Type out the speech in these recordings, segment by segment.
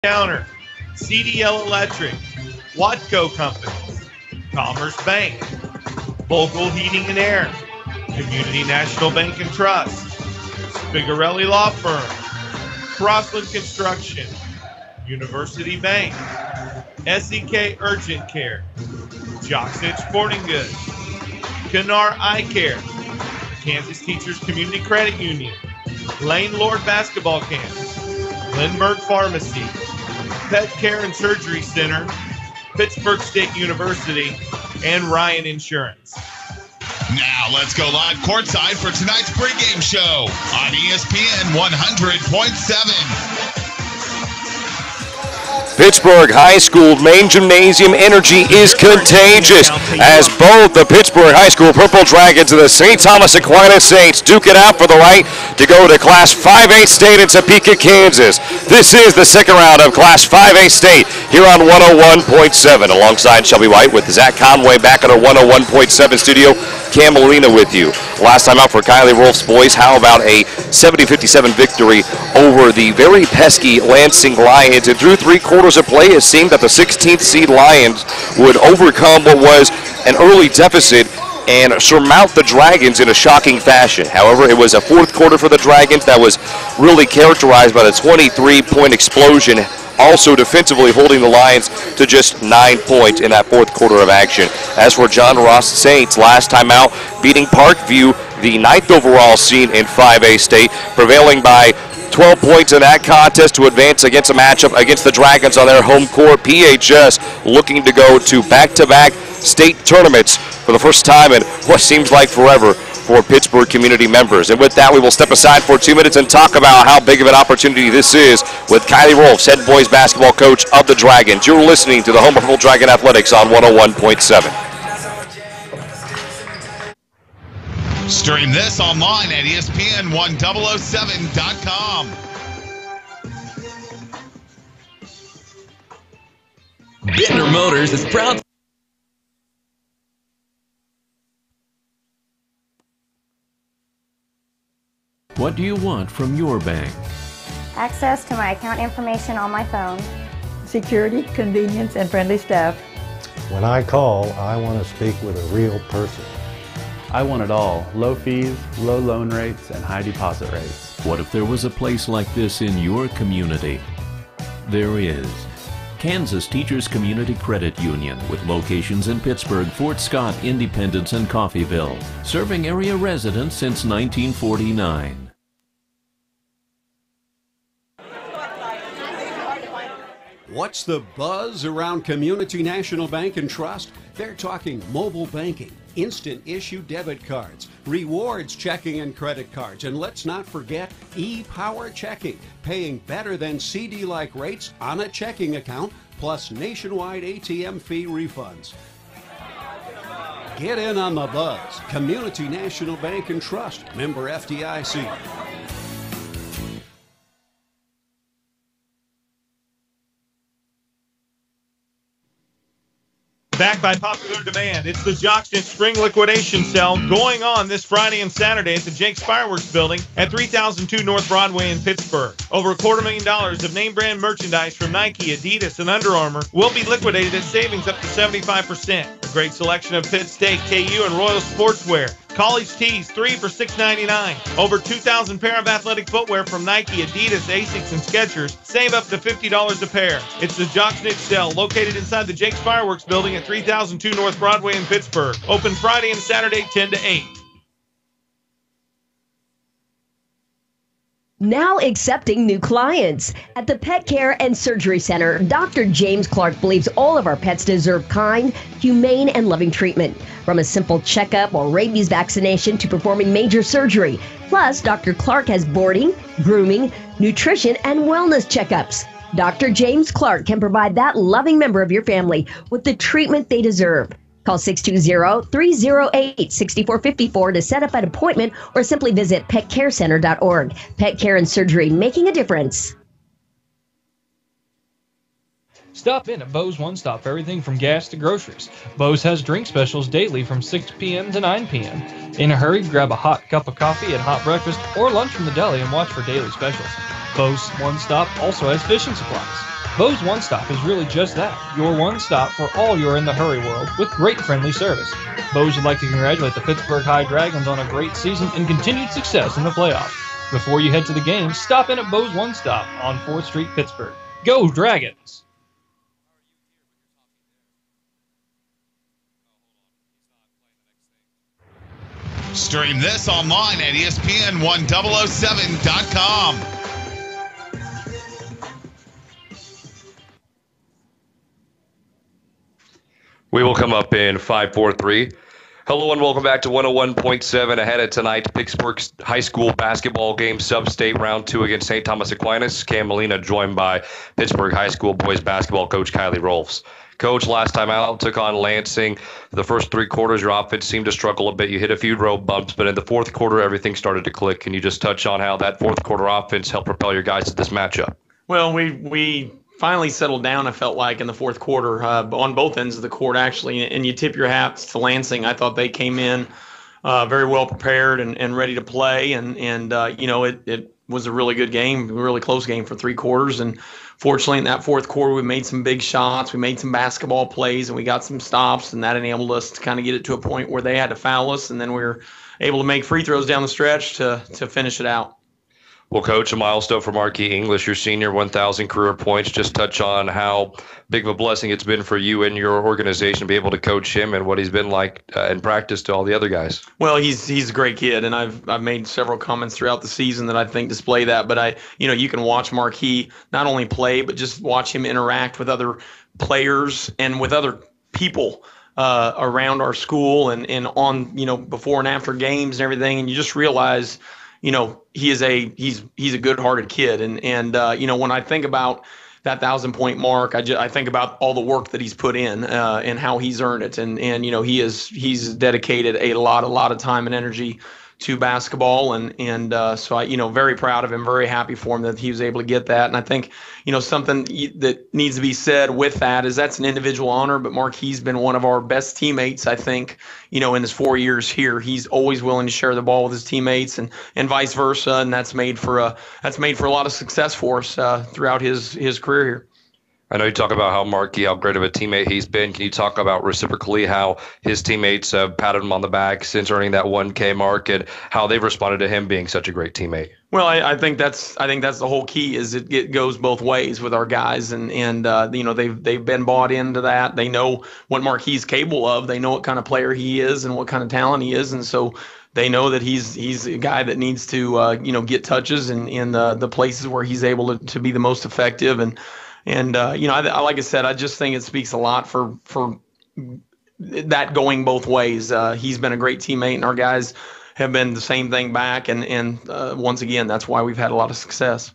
Counter, CDL Electric, Watco Companies, Commerce Bank, Vogel Heating and Air, Community National Bank and Trust, Spigarelli Law Firm, Crossland Construction, University Bank, SEK Urgent Care, Jocksnitch Sporting Goods, Kennar Eye Care, Kansas Teachers Community Credit Union, Lane Lord Basketball Camp, Lindbergh Pharmacy, Pet Care and Surgery Center, Pittsburg State University, and Ryan Insurance. Now let's go live courtside for tonight's pregame show on ESPN 100.7. Pittsburg High School main gymnasium energy is contagious as both the Pittsburg High School Purple Dragons and the St. Thomas Aquinas Saints duke it out for the right to go to Class 5A State in Topeka, Kansas. This is the second round of Class 5A State here on 101.7. Alongside Shelby White with Zach Conway back at our 101.7 studio. Cam Molina with you. Last time out for Kylie Rolfe's boys, how about a 70-57 victory over the very pesky Lansing Lions? And through 3 quarters of play, it seemed that the 16th seed Lions would overcome what was an early deficit and surmount the Dragons in a shocking fashion. However, it was a fourth quarter for the Dragons that was really characterized by the 23-point explosion, also defensively holding the Lions to just 9 points in that fourth quarter of action. As for John Ross Saints, last time out, beating Parkview, the 9th overall seed in 5A State, prevailing by 12 points in that contest to advance against a matchup against the Dragons on their home court. PHS looking to go to back-to-back state tournaments for the first time in what seems like forever for Pittsburg community members. And with that, we will step aside for 2 minutes and talk about how big of an opportunity this is with Kylie Rolfe, head boys basketball coach of the Dragons. You're listening to the home of Purple Dragon Athletics on 101.7. Stream this online at ESPN1007.com. Bittner Motors is proud. What do you want from your bank? Access to my account information on my phone. Security, convenience, and friendly staff. When I call, I want to speak with a real person. I want it all. Low fees, low loan rates, and high deposit rates. What if there was a place like this in your community? There is. Kansas Teachers Community Credit Union with locations in Pittsburg, Fort Scott, Independence, and Coffeyville, serving area residents since 1949. What's the buzz around Community National Bank and Trust? They're talking mobile banking, instant issue debit cards, rewards checking and credit cards, and let's not forget e-power checking, paying better than CD-like rates on a checking account, plus nationwide ATM fee refunds. Get in on the buzz. Community National Bank and Trust, member FDIC. Back by popular demand, it's the Jocksnitch Spring Liquidation Sale going on this Friday and Saturday at the Jake's Fireworks Building at 3002 North Broadway in Pittsburgh. Over $250,000 of name brand merchandise from Nike, Adidas, and Under Armour will be liquidated at savings up to 75%. A great selection of Pitt State, KU, and Royal Sportswear. College tees, 3 for $6.99. Over 2,000 pair of athletic footwear from Nike, Adidas, Asics, and Skechers. Save up to $50 a pair. It's the Jocksnitch Sale located inside the Jake's Fireworks Building at 3002 North Broadway in Pittsburgh. Open Friday and Saturday 10 to 8. Now accepting new clients. At the Pet Care and Surgery Center, Dr. James Clark believes all of our pets deserve kind, humane, and loving treatment. From a simple checkup or rabies vaccination to performing major surgery. Plus, Dr. Clark has boarding, grooming, nutrition, and wellness checkups. Dr. James Clark can provide that loving member of your family with the treatment they deserve. Call 620-308-6454 to set up an appointment or simply visit petcarecenter.org. Pet Care and Surgery, making a difference. Stop in at Bo's One Stop for everything from gas to groceries. Bo's has drink specials daily from 6 p.m. to 9 p.m. In a hurry, grab a hot cup of coffee and hot breakfast or lunch from the deli and watch for daily specials. Bo's One Stop also has fishing supplies. Bo's One Stop is really just that, your one stop for all your in-the-hurry world with great friendly service. Bo's would like to congratulate the Pittsburg High Dragons on a great season and continued success in the playoffs. Before you head to the game, stop in at Bo's One Stop on 4th Street, Pittsburg. Go Dragons! Stream this online at ESPN1007.com. We will come up in 5-4-3. Hello and welcome back to 101.7 ahead of tonight's Pittsburgh High School basketball game, sub-state round 2 against St. Thomas Aquinas. Cam Molina joined by Pittsburgh High School boys basketball coach Kylie Rolfs. Coach, last time out, took on Lansing. The first 3 quarters, your offense seemed to struggle a bit. You hit a few road bumps, but in the fourth quarter, everything started to click. Can you just touch on how that fourth quarter offense helped propel your guys to this matchup? Well, we finally settled down, I felt like, in the fourth quarter on both ends of the court, actually. And you tip your hats to Lansing. I thought they came in very well prepared and ready to play. And it was a really good game, a really close game for 3 quarters. And fortunately, in that fourth quarter, we made some big shots. We made some basketball plays, and we got some stops. And that enabled us to kind of get it to a point where they had to foul us. And then we were able to make free throws down the stretch to finish it out. Well, Coach, a milestone for Marquis English, your senior, 1,000 career points. Just touch on how big of a blessing it's been for you and your organization to be able to coach him and what he's been like in practice to all the other guys. Well, he's a great kid, and I've made several comments throughout the season that I think display that. But you can watch Marquis not only play, but just watch him interact with other players and with other people around our school and on before and after games and everything, and you just realize. He's a good-hearted kid, and when I think about that 1,000-point mark, I think about all the work that he's put in and how he's earned it, and he's dedicated a lot of time and energy to basketball, and so I very proud of him, very happy for him that he was able to get that. And I think something that needs to be said with that is that's an individual honor, but Marquis been one of our best teammates. I think in his 4 years here, he's always willing to share the ball with his teammates, and vice versa, and that's made for a lot of success for us throughout his career here. I know you talk about how great of a teammate he's been. Can you talk about reciprocally how his teammates have patted him on the back since earning that 1K mark and how they've responded to him being such a great teammate? Well, I think that's the whole key is it goes both ways with our guys, and they've been bought into that. They know what Marquis is capable of. They know what kind of player he is and what kind of talent he is, and so they know that he's a guy that needs to get touches in the places where he's able to be the most effective. And like I said, I just think it speaks a lot for that going both ways. He's been a great teammate, and our guys have been the same thing back. And once again, that's why we've had a lot of success.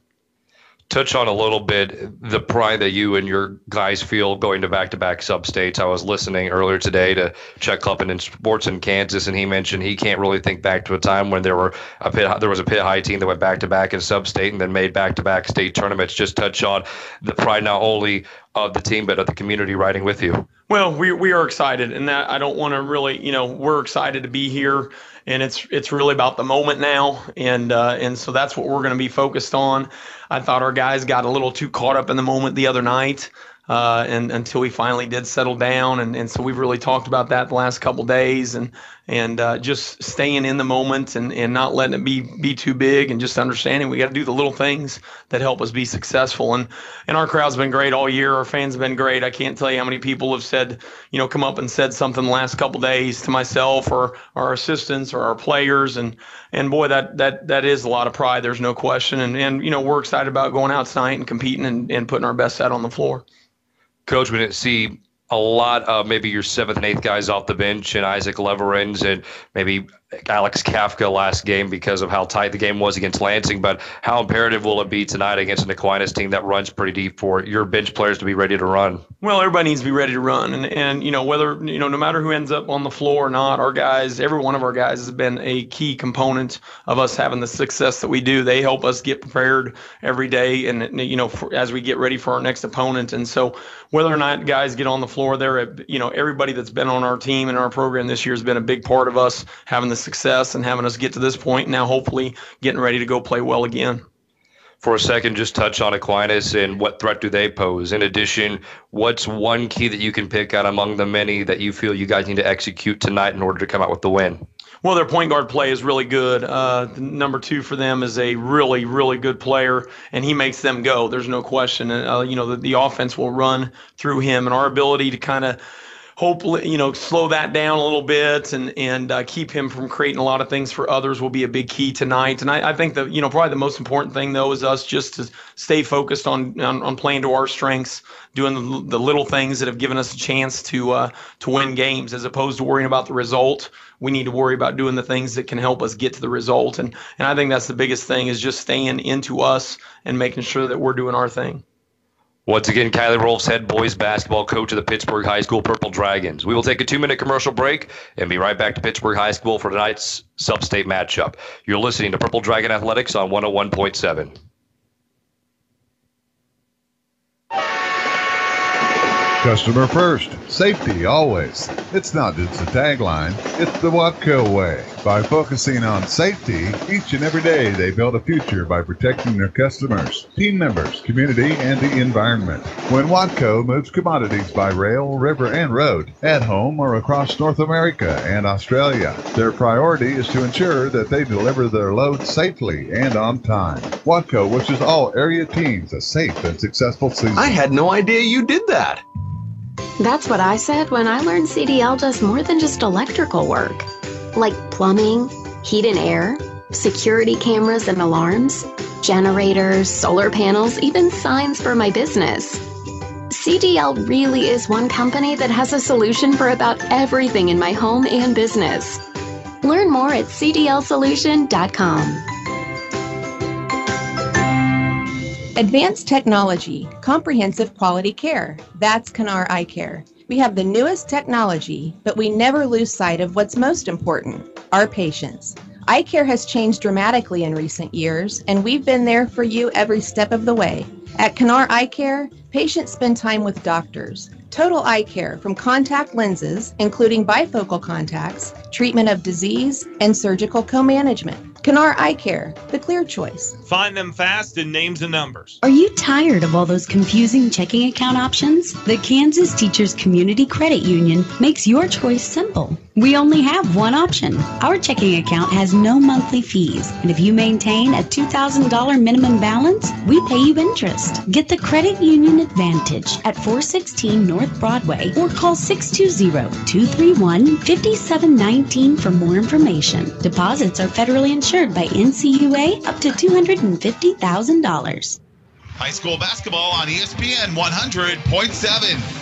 Touch on a little bit the pride that you and your guys feel going to back-to-back sub-states. I was listening earlier today to Chuck Kluppen in Sports in Kansas, and he mentioned he can't really think back to a time when there was a Pitt High team that went back-to-back in sub-state and then made back-to-back state tournaments. Just touch on the pride not only of the team but of the community riding with you. Well, we are excited, and that I don't want to really, we're excited to be here. And it's really about the moment now, and so that's what we're going to be focused on. I thought our guys got a little too caught up in the moment the other night, and until we finally did settle down, and so we've really talked about that the last couple days, and just staying in the moment and not letting it be too big, and just understanding we got to do the little things that help us be successful. And our crowd's been great all year. Our fans have been great. I can't tell you how many people have said, come up and said something the last couple days to myself or our assistants or our players, and boy, that is a lot of pride. There's no question. And we're excited about going out tonight and competing and putting our best set on the floor. Coach, we didn't see a lot of maybe your 7th and 8th guys off the bench and Isaac Leverins and maybe Alex Kafka last game because of how tight the game was against Lansing, but how imperative will it be tonight against an Aquinas team that runs pretty deep for your bench players to be ready to run? Well, everybody needs to be ready to run, and whether no matter who ends up on the floor or not, our guys, every one of our guys has been a key component of us having the success that we do. They help us get prepared every day, and as we get ready for our next opponent. And so whether or not guys get on the floor, everybody that's been on our team and our program this year has been a big part of us having the success and having us get to this point. Now, hopefully, getting ready to go play well again. for a second, just touch on Aquinas and what threat do they pose? In addition, what's one key that you can pick out among the many that you feel you guys need to execute tonight in order to come out with the win? Well, their point guard play is really good. Number 2 for them is a really, really good player, and he makes them go. There's no question. The offense will run through him, and our ability to kind of hopefully, slow that down a little bit and keep him from creating a lot of things for others will be a big key tonight. And I think that, probably the most important thing, though, is us just to stay focused on playing to our strengths, doing the little things that have given us a chance to win games, as opposed to worrying about the result. We need to worry about doing the things that can help us get to the result. And I think that's the biggest thing, is just staying into us and making sure that we're doing our thing. Once again, Kylie Rolfs, head boys basketball coach of the Pittsburg High School Purple Dragons. We will take a 2-minute commercial break and be right back to Pittsburg High School for tonight's sub-state matchup. You're listening to Purple Dragon Athletics on 101.7. Customer first, safety always. It's not just a tagline, it's the Watco way. By focusing on safety, each and every day they build a future by protecting their customers, team members, community, and the environment. When Watco moves commodities by rail, river, and road, at home or across North America and Australia, their priority is to ensure that they deliver their loads safely and on time. Watco wishes all area teams a safe and successful season. I had no idea you did that. That's what I said when I learned CDL does more than just electrical work. Like plumbing, heat and air, security cameras and alarms, generators, solar panels, even signs for my business. CDL really is one company that has a solution for about everything in my home and business. Learn more at cdlsolution.com. Advanced technology, comprehensive quality care. That's Canar Eye Care. We have the newest technology, but we never lose sight of what's most important, our patients. Eye care has changed dramatically in recent years, and we've been there for you every step of the way. At Canar Eye Care, patients spend time with doctors. Total eye care, from contact lenses, including bifocal contacts, treatment of disease, and surgical co-management. Canar Eye Care, the clear choice. Find them fast in names and numbers. Are you tired of all those confusing checking account options? The Kansas Teachers Community Credit Union makes your choice simple. We only have one option. Our checking account has no monthly fees, and if you maintain a $2,000 minimum balance, we pay you interest. Get the Credit Union Advantage at 416 North Broadway or call 620-231-5719 for more information. Deposits are federally insured by NCUA up to $250,000. High school basketball on ESPN 100.7.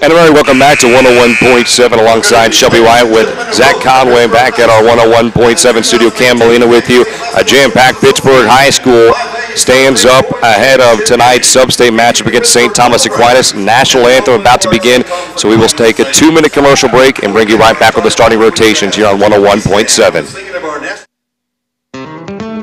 And everybody, welcome back to 101.7 alongside Shelby Wyatt with Zach Conway back at our 101.7 studio. Cam Molina with you. A jam-packed Pittsburg High School stands up ahead of tonight's sub-state matchup against St. Thomas Aquinas. National anthem about to begin, so we will take a 2-minute commercial break and bring you right back with the starting rotations here on 101.7.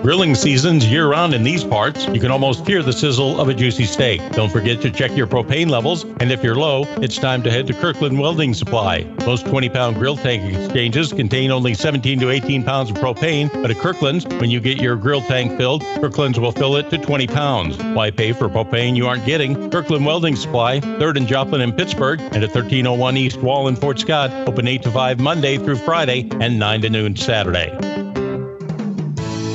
Grilling season's year-round in these parts. You can almost hear the sizzle of a juicy steak. Don't forget to check your propane levels, and if you're low, it's time to head to Kirkland Welding Supply. Most 20-pound grill tank exchanges contain only 17 to 18 pounds of propane, but at Kirkland's, when you get your grill tank filled, Kirkland's will fill it to 20 pounds. Why pay for propane you aren't getting? Kirkland Welding Supply, 3rd and Joplin in Pittsburgh, and at 1301 East Wall in Fort Scott, open 8 to 5 Monday through Friday and 9 to noon Saturday.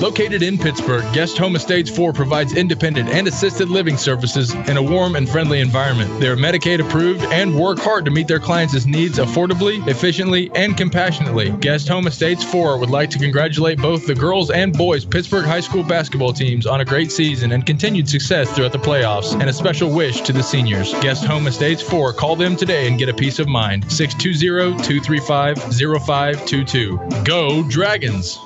Located in Pittsburgh, Guest Home Estates 4 provides independent and assisted living services in a warm and friendly environment. They are Medicaid approved and work hard to meet their clients' needs affordably, efficiently, and compassionately. Guest Home Estates 4 would like to congratulate both the girls and boys Pittsburgh High School basketball teams on a great season and continued success throughout the playoffs, and a special wish to the seniors. Guest Home Estates 4, call them today and get a peace of mind. 620-235-0522. Go Dragons!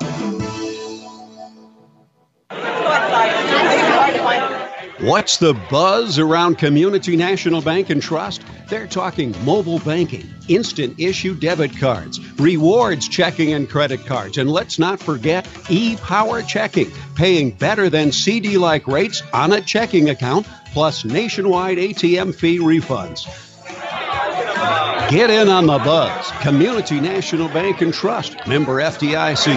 What's the buzz around Community National Bank and Trust? They're talking mobile banking, instant issue debit cards, rewards checking and credit cards, and let's not forget e-power checking, paying better than CD-like rates on a checking account, plus nationwide ATM fee refunds. Get in on the buzz. Community National Bank and Trust, member FDIC.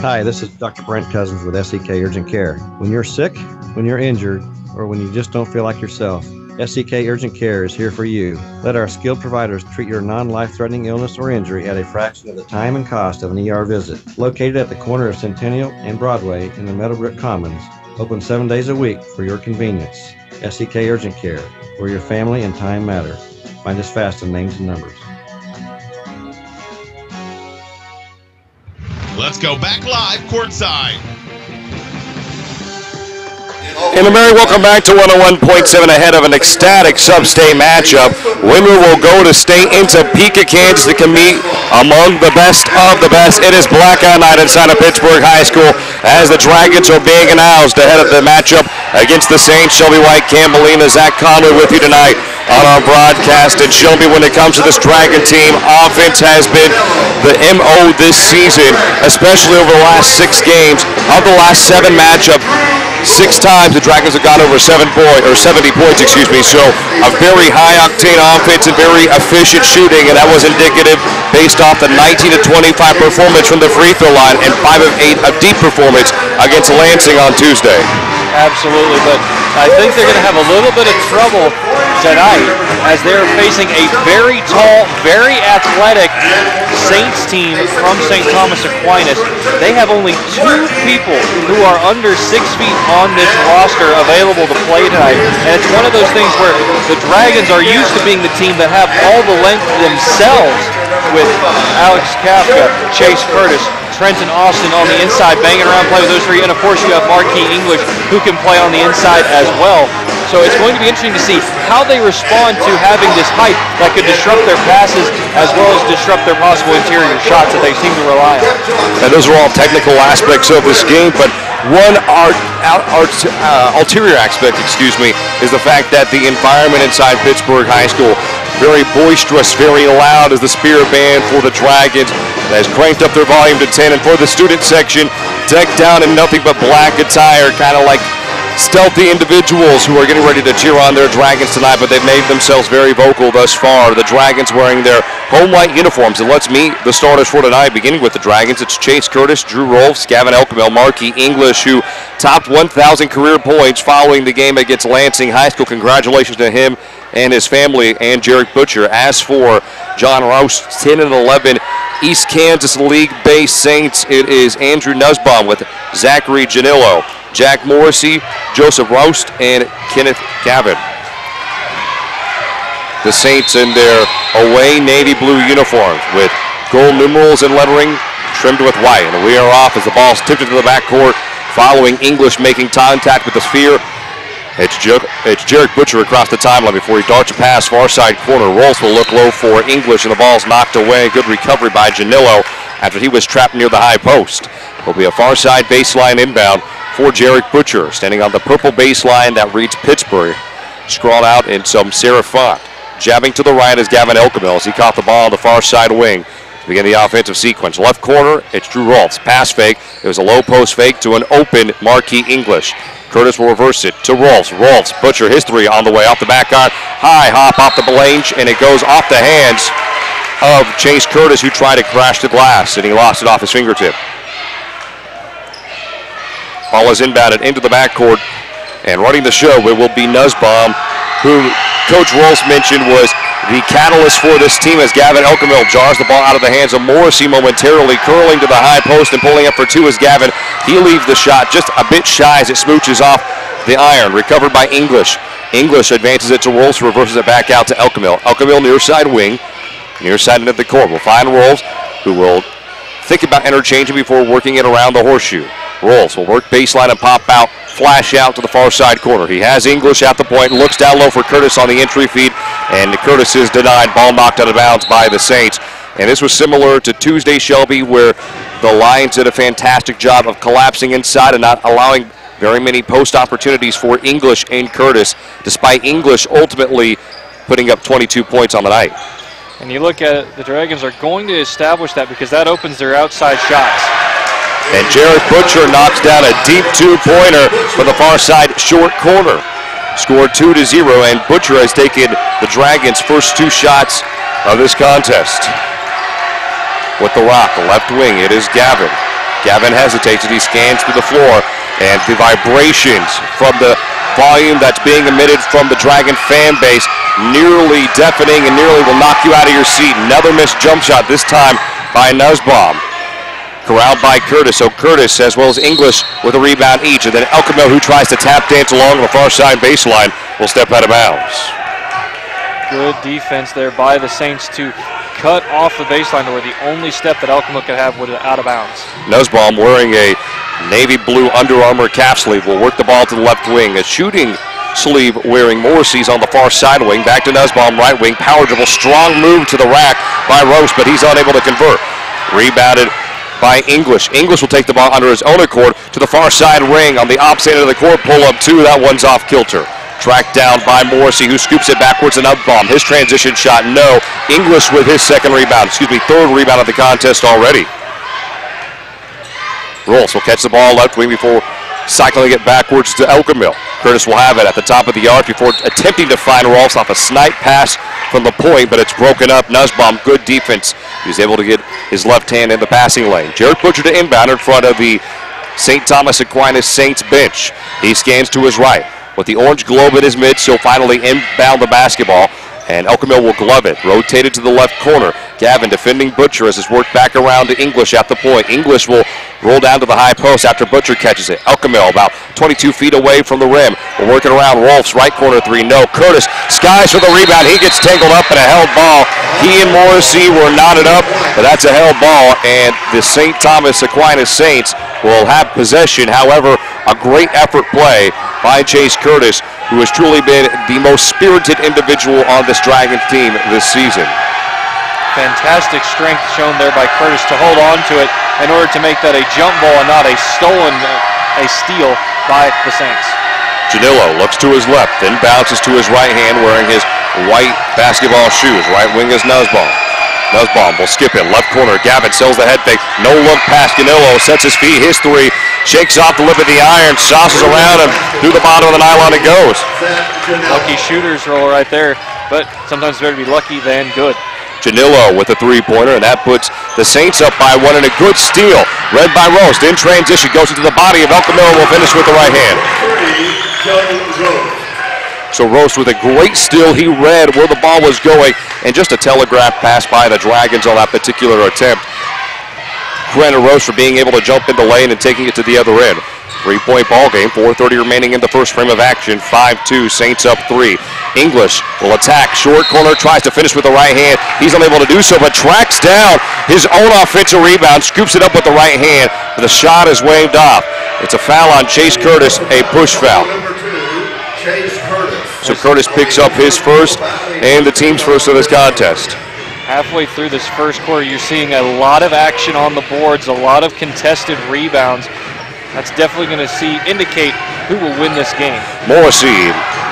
Hi, this is Dr. Brent Cousins with SEK Urgent Care. When you're sick, when you're injured, or when you just don't feel like yourself, SEK Urgent Care is here for you. Let our skilled providers treat your non-life-threatening illness or injury at a fraction of the time and cost of an ER visit. Located at the corner of Centennial and Broadway in the Meadowbrook Commons, open 7 days a week for your convenience. SEK Urgent Care, where your family and time matter. Find us fast in names and numbers. Let's go back live courtside. And a merry welcome back to 101.7 ahead of an ecstatic sub-state matchup. Winner will go to state in Topeka, Kansas to compete among the best of the best. It is blackout night inside of Pittsburg High School as the Dragons are being announced ahead of the matchup against the Saints. Shelby White, Campbellina, Zach Conley with you tonight on our broadcast. And Shelby, when it comes to this Dragon team, offense has been the MO this season, especially over the last 6 games. Of the last 7 matchups, 6 times the Dragons have gone over 70 points, So a very high-octane offense and very efficient shooting, and that was indicative based off the 19 of 25 performance from the free throw line and 5 of 8 of deep performance against Lansing on Tuesday. Absolutely, but I think they're going to have a little bit of trouble tonight as they're facing a very tall, very athletic Saints team from St. Thomas Aquinas. They have only 2 people who are under 6 feet on this roster available to play tonight, and it's one of those things where the Dragons are used to being the team that have all the length themselves with Alex Kafka, Chase Curtis, Trenton Austin on the inside, banging around, play with those 3, and of course you have Marquis English who can play on the inside as well. So it's going to be interesting to see how they respond to having this height that could disrupt their passes as well as disrupt their possible interior shots that they seem to rely on. And those are all technical aspects of this game, but one ulterior aspect, is the fact that the environment inside Pittsburg High School, very boisterous, very loud, as the Spirit Band for the Dragons has cranked up their volume to 10, and for the student section, decked down in nothing but black attire, kind of like stealthy individuals who are getting ready to cheer on their Dragons tonight, but they've made themselves very vocal thus far. The Dragons wearing their home white uniforms, and let's meet the starters for tonight, beginning with the Dragons. It's Chase Curtis, Drew Rolfs, Gavin Elkamel, Marquis English, who topped 1,000 career points following the game against Lansing High School. Congratulations to him and his family, and Jarek Butcher. As for John Rouse, 10 and 11 East Kansas League-based Saints, it is Andrew Nussbaum with Zachary Janillo, Jack Morrissey, Joseph Roust, and Kenneth Gavin. The Saints in their away navy blue uniforms with gold numerals and lettering trimmed with white. And we are off as the ball's tipped into the backcourt following English making contact with the sphere. It's Jarek Butcher across the timeline before he darts a pass far side corner. Rolfs will look low for English, and the ball's knocked away. Good recovery by Janillo after he was trapped near the high post. Will be a far side baseline inbound for Jarek Butcher, standing on the purple baseline that reads Pittsburgh. Scrawled out in some serif font. Jabbing to the right is Gavin Elkamel as he caught the ball on the far side wing to begin the offensive sequence. Left corner, it's Drew Rolfs. Pass fake. It was a low post fake to an open Marquis English. Curtis will reverse it to Rolfs. Rolfs, Butcher, his 3 on the way off the back iron. High hop off the Belange, and it goes off the hands of Chase Curtis, who tried to crash the glass, and he lost it off his fingertip. Ball is inbounded into the backcourt, and running the show, it will be Nussbaum, who Coach Rolfs mentioned was the catalyst for this team as Gavin Elkamel jars the ball out of the hands of Morrissey momentarily, curling to the high post and pulling up for 2 is Gavin. He leaves the shot just a bit shy as it smooches off the iron. Recovered by English. English advances it to Rolfs, reverses it back out to Elkamel. Elkamel near side wing, near side into the court. We'll find Rolfs, who will think about interchanging before working it around the horseshoe. Rolfs will work baseline and pop out, flash out to the far side corner. He has English at the point, looks down low for Curtis on the entry feed, and Curtis is denied. Ball knocked out of bounds by the Saints. And this was similar to Tuesday, Shelby, where the Lions did a fantastic job of collapsing inside and not allowing very many post opportunities for English and Curtis, despite English ultimately putting up 22 points on the night. And you look at it, the Dragons are going to establish that because that opens their outside shots. And Jarek Butcher knocks down a deep 2-pointer from the far side short corner. Scored 2-0, and Butcher has taken the Dragons' first 2 shots of this contest. With the rock, left wing, it is Gavin. Gavin hesitates as he scans through the floor, and the vibrations from the volume that's being emitted from the Dragon fan base nearly deafening and nearly will knock you out of your seat. Another missed jump shot, this time by Nussbaum. Corralled by Curtis, so Curtis as well as English with a rebound each, and then Elkamil, who tries to tap dance along the far side baseline, will step out of bounds. Good defense there by the Saints to cut off the baseline to where the only step that Elkamil could have was out of bounds. Nussbaum wearing a navy blue Under Armour calf sleeve will work the ball to the left wing. A shooting sleeve wearing Morrissey's on the far side wing. Back to Nussbaum, right wing, power dribble, strong move to the rack by Roast, but he's unable to convert. Rebounded by English. English will take the ball under his own accord to the far side ring on the opposite end of the court. Pull up two, that one's off kilter. Tracked down by Morrissey, who scoops it backwards and Nussbaum. His transition shot, no. English with his third rebound of the contest already. Rolfs will catch the ball left wing before cycling it backwards to Elkamil. Curtis will have it at the top of the arc before attempting to find Rolfs off a snipe pass from the point, but it's broken up. Nussbaum, good defense. He's able to get his left hand in the passing lane. Jared Butcher to inbound in front of the St. Thomas Aquinas Saints bench. He scans to his right. With the orange globe in his midst, he'll finally inbound the basketball, and Elkamil will glove it. Rotated to the left corner. Gavin defending Butcher as it's worked back around to English at the point. English will roll down to the high post after Butcher catches it. Elkamil about 22 feet away from the rim. We're working around Rolfs, right corner three. No. Curtis skies for the rebound. He gets tangled up in a held ball. He and Morrissey were knotted up, but that's a held ball, and the St. Thomas Aquinas Saints will have possession. However, a great effort play by Chase Curtis, who has truly been the most spirited individual on this Dragons team this season. Fantastic strength shown there by Curtis to hold on to it in order to make that a jump ball and not a steal by the Saints. Janillo looks to his left, then bounces to his right hand wearing his white basketball shoes. Right wing is Nussbaum. Nussbaum will skip it. Left corner, Gavin sells the head fake. No look past Janillo, sets his feet, his three. Shakes off the lip of the iron, sauces around and through the bottom of the nylon it goes. Lucky shooter's roll right there, but sometimes it's better to be lucky than good. Janillo with a three-pointer, and that puts the Saints up by one, and a good steal. Read by Roast in transition, goes into the body of Elkamil and will finish with the right hand. So Roast with a great steal. He read where the ball was going, and just a telegraph pass by the Dragons on that particular attempt. Credit Roast for being able to jump in the lane and taking it to the other end. 3-point ball game, 4:30 remaining in the first frame of action. 5-2, Saints up 3. English will attack, short corner, tries to finish with the right hand. He's unable to do so, but tracks down his own offensive rebound, scoops it up with the right hand, but the shot is waved off. It's a foul on Chase Curtis, a push foul. So Curtis picks up his first and the team's first of this contest. Halfway through this first quarter, you're seeing a lot of action on the boards, a lot of contested rebounds. That's definitely going to indicate who will win this game. Morrissey,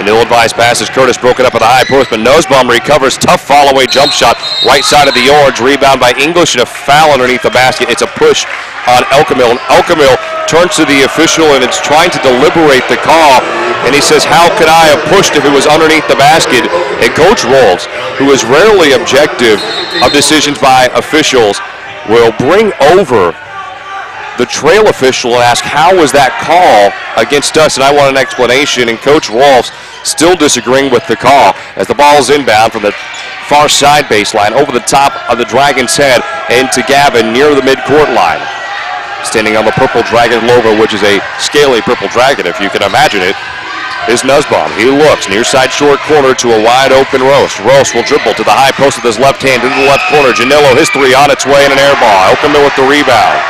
an ill-advised pass as Curtis broke it up at the high post, but Nussbaum recovers. Tough fall-away jump shot, right side of the orange. Rebound by English and a foul underneath the basket. It's a push on Elkamil, and Elkamil turns to the official and it's trying to deliberate the call, and he says, how could I have pushed if it was underneath the basket? And Coach Rolfs, who is rarely objective of decisions by officials, will bring over the trail official and ask, how was that call against us? And I want an explanation. And Coach Rolfs still disagreeing with the call as the ball is inbound from the far side baseline over the top of the Dragon's head into Gavin near the midcourt line. Standing on the purple Dragon logo, which is a scaly purple dragon, if you can imagine it, is Nussbaum. He looks near side short corner to a wide open Roast. Roast will dribble to the high post with his left hand into the left corner. Janillo, his three on its way and an air ball. Elkamil with the rebound.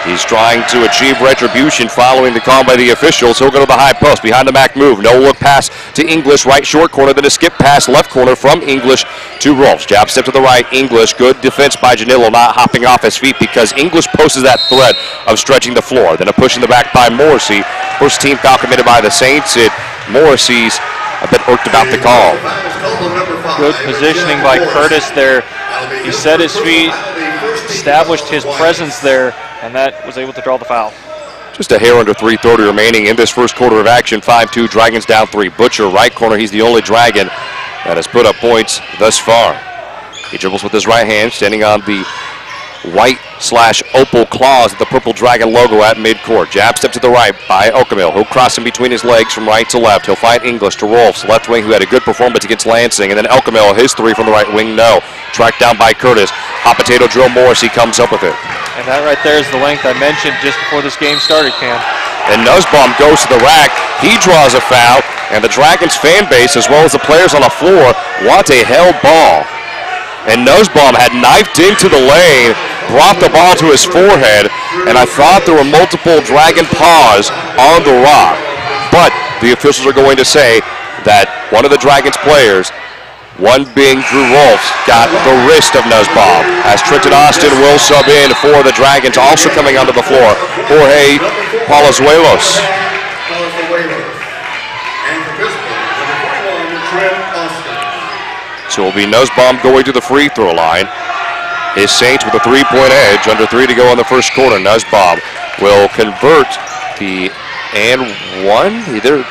He's trying to achieve retribution following the call by the officials. He'll go to the high post behind the Mac move. No look pass to English, right short corner, then a skip pass left corner from English to Rolfs. Jab step to the right, English. Good defense by Janillo, not hopping off his feet because English poses that threat of stretching the floor. Then a push in the back by Morrissey. First team foul committed by the Saints. Morrissey's a bit irked about the call. Good positioning by Curtis there. He set his feet, established his presence there, and that was able to draw the foul. Just a hair under 3:30 remaining in this first quarter of action. 5-2, Dragons down 3. Butcher, right corner. He's the only Dragon that has put up points thus far. He dribbles with his right hand, standing on the white/opal claws with the Purple Dragon logo at midcourt. Jab step to the right by Okamill. He'll cross in between his legs from right to left. He'll find English to Rolfs, left wing, who had a good performance against Lansing. And then Okamill, his three from the right wing, no. Tracked down by Curtis. Hot potato drill Morris, he comes up with it. And that right there is the length I mentioned just before this game started, Cam. And Nussbaum goes to the rack. He draws a foul. And the Dragons fan base, as well as the players on the floor, want a held ball. And Nussbaum had knifed into the lane, brought the ball to his forehead, and I thought there were multiple Dragon paws on the rock. But the officials are going to say that one of the Dragons players, one being Drew Rolfs, got the wrist of Nussbaum, as Trenton Austin will sub in for the Dragons. Also coming onto the floor, Jorge Palazuelos. So it will be Nussbaum going to the free throw line. His Saints with a three-point edge, under 3 to go in the first quarter. Nussbaum will convert the and one.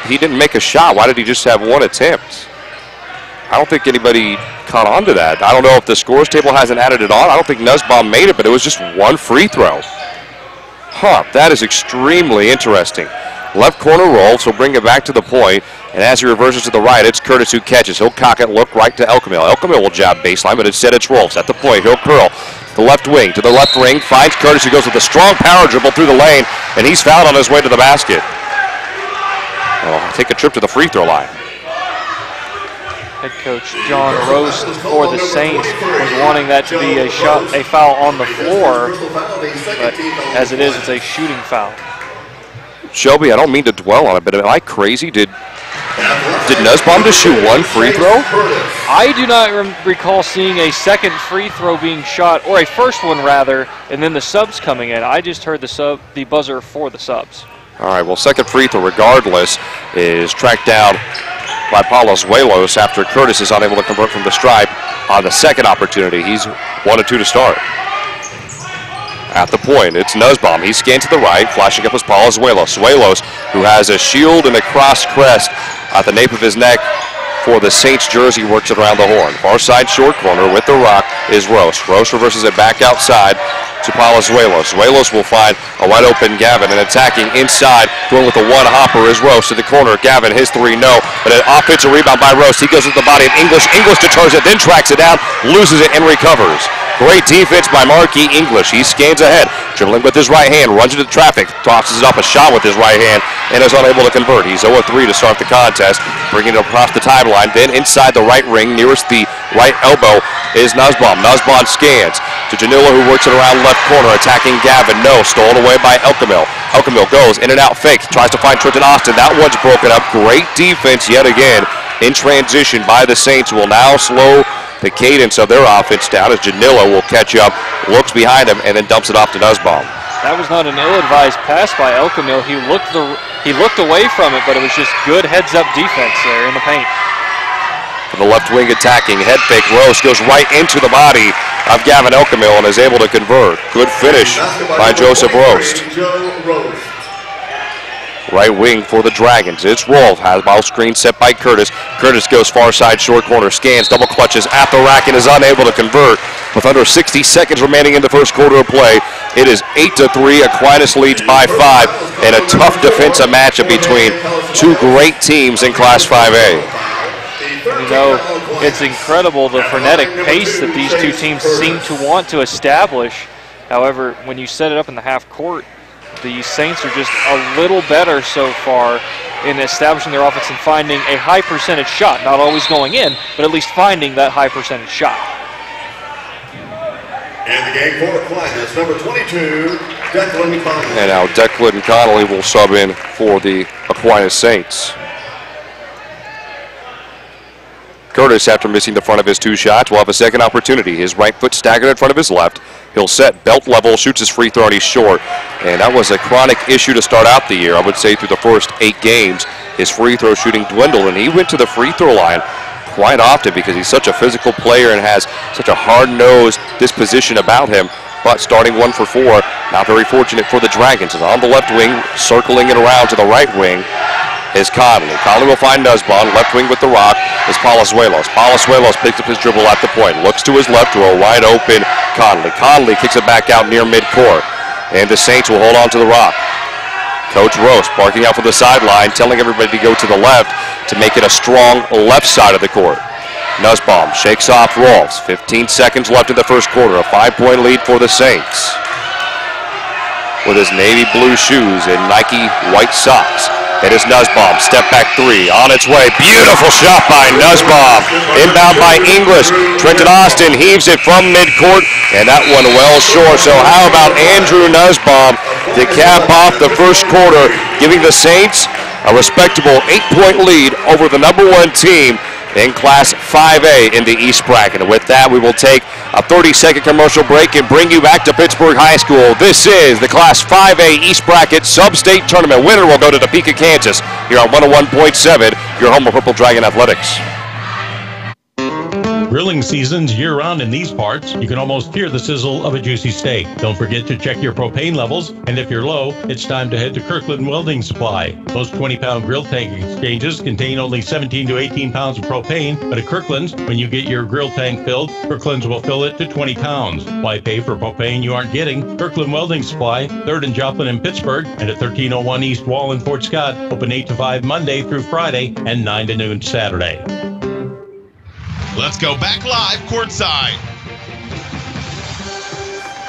He didn't make a shot. Why did he just have one attempt? I don't think anybody caught on to that. I don't know if the scores table hasn't added it on. I don't think Nussbaum made it, but it was just one free throw. That is extremely interesting. Left corner roll, so bring it back to the point. And as he reverses to the right, it's Curtis who catches. He'll cock it, look right to Okamill. Okamill will jab baseline, but instead it's Rolfs at the point. He'll curl the left wing to the left ring, finds Curtis, who goes with a strong power dribble through the lane, and he's fouled on his way to the basket. Well, take a trip to the free throw line. Head coach John Roast for the Saints was wanting that to be a foul on the floor, but as it is, it's a shooting foul. Shelby, I don't mean to dwell on it, but am I crazy? Did Nussbaum just shoot one free throw? I do not recall seeing a second free throw being shot, or a first one rather, and then the subs coming in. I just heard the buzzer for the subs. All right, well, second free throw regardless is tracked down by Palazuelos after Curtis is unable to convert from the stripe on the second opportunity. He's 1 of 2 to start. At the point, it's Nussbaum. He scanned to the right, flashing up as Palazuelos. Suelos, who has a shield and a cross crest at the nape of his neck for the Saints jersey, works it around the horn. Far side short corner with the rock is Roast. Roast reverses it back outside to Palazuelos. Suelos will find a wide open Gavin, and attacking inside, going with the one hopper is Roast to the corner. Gavin, his three, no, but an offensive rebound by Roast. He goes with the body of English. English deters it, then tracks it down, loses it, and recovers. Great defense by Marquis English. He scans ahead, dribbling with his right hand, runs into traffic, tosses it up a shot with his right hand, and is unable to convert. He's 0-3 to start the contest, bringing it across the timeline. Then inside the right ring, nearest the right elbow, is Nussbaum. Nussbaum scans to Janula, who works it around left corner, attacking Gavin. No, stolen away by Okamill. Okamill goes in and out fake, tries to find Trenton Austin. That one's broken up. Great defense yet again in transition by the Saints, who will now slow the cadence of their offense down as Janilla will catch up, looks behind him, and then dumps it off to Nussbaum. That was not an ill-advised pass by Okamill. He looked away from it, but it was just good heads-up defense there in the paint. For the left wing attacking, head fake, Rose goes right into the body of Gavin Okamill and is able to convert. Good finish by Joseph Roast. Right wing for the Dragons. It's Rolf. Has ball screen set by Curtis. Curtis goes far side short corner. Scans, double clutches at the rack and is unable to convert. With under 60 seconds remaining in the first quarter of play, it is 8-3. Aquinas leads by 5. And a tough defensive matchup between two great teams in Class 5A. You know, it's incredible the frenetic pace that these two teams seem to want to establish. However, when you set it up in the half court, the Saints are just a little better so far in establishing their offense and finding a high percentage shot. Not always going in, but at least finding that high percentage shot. And the game for Aquinas, number 22, Declan Connolly. And now Declan Connolly will sub in for the Aquinas Saints. Curtis, after missing the front of his two shots, will have a second opportunity. His right foot staggered in front of his left. He'll set belt level, shoots his free throw, and he's short. And that was a chronic issue to start out the year. I would say through the first 8 games, his free throw shooting dwindled, and he went to the free throw line quite often because he's such a physical player and has such a hard-nosed disposition about him. But starting 1 for 4, not very fortunate for the Dragons. And on the left wing, circling it around to the right wing, is Conley. Conley will find Nussbaum, left wing with the rock. is Palazuelos. Palazuelos picks up his dribble at the point, looks to his left to a wide open Conley. Conley kicks it back out near midcourt, and the Saints will hold on to the rock. Coach Roast barking out from the sideline, telling everybody to go to the left to make it a strong left side of the court. Nussbaum shakes off Rolfs. 15 seconds left in the first quarter. A 5-point lead for the Saints. With his navy blue shoes and Nike white socks. It is Nussbaum. Step back three. On its way. Beautiful shot by Nussbaum. Inbound by English. Trenton Austin heaves it from midcourt, and that one well short. So how about Andrew Nussbaum to cap off the first quarter, giving the Saints a respectable 8-point lead over the number 1 team in Class 5A in the East Bracket. And with that, we will take a 30-second commercial break and bring you back to Pittsburg High School. This is the Class 5A East Bracket Sub-State Tournament. Winner will go to Topeka, Kansas, here on 101.7, your home of Purple Dragon Athletics. Grilling season's year-round in these parts. You can almost hear the sizzle of a juicy steak. Don't forget to check your propane levels, and if you're low, it's time to head to Kirkland Welding Supply. Most 20-pound grill tank exchanges contain only 17 to 18 pounds of propane, but at Kirkland's, when you get your grill tank filled, Kirkland's will fill it to 20 pounds. Why pay for propane you aren't getting? Kirkland Welding Supply, 3rd and Joplin in Pittsburg, and at 1301 East Wall in Fort Scott, open 8 to 5 Monday through Friday, and 9 to noon Saturday. Let's go back live courtside.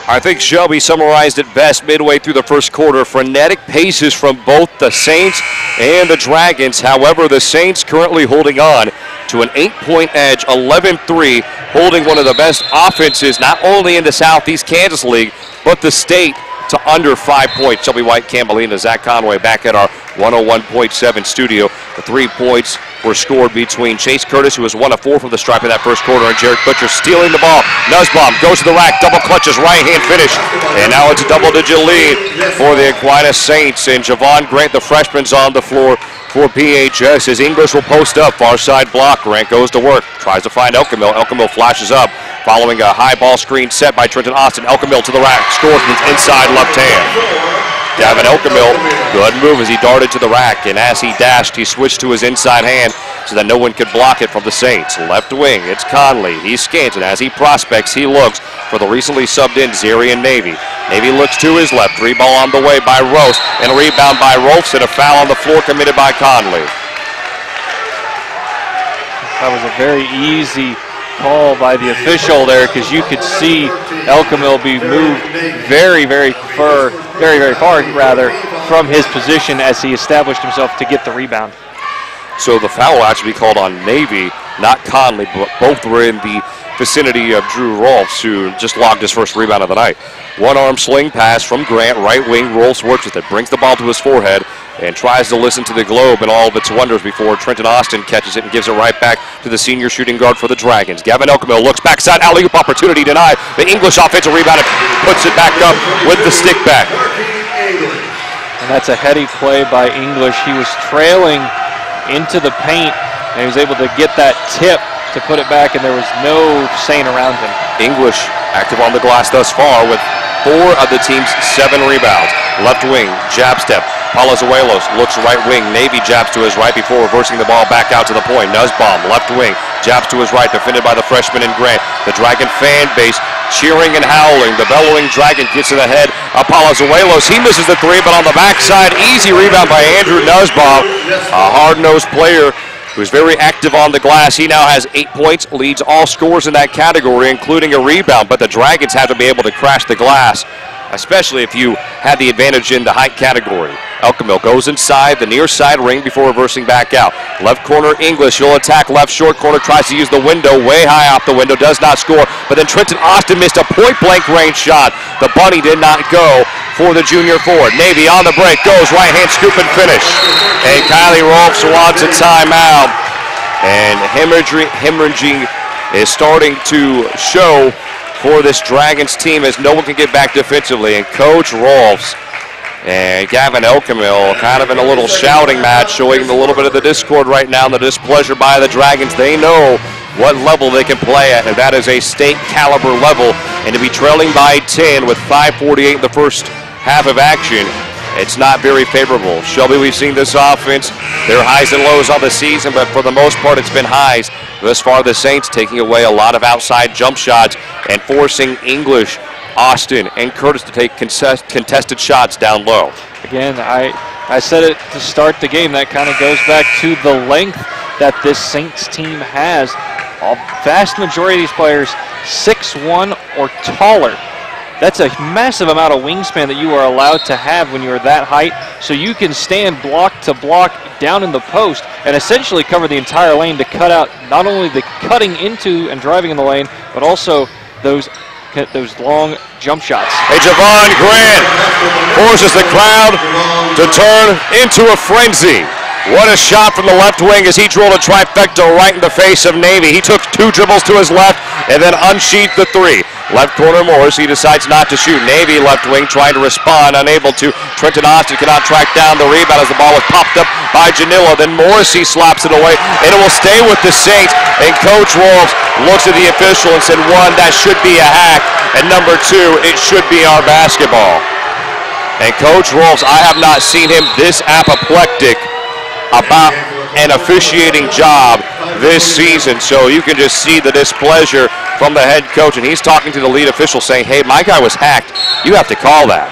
I think Shelby summarized it best midway through the first quarter. Frenetic paces from both the Saints and the Dragons. However, the Saints currently holding on to an 8-point edge, 11-3, holding one of the best offenses not only in the Southeast Kansas League, but the state to under 5 points. Shelby White, Campbellina, Zach Conway back at our 101.7 studio. The 3 points were scored between Chase Curtis, who was 1 of 4 from the stripe in that first quarter, and Jarrett Butcher stealing the ball. Nussbaum goes to the rack, double clutches, right-hand finish, and now it's a double-digit lead for the Aquinas Saints. And Javon Grant, the freshman's on the floor for PHS, as English will post up, far side block. Grant goes to work, tries to find Elkamill. Elkamill flashes up, following a high ball screen set by Trenton Austin. Elkamill to the rack, scores with his inside left hand. Gavin Elkamill, good move as he darted to the rack, and as he dashed, he switched to his inside hand so that no one could block it from the Saints. Left wing, it's Conley. He scans, and as he prospects, he looks for the recently subbed in Zarian Navy. Navy looks to his left, 3 ball on the way by Rose, and a rebound by Rolfs, and a foul on the floor committed by Conley. That was a very easy call by the official there, because you could see Elkamill be moved very far from his position as he established himself to get the rebound. So the foul will actually be called on Navy, not Conley, but both were in the vicinity of Drew Rolfs, who just logged his first rebound of the night. One-arm sling pass from Grant, right wing. Rolfs works with it, brings the ball to his forehead, and tries to listen to the globe and all of its wonders before Trenton Austin catches it and gives it right back to the senior shooting guard for the Dragons. Gavin Elkamill looks backside, alley-oop opportunity denied. The English offensive rebound and puts it back up with the stick back. And that's a heady play by English. He was trailing into the paint, and he was able to get that tip to put it back, and there was no Saint around him. English active on the glass thus far with 4 of the team's 7 rebounds. Left wing, jab step. Palazuelos looks right wing. Navy jabs to his right before reversing the ball back out to the point. Nussbaum, left wing, jabs to his right, defended by the freshman in Grant. The Dragon fan base cheering and howling. The bellowing Dragon gets to the head of Palazuelos. He misses the 3, but on the backside, easy rebound by Andrew Nussbaum, a hard-nosed player who's very active on the glass. He now has 8 points, leads all scorers in that category, including a rebound, but the Dragons have to be able to crash the glass, especially if you had the advantage in the height category. Elkamill goes inside the near side ring before reversing back out. Left corner, English. He'll attack left short corner, tries to use the window, way high off the window, does not score. But then Trenton Austin missed a point-blank range shot. The bunny did not go for the junior forward. Navy on the break, goes right-hand scoop and finish. And Kylie Rolfs wants a timeout. And hemorrhaging is starting to show for this Dragons team as no one can get back defensively. And Coach Rolfs and Gavin Elkamill kind of in a little shouting match, showing a little bit of the discord right now and the displeasure by the Dragons. They know what level they can play at, and that is a state caliber level. And to be trailing by 10 with 5:48 in the first half of action it's not very favorable. Shelby, we've seen this offense, their highs and lows on the season, but for the most part it's been highs. Thus far, the Saints taking away a lot of outside jump shots and forcing English, Austin, and Curtis to take contested shots down low. Again, I said it to start the game. That kind of goes back to the length that this Saints team has. A vast majority of these players 6'1" or taller. That's a massive amount of wingspan that you are allowed to have when you're that height, so you can stand block to block down in the post and essentially cover the entire lane to cut out not only the cutting into and driving in the lane, but also those long jump shots. Hey, Javon Grant forces the crowd to turn into a frenzy. What a shot from the left wing as he drilled a trifecta right in the face of Navy. He took 2 dribbles to his left and then unsheathed the 3. Left corner Morris, he decides not to shoot. Navy left wing trying to respond, unable to. Trenton Austin cannot track down the rebound as the ball was popped up by Janilla. Then Morrissey slaps it away, and it will stay with the Saints. And Coach Wolves looks at the official and said, 1, that should be a hack, and number 2, it should be our basketball. And Coach Wolves, I have not seen him this apoplectic about an officiating job this season, so you can just see the displeasure from the head coach, and he's talking to the lead official saying, hey, my guy was hacked. You have to call that.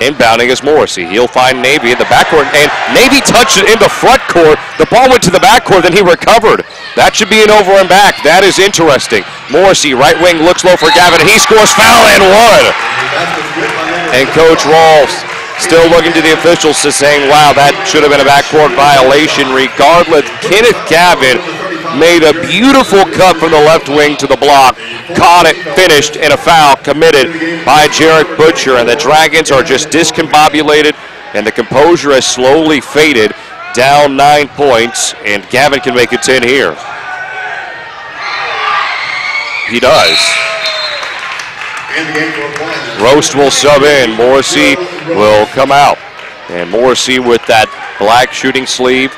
Inbounding is Morrissey. He'll find Navy in the backcourt, and Navy touched it in the front court. The ball went to the backcourt, then he recovered. That should be an over and back. That is interesting. Morrissey, right wing, looks low for Gavin, and he scores foul and 1. And Coach Rolfs still looking to the officials to saying, wow, that should have been a backcourt violation. Regardless, Kenneth Gavin made a beautiful cut from the left wing to the block, caught it, finished, and a foul committed by Jarek Butcher. And the Dragons are just discombobulated, and the composure has slowly faded, down 9 points, and Gavin can make it 10 here. He does. Roast will sub in. Morrissey will come out. And Morrissey with that black shooting sleeve,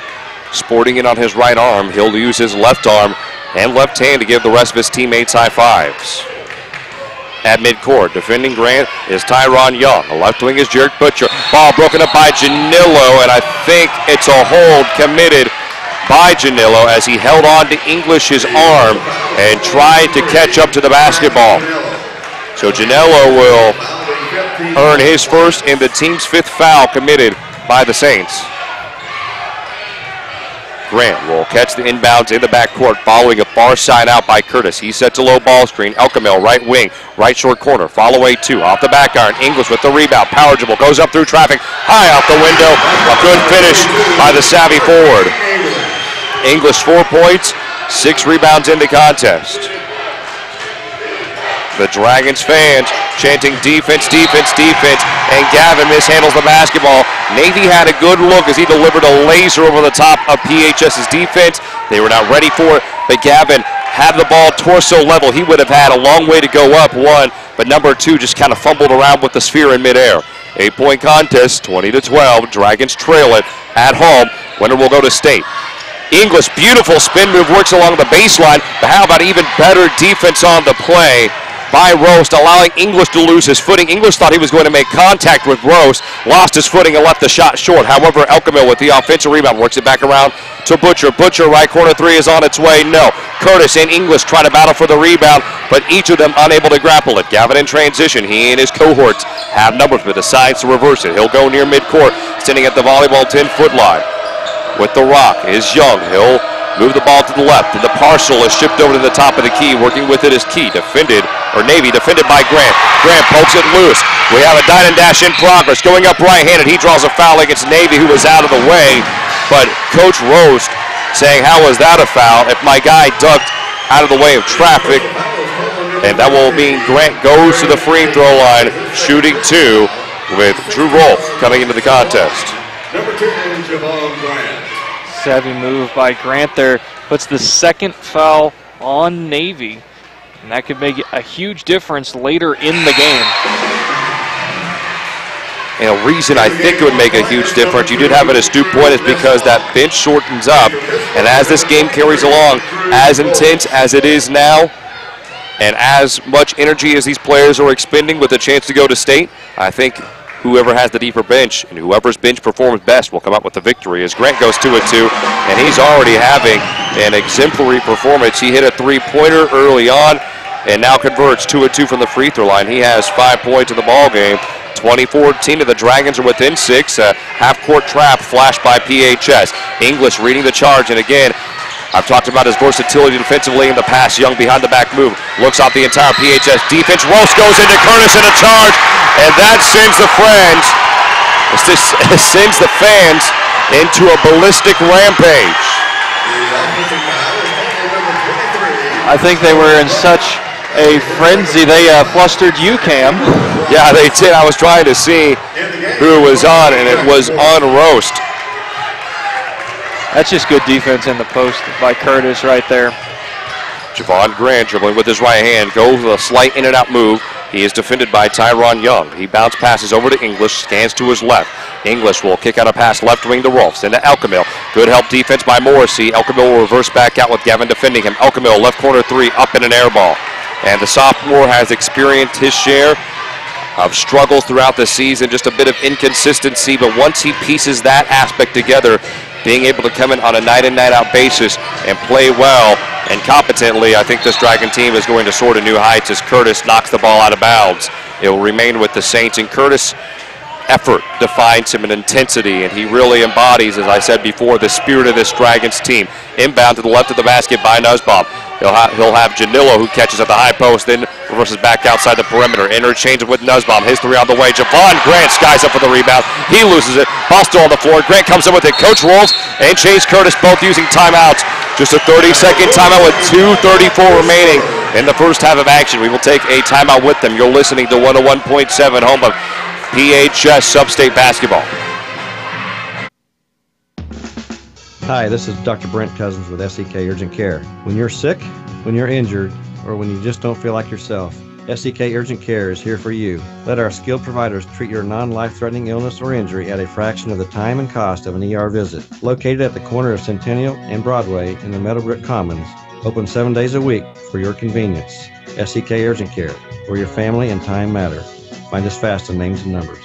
sporting it on his right arm. He'll use his left arm and left hand to give the rest of his teammates high fives. At midcourt, defending Grant is Tyron Young. The left wing is Jarek Butcher. Ball broken up by Janillo, and I think it's a hold committed by Janillo as he held on to English's arm and tried to catch up to the basketball. So Janillo will earn his first and the team's 5th foul committed by the Saints. Grant will catch the inbounds in the backcourt following a far side out by Curtis. He sets a low ball screen. Elkamel, right wing, right short corner. Follow away 2. Off the back iron. English with the rebound. Power dribble. Goes up through traffic. High out the window. A good finish by the savvy forward. English 4 points, 6 rebounds in the contest. The Dragons fans chanting defense, defense, defense, and Gavin mishandles the basketball. Navy had a good look as he delivered a laser over the top of PHS's defense. They were not ready for it, but Gavin had the ball torso level. He would have had a long way to go up, 1, but number 2 just kind of fumbled around with the sphere in midair. 8-point contest, 20-12. Dragons trail it at home. Winner will go to state. English, beautiful spin move, works along the baseline, but how about even better defense on the play by Roast, allowing English to lose his footing. English thought he was going to make contact with Roast, lost his footing and left the shot short. However, Elkamil with the offensive rebound works it back around to Butcher. Butcher, right corner 3 is on its way. No. Curtis and English try to battle for the rebound, but each of them unable to grapple it. Gavin in transition. He and his cohorts have numbers, but decides to reverse it. He'll go near midcourt, standing at the volleyball 10-foot line. With the rock is Young. He'll move the ball to the left, and the parcel is shipped over to the top of the key. Working with it is Key, Navy, defended by Grant. Grant pokes it loose. We have a dine and dash in progress. Going up right-handed, he draws a foul against Navy, who was out of the way. But Coach Roast saying, how was that a foul if my guy ducked out of the way of traffic? And that will mean Grant goes to the free throw line, shooting 2, with Drew Rolfe coming into the contest. Number 10, Javon Grant. Savvy move by Grant there, puts the 2nd foul on Navy, and that could make a huge difference later in the game. And a reason I think it would make a huge difference, you did have an astute point, is because that bench shortens up, and as this game carries along, as intense as it is now, and as much energy as these players are expending with a chance to go to state, I think whoever has the deeper bench, and whoever's bench performs best will come up with the victory. As Grant goes 2 of 2, and he's already having an exemplary performance. He hit a three-pointer early on, and now converts 2 of 2 from the free throw line. He has 5 points in the ball game. 2014 to the Dragons are within 6. Half-court trap flashed by PHS. English reading the charge, and again, I've talked about his versatility defensively in the past. Young behind the back move, looks off the entire PHS defense. Roast goes into Curtis in a charge, and that sends the fans into a ballistic rampage. I think they were in such a frenzy. They flustered you, Cam. Yeah, they did. I was trying to see who was on, and it was on Roast. That's just good defense in the post by Curtis right there. Javon Grant dribbling with his right hand, goes with a slight in and out move. He is defended by Tyron Young. He bounce passes over to English, scans to his left. English will kick out a pass left wing to Rolfs, into Elkamil. Good help defense by Morrissey. Elkamil will reverse back out with Gavin defending him. Elkamil left corner 3, up in an air ball. And the sophomore has experienced his share of struggles throughout the season, just a bit of inconsistency, but once he pieces that aspect together, being able to come in on a night-in, night-out basis and play well and competently, I think this Dragon team is going to soar to new heights as Curtis knocks the ball out of bounds. It will remain with the Saints, and Curtis' effort defines him in intensity, and he really embodies, as I said before, the spirit of this Dragons team. Inbound to the left of the basket by Nussbaum. He'll have Janillo, who catches at the high post, then reverses back outside the perimeter. Interchange with Nussbaum. His 3 on the way. Javon Grant skies up for the rebound. He loses it. Ball still on the floor. Grant comes in with it. Coach Rolls and Chase Curtis both using timeouts. Just a 30-second timeout with 2:34 remaining in the first half of action. We will take a timeout with them. You're listening to 101.7, home of PHS Sub-State Basketball. Hi, this is Dr. Brent Cousins with SEK Urgent Care. When you're sick, when you're injured, or when you just don't feel like yourself, SEK Urgent Care is here for you. Let our skilled providers treat your non-life-threatening illness or injury at a fraction of the time and cost of an ER visit. Located at the corner of Centennial and Broadway in the Meadowbrook Commons, open 7 days a week for your convenience. SEK Urgent Care, where your family and time matter. Find us fast in names and numbers.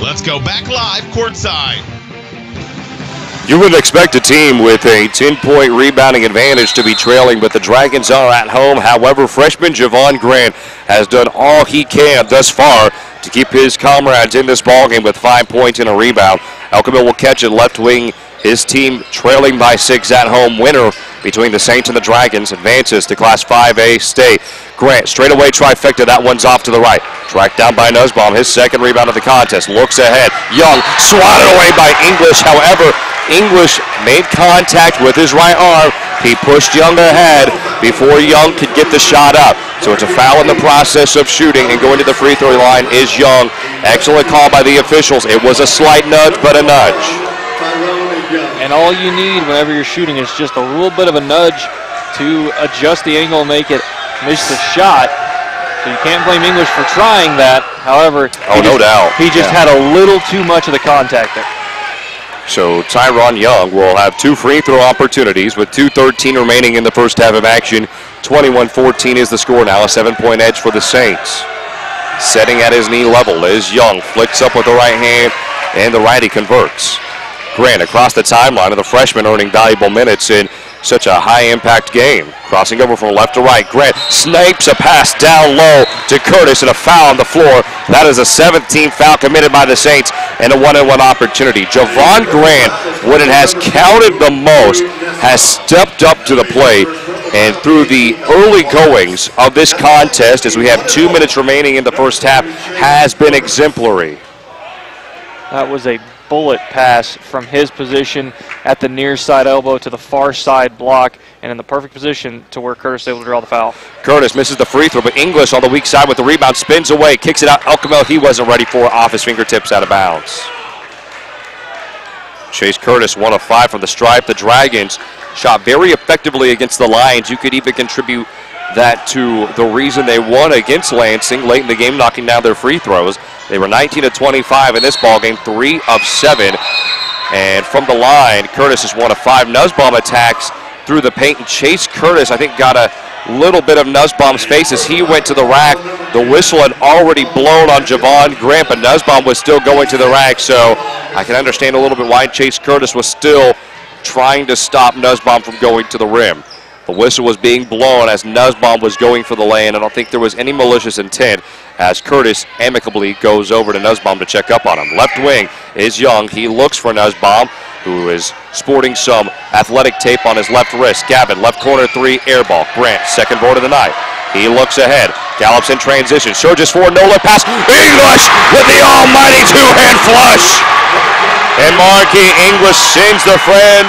Let's go back live courtside. You would expect a team with a 10-point rebounding advantage to be trailing, but the Dragons are at home. However, freshman Javon Grant has done all he can thus far to keep his comrades in this ballgame with 5 points and a rebound. Elkamil will catch it left wing. His team trailing by 6 at home. Winner between the Saints and the Dragons advances to Class 5A state. Grant, straightaway trifecta. That one's off to the right. Tracked down by Nussbaum. His second rebound of the contest. Looks ahead. Young swatted away by English. However, English made contact with his right arm. He pushed Young ahead before Young could get the shot up. So it's a foul in the process of shooting, and going to the free throw line is Young. Excellent call by the officials. It was a slight nudge, but a nudge. And all you need whenever you're shooting is just a little bit of a nudge to adjust the angle and make it miss the shot. So you can't blame English for trying that. However, he just had a little too much of the contact there. So Tyron Young will have 2 free throw opportunities with 2:13 remaining in the first half of action. 21-14 is the score now, a 7-point edge for the Saints. Setting at his knee level is Young, flicks up with the right hand, and the righty converts. Grant across the timeline of the freshman earning valuable minutes in such a high-impact game. Crossing over from left to right, Grant snipes a pass down low to Curtis, and a foul on the floor. That is a 17th foul committed by the Saints, and a 1-on-1 opportunity. Javon Grant, when it has counted the most, has stepped up to the plate, and through the early goings of this contest, as we have 2 minutes remaining in the first half, has been exemplary. That was a bullet pass from his position at the near side elbow to the far side block, and in the perfect position to where Curtis is able to draw the foul. Curtis misses the free throw, but English on the weak side with the rebound, spins away, kicks it out. Elkamil, he wasn't ready for it, off his fingertips, out of bounds. Chase Curtis, 1 of 5 from the stripe. The Dragons shot very effectively against the Lions. You could even contribute that to the reason they won against Lansing late in the game, knocking down their free throws. They were 19 of 25 in this ballgame, 3 of 7. And from the line, Curtis is 1 of 5. Nussbaum attacks through the paint, and Chase Curtis, I think, got a little bit of Nussbaum's face as he went to the rack. The whistle had already blown on Javon Grant, but Nussbaum was still going to the rack, so I can understand a little bit why Chase Curtis was still trying to stop Nussbaum from going to the rim. The whistle was being blown as Nussbaum was going for the lane. I don't think there was any malicious intent as Curtis amicably goes over to Nussbaum to check up on him. Left wing is Young. He looks for Nussbaum, who is sporting some athletic tape on his left wrist. Gavin, left corner three, air ball. Grant, second board of the night. He looks ahead, gallops in transition, surges forward, no look pass. English with the almighty two-hand flush. And Marquis English sends the friend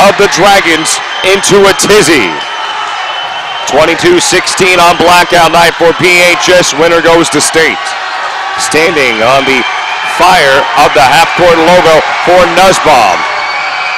of the Dragons into a tizzy. 22-16 on blackout night for PHS. Winner goes to state. Standing on the fire of the half-court logo for Nussbaum.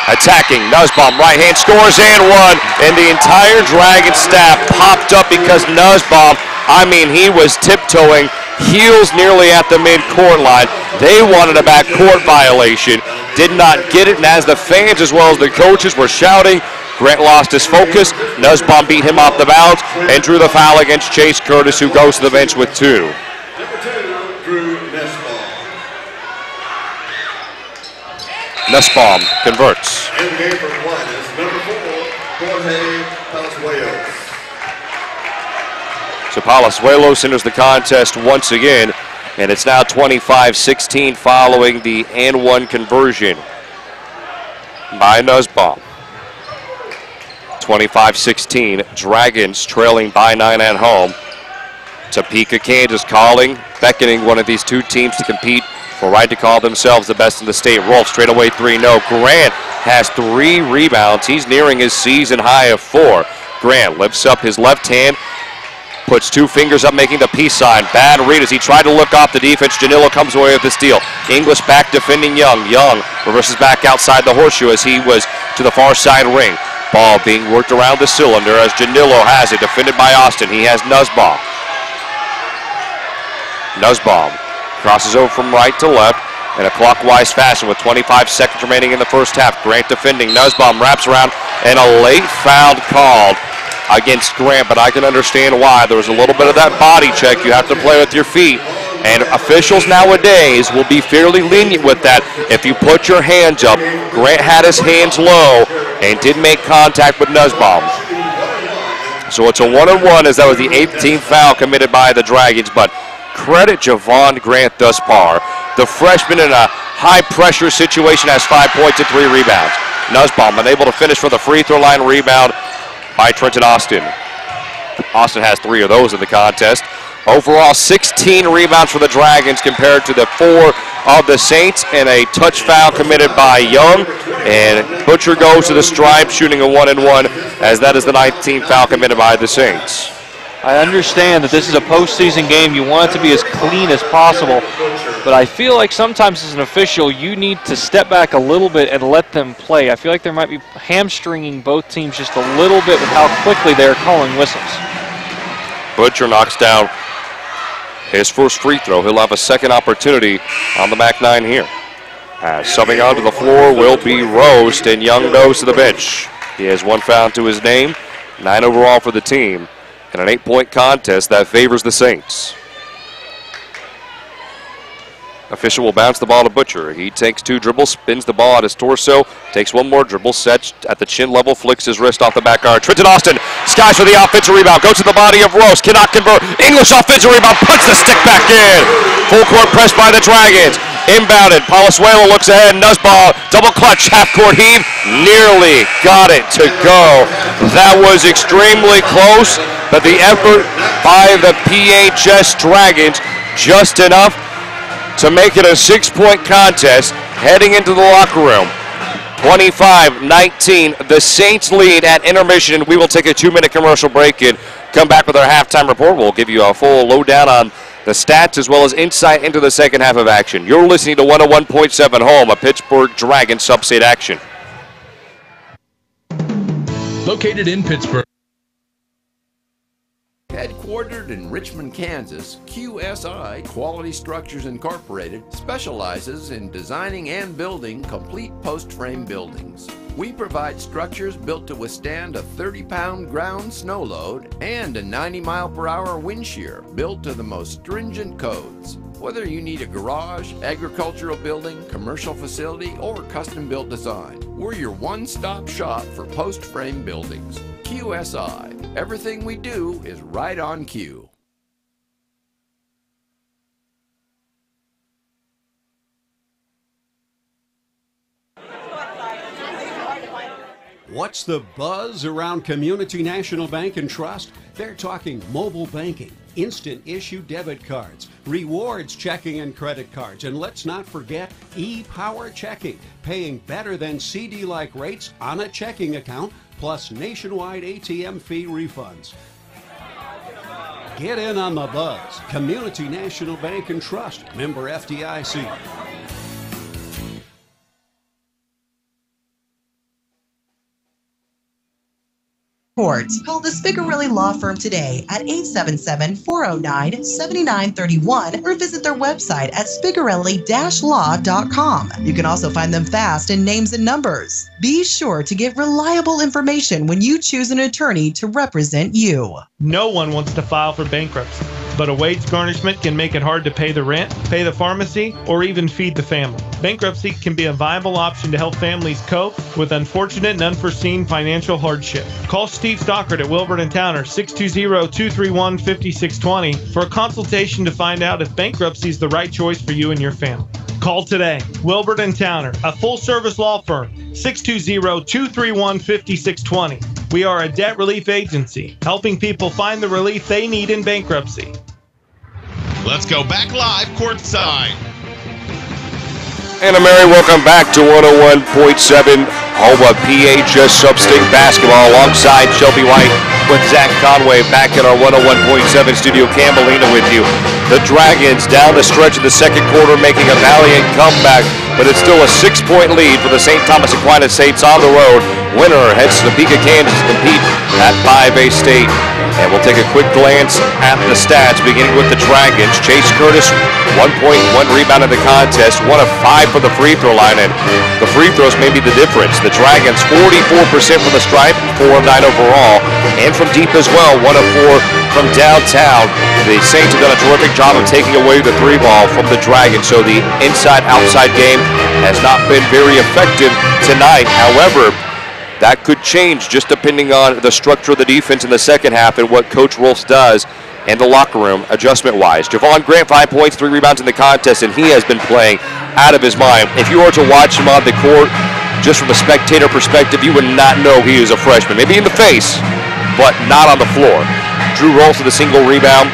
Attacking, Nussbaum, right hand scores and one. And the entire Dragon staff popped up because Nussbaum, I mean, he was tiptoeing, heels nearly at the mid-court line. They wanted a backcourt violation, did not get it, and as the fans as well as the coaches were shouting, Grant lost his focus. Nussbaum beat him off the bounce and drew the foul against Chase Curtis, who goes to the bench with two. Number 2, Drew Nussbaum. Nussbaum converts. In the game for Aquinas, number 4, Jorge Palazuelos. So Palazuelos enters the contest once again, and it's now 25-16 following the and one conversion by Nussbaum. 25-16, Dragons trailing by 9 at home. Topeka, Kansas calling, beckoning one of these two teams to compete for right to call themselves the best in the state. Rolf straightaway three, no. Grant has 3 rebounds. He's nearing his season high of 4. Grant lifts up his left hand, puts 2 fingers up, making the peace sign. Bad read as he tried to look off the defense. Janillo comes away with the steal. English back defending Young. Young reverses back outside the horseshoe as he was to the far side ring. Ball being worked around the cylinder as Janillo has it, defended by Austin. He has Nussbaum. Nussbaum crosses over from right to left in a clockwise fashion with 25 seconds remaining in the first half. Grant defending. Nussbaum wraps around and a late foul called against Grant, but I can understand why. There was a little bit of that body check. You have to play with your feet, and officials nowadays will be fairly lenient with that if you put your hands up. Grant had his hands low and did make contact with Nussbaum. So it's a 1-on-1 as that was the 18th foul committed by the Dragons, but credit Javon Grant thus far. The freshman in a high-pressure situation has 5 points and 3 rebounds. Nussbaum unable to finish for the free throw line rebound by Trenton Austin. Austin has 3 of those in the contest. Overall, 16 rebounds for the Dragons compared to the 4 of the Saints, and a touch foul committed by Young. And Butcher goes to the stripe, shooting a 1-and-1, as that is the 19th foul committed by the Saints. I understand that this is a postseason game. You want it to be as clean as possible, but I feel like sometimes as an official, you need to step back a little bit and let them play. I feel like there might be hamstringing both teams just a little bit with how quickly they're calling whistles. Butcher knocks down his first free throw. He'll have a second opportunity on the back 9 here. Subbing onto the floor will be Roast, and Young goes to the bench. He has 1 foul to his name, 9 overall for the team, and an 8-point contest that favors the Saints. Official will bounce the ball to Butcher. He takes 2 dribbles, spins the ball at his torso, takes 1 more dribble, sets at the chin level, flicks his wrist off the back guard. Trenton Austin skies for the offensive rebound, goes to the body of Rose, cannot convert. English offensive rebound, puts the stick back in. Full court press by the Dragons. Inbounded, Palazuelo looks ahead, Nussbaum, double clutch, half-court heave, nearly got it to go. That was extremely close, but the effort by the PHS Dragons, just enough to make it a 6-point contest heading into the locker room. 25-19, the Saints lead at intermission. We will take a 2-minute commercial break and come back with our halftime report. We'll give you a full lowdown on the stats as well as insight into the second half of action. You're listening to 101.7 home, a Pittsburg Dragons sub-state action. Located in Pittsburg. Headquartered in Richmond, Kansas, QSI Quality Structures Incorporated specializes in designing and building complete post-frame buildings. We provide structures built to withstand a 30-pound ground snow load and a 90-mile-per-hour wind shear built to the most stringent codes. Whether you need a garage, agricultural building, commercial facility, or custom-built design, we're your one-stop shop for post-frame buildings. QSI. Everything we do is right on cue. What's the buzz around Community National Bank and Trust? They're talking mobile banking, instant issue debit cards, rewards checking and credit cards, and let's not forget e-power checking, paying better than CD-like rates on a checking account, plus nationwide ATM fee refunds. Get in on the buzz. Community National Bank and Trust, member FDIC. Call the Spigarelli Law Firm today at 877-409-7931 or visit their website at spigarelli-law.com. You can also find them fast in names and numbers. Be sure to get reliable information when you choose an attorney to represent you. No one wants to file for bankruptcy, but a wage garnishment can make it hard to pay the rent, pay the pharmacy, or even feed the family. Bankruptcy can be a viable option to help families cope with unfortunate and unforeseen financial hardship. Call Steve Stockert at Wilbert & Towner, 620-231-5620 for a consultation to find out if bankruptcy is the right choice for you and your family. Call today. Wilbert & Towner, a full-service law firm, 620-231-5620. We are a debt relief agency, helping people find the relief they need in bankruptcy. Let's go back live courtside. And a merry welcome back to 101.7, home of PHS Sub-State basketball, alongside Shelby White with Zach Conway back in our 101.7 studio. Campbellina with you. The Dragons down the stretch of the second quarter, making a valiant comeback, but it's still a 6-point lead for the St. Thomas Aquinas Saints on the road. Winner heads to Topeka, Kansas to compete at 5A State. And we'll take a quick glance at the stats, beginning with the Dragons. Chase Curtis, 1 point, 1 rebound in the contest, 1 of 5 from the free throw line, and the free throws may be the difference. The Dragons, 44% from the stripe, 4 of 9 overall, and from deep as well, 1 of 4 from downtown. The Saints have done a terrific job of taking away the 3 ball from the Dragons, so the inside-outside game has not been very effective tonight. However, that could change just depending on the structure of the defense in the second half and what Coach Rolfs does in the locker room adjustment-wise. Javon Grant, 5 points, 3 rebounds in the contest, and he has been playing out of his mind. If you were to watch him on the court, just from a spectator perspective, you would not know he is a freshman. Maybe in the face, but not on the floor. Drew Rolfs with a single rebound.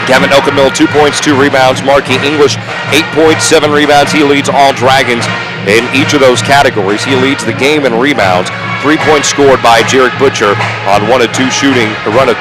Gavin Elkamil, 2 points, 2 rebounds. Marquis English, 8 points, 7 rebounds. He leads all Dragons in each of those categories. He leads the game in rebounds. 3 points scored by Jarek Butcher on 1 of 2 shooting, or 1 of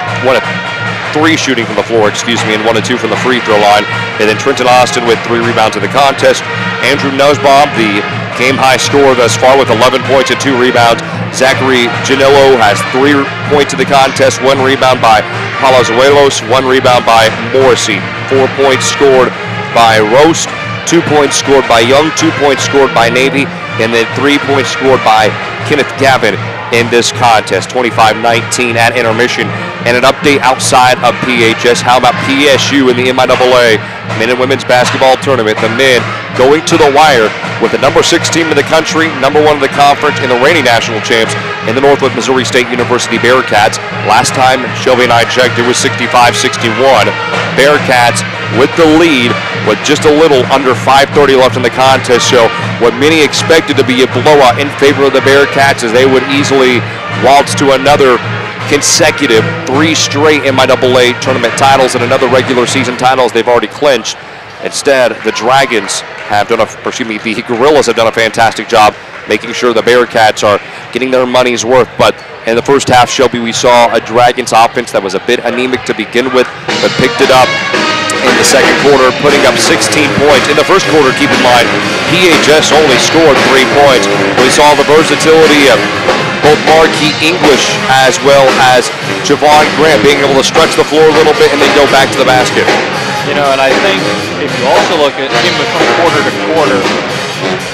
3 shooting from the floor, and 1 of 2 from the free throw line. And then Trenton Austin with 3 rebounds in the contest. Andrew Nussbaum, the game-high scorer thus far, with 11 points and 2 rebounds. Zachary Janillo has 3 points in the contest, 1 rebound by Palazuelos, 1 rebound by Morrissey. 4 points scored by Roast, 2 points scored by Young, 2 points scored by Navy, and then 3 points scored by Kenneth Gavin in this contest. 25-19 at intermission. And an update outside of PHS. How about PSU in the MIAA men and women's basketball tournament? The men going to the wire with the number 6 team in the country, number 1 in the conference, and the reigning national champs in the Northwood Missouri State University Bearcats. Last time Shelby and I checked, it was 65-61. Bearcats with the lead with just a little under 5:30 left in the contest. So what many expected to be a blowout in favor of the Bearcats, as they would easily waltz to another consecutive 3 straight MIAA tournament titles and another regular season titles they've already clinched. Instead, the Dragons have done the Gorillas have done a fantastic job making sure the Bearcats are getting their money's worth. But in the first half, Shelby, we saw a Dragons offense that was a bit anemic to begin with, but picked it up in the second quarter, putting up 16 points. In the first quarter, keep in mind, PHS only scored 3 points. We saw the versatility of both Marquis English as well as Javon Grant being able to stretch the floor a little bit and then go back to the basket. You know, and I think if you also look at him from quarter to quarter,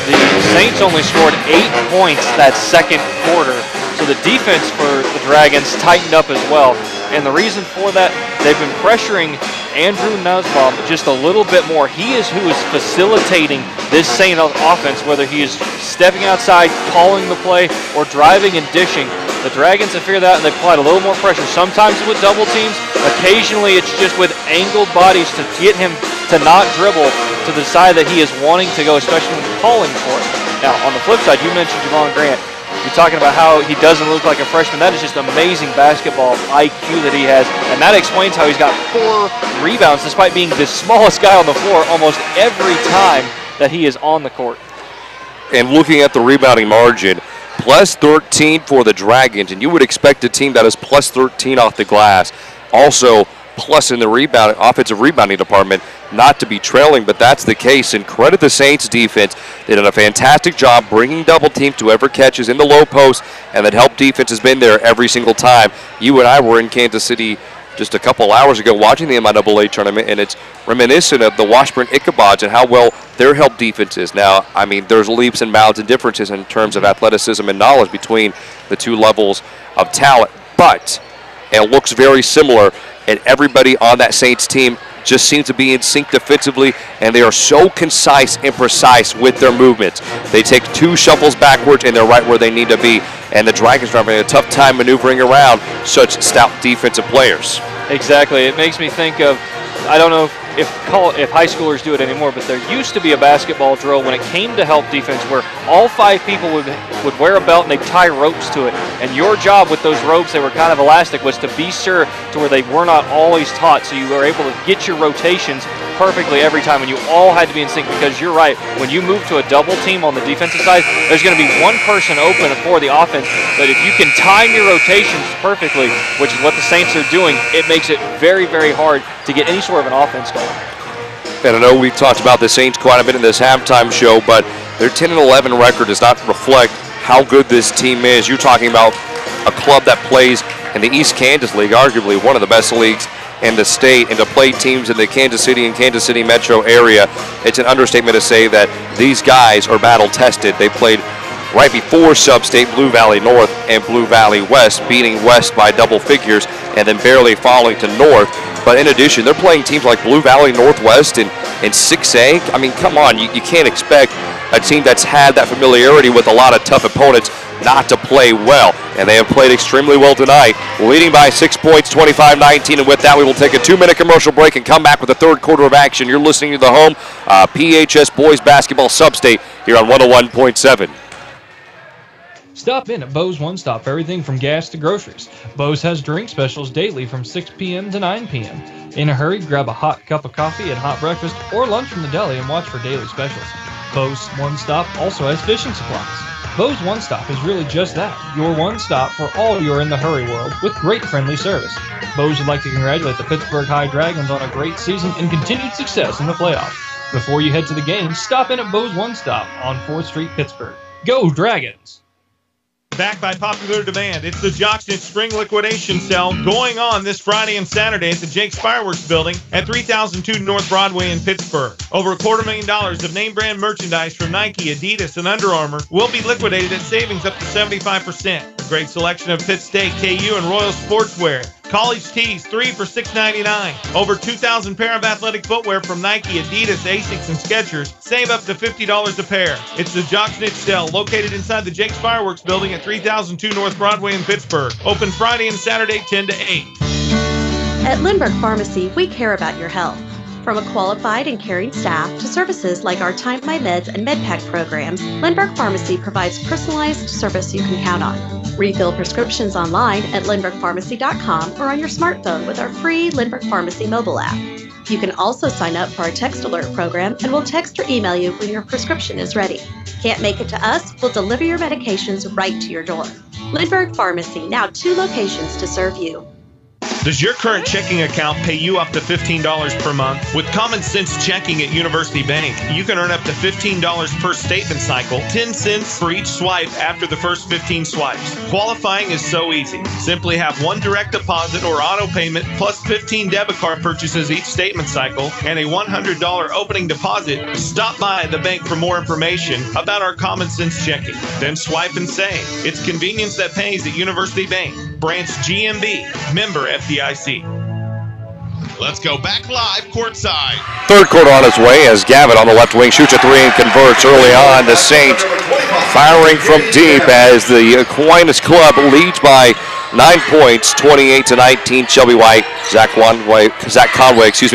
The Saints only scored 8 points that second quarter, so the defense for the Dragons tightened up as well. And the reason for that, they've been pressuring Andrew Nussbaum just a little bit more. He is who is facilitating this Saint offense, whether he is stepping outside, calling the play, or driving and dishing. The Dragons have figured that out, and they've applied a little more pressure. Sometimes with double teams, occasionally it's just with angled bodies to get him to not dribble to the side that he is wanting to go, especially when calling for it. Now, on the flip side, you mentioned Javon Grant. You're talking about how he doesn't look like a freshman. That is just amazing basketball IQ that he has, and that explains how he's got 4 rebounds despite being the smallest guy on the floor almost every time that he is on the court. And looking at the rebounding margin, plus 13 for the Dragons, and you would expect a team that is plus 13 off the glass, also plus in the offensive rebounding department, not to be trailing, but that's the case. And credit the Saints defense. They did a fantastic job bringing double teams to whoever catches in the low post, and that help defense has been there every single time. You and I were in Kansas City just a couple hours ago watching the MIAA tournament, and it's reminiscent of the Washburn Ichabods and how well their help defense is. Now, I mean, there's leaps and bounds and differences in terms of athleticism and knowledge between the two levels of talent, but it looks very similar, and everybody on that Saints team just seems to be in sync defensively, and they are so concise and precise with their movements. They take 2 shuffles backwards, and they're right where they need to be, and the Dragons are having a tough time maneuvering around such stout defensive players. Exactly. It makes me think of, I don't know if high schoolers do it anymore, but there used to be a basketball drill when it came to help defense where all 5 people would wear a belt and they'd tie ropes to it. And your job with those ropes, they were kind of elastic, was to be sure to where they were not always taut, so you were able to get your rotations perfectly every time, and you all had to be in sync, because you're right, when you move to a double team on the defensive side, there's going to be one person open for the offense, but if you can time your rotations perfectly, which is what the Saints are doing, it makes it very, very hard to get any sort of an offense going. And I know we've talked about the Saints quite a bit in this halftime show, but their 10-11 record does not reflect how good this team is. You're talking about a club that plays in the East Kansas League, arguably one of the best leagues in the state, and to play teams in the Kansas City and Kansas City metro area, it's an understatement to say that these guys are battle-tested. They played right before Sub-State Blue Valley North and Blue Valley West, beating West by double figures and then barely falling to North. But in addition, they're playing teams like Blue Valley Northwest and 6A. I mean, come on, you can't expect a team that's had that familiarity with a lot of tough opponents not to play well. And they have played extremely well tonight, leading by 6 points, 25-19. And with that, we will take a 2-minute commercial break and come back with the third quarter of action. You're listening to the home PHS Boys Basketball Sub-State here on 101.7. Stop in at Bo's One Stop for everything from gas to groceries. Bo's has drink specials daily from 6 p.m. to 9 p.m. In a hurry, grab a hot cup of coffee and hot breakfast or lunch from the deli and watch for daily specials. Bo's One Stop also has fishing supplies. Bo's One Stop is really just that, your one stop for all your in-the-hurry world with great friendly service. Bo's would like to congratulate the Pittsburg High Dragons on a great season and continued success in the playoffs. Before you head to the game, stop in at Bo's One Stop on 4th Street, Pittsburg. Go Dragons! Back by popular demand, it's the Jocksnet Spring Liquidation Sale going on this Friday and Saturday at the Jake's Fireworks Building at 3002 North Broadway in Pittsburgh. Over $250,000 of name brand merchandise from Nike, Adidas, and Under Armour will be liquidated at savings up to 75%. A great selection of Pitt State, KU, and Royal Sportswear. College tees, 3 for $6.99. Over 2,000 pair of athletic footwear from Nike, Adidas, Asics, and Skechers. Save up to $50 a pair. It's the Jocksnet Sale, located inside the Jake's Fireworks Building at 3002 North Broadway in Pittsburgh. Open Friday and Saturday, 10 to 8. At Lindbergh Pharmacy, we care about your health. From a qualified and caring staff to services like our Time My Meds and MedPack programs, Lindbergh Pharmacy provides personalized service you can count on. Refill prescriptions online at lindberghpharmacy.com or on your smartphone with our free Lindbergh Pharmacy mobile app. You can also sign up for our text alert program, and we'll text or email you when your prescription is ready. Can't make it to us? We'll deliver your medications right to your door. Lindbergh Pharmacy, now 2 locations to serve you. Does your current checking account pay you up to $15 per month? With Common Sense Checking at University Bank, you can earn up to $15 per statement cycle, 10 cents for each swipe after the first 15 swipes. Qualifying is so easy. Simply have one direct deposit or auto payment plus 15 debit card purchases each statement cycle and a $100 opening deposit. Stop by the bank for more information about our Common Sense Checking. Then swipe and save. It's convenience that pays at University Bank. Branch GMB. Member FDIC. Let's go back live courtside. Third quarter on its way as Gavin on the left wing shoots a three and converts early on. The Saints firing from deep as the Aquinas club leads by 9 points, 28-19. Shelby White, Zach Conway,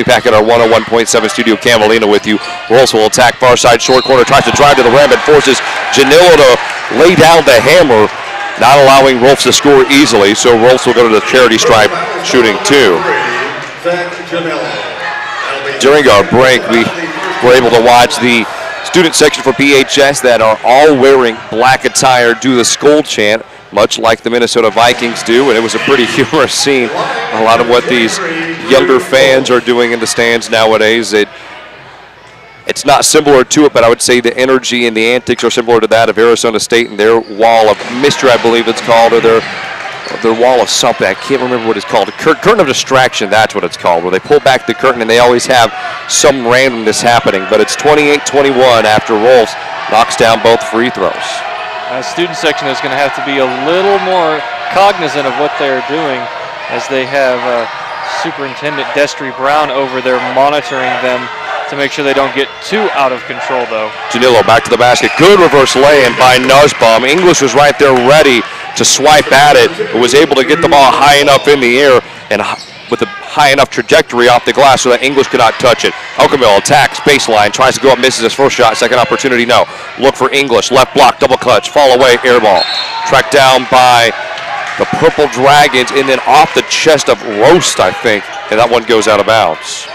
back at our 101.7 Studio Camelina with you. Rolfs will attack far side short corner, tries to drive to the rim and forces Janillo to lay down the hammer, not allowing Rolfs to score easily. So Rolfs will go to the charity stripe, shooting two. During our break, we were able to watch the student section for PHS that are all wearing black attire do the Skol chant, much like the Minnesota Vikings do, and it was a pretty humorous scene. A lot of what these younger fans are doing in the stands nowadays, it's not similar to it, but I would say the energy and the antics are similar to that of Arizona State and their wall of mystery, I believe it's called, or their wall of something. I can't remember what it's called. A curtain of distraction, that's what it's called, where they pull back the curtain and they always have some randomness happening. But it's 28-21 after Rolfs knocks down both free throws. Student section is going to have to be a little more cognizant of what they're doing as they have Superintendent Destry Brown over there monitoring them to make sure they don't get too out of control, though. Janillo back to the basket. Good reverse lay-in by Nussbaum. English was right there ready to swipe at it, but was able to get the ball high enough in the air and with a high enough trajectory off the glass so that English could not touch it. Elkamil attacks baseline, tries to go up, misses his first shot. Second opportunity, no. Look for English. Left block, double clutch, fall away, air ball. Tracked down by the Purple Dragons and then off the chest of Roast, I think, and that one goes out of bounds.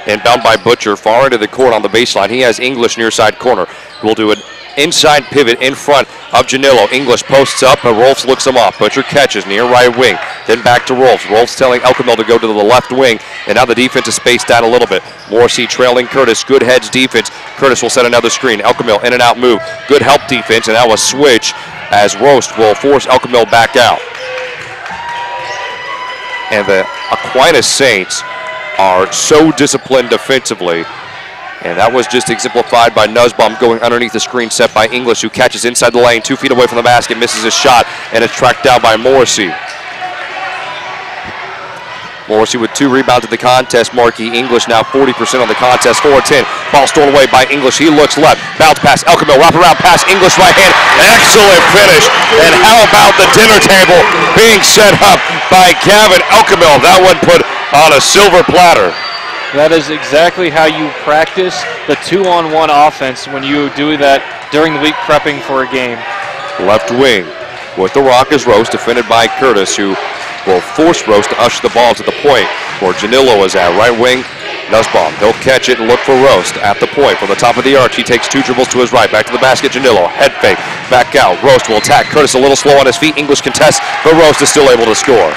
Inbound by Butcher, far into the court on the baseline. He has English near side corner. We'll do an inside pivot in front of Janillo. English posts up, but Rolfs looks him off. Butcher catches near right wing. Then back to Rolfs. Rolfs telling Elkamil to go to the left wing, and now the defense is spaced out a little bit. Morrissey trailing Curtis. Good heads defense. Curtis will set another screen. Elkamil in and out move. Good help defense, and now a switch as Roast will force Elkamil back out. And the Aquinas Saints are so disciplined defensively, and that was just exemplified by Nussbaum going underneath the screen set by English, who catches inside the lane, 2 feet away from the basket, misses his shot, and it's tracked down by Morrissey. Morrissey with 2 rebounds in the contest. Marquis English now 40% on the contest, 4-10. Ball stolen away by English. He looks left. Bounce pass. Elkamil. Wrap around pass. English right hand. Excellent finish. And how about the dinner table being set up by Gavin Elkamil? That one put on a silver platter. That is exactly how you practice the 2-on-1 offense when you do that during the week prepping for a game. Left wing with the rock is Roast, defended by Curtis, who will force Roast to usher the ball to the point where Janillo is at. Right wing, Nussbaum. He'll catch it and look for Roast at the point. From the top of the arch, he takes 2 dribbles to his right. Back to the basket, Janillo. Head fake, back out. Roast will attack. Curtis a little slow on his feet. English contests, but Roast is still able to score.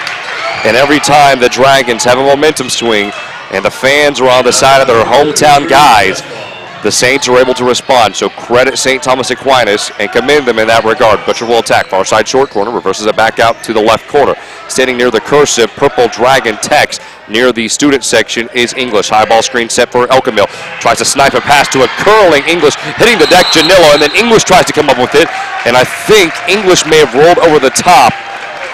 And every time the Dragons have a momentum swing and the fans are on the side of their hometown guys, the Saints are able to respond. So credit St. Thomas Aquinas and commend them in that regard. Butcher will attack. Far side short corner. Reverses it back out to the left corner. Standing near the cursive Purple Dragon text near the student section is English. High ball screen set for Elkamil. Tries to snipe a pass to a curling English. Hitting the deck, Janillo. And then English tries to come up with it. And I think English may have rolled over the top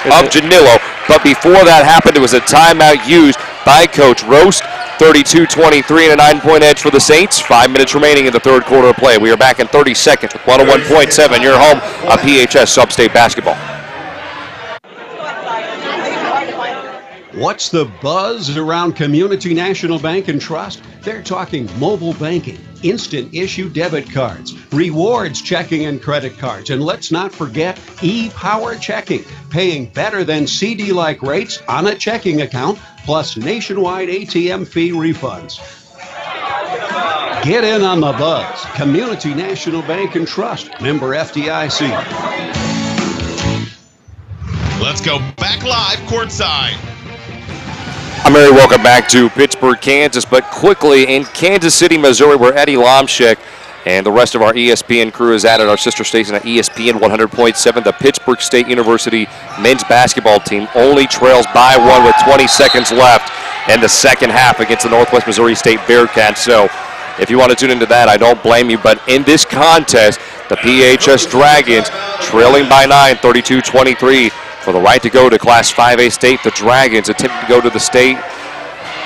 of Janillo. But before that happened, it was a timeout used by Coach Roast. 32-23 and a 9-point edge for the Saints. 5 minutes remaining in the third quarter of play. We are back in 30 seconds with 101.7, your home of PHS Substate Basketball. What's the buzz around Community National Bank and Trust? They're talking mobile banking, instant issue debit cards, rewards checking and credit cards, and let's not forget e-power checking, paying better than CD-like rates on a checking account, plus nationwide ATM fee refunds. Get in on the buzz. Community National Bank and Trust. Member FDIC. Let's go back live courtside. I'm Mary. Welcome back to Pittsburg, Kansas, but quickly in Kansas City, Missouri, where Eddie Lomchek and the rest of our ESPN crew is added, our sister station at ESPN 100.7. The Pittsburg State University men's basketball team only trails by 1 with 20 seconds left in the second half against the Northwest Missouri State Bearcats. So if you want to tune into that, I don't blame you. But in this contest, the PHS Dragons trailing by 9, 32-23 for the right to go to Class 5A state. The Dragons attempted to go to the state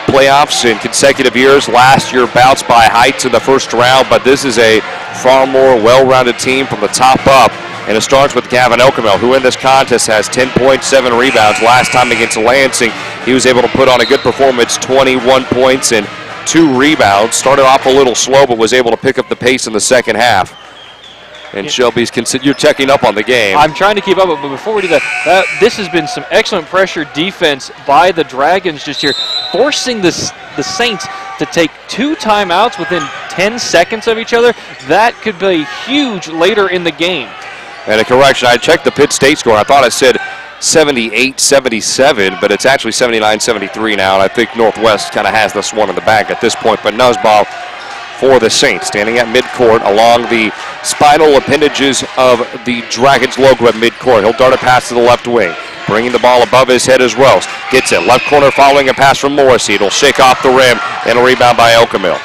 playoffs in consecutive years. Last year bounced by Heights in the first round, but this is a far more well-rounded team from the top up. And it starts with Gavin Elkamel, who in this contest has 10.7 rebounds. Last time against Lansing, he was able to put on a good performance, 21 points and 2 rebounds. Started off a little slow, but was able to pick up the pace in the second half. And Shelby's you're checking up on the game. I'm trying to keep up, but before we do that, this has been some excellent pressure defense by the Dragons just here, forcing the Saints to take 2 timeouts within 10 seconds of each other. That could be huge later in the game. And a correction, I checked the Pitt State score. I thought I said 78-77, but it's actually 79-73 now, and I think Northwest kind of has this one in the bag at this point. But Nussbaum for the Saints, standing at midcourt along the spinal appendages of the Dragons logo at midcourt. He'll dart a pass to the left wing, bringing the ball above his head as Rose. Gets it, left corner following a pass from Morrissey. It'll shake off the rim, and a rebound by Elkamil.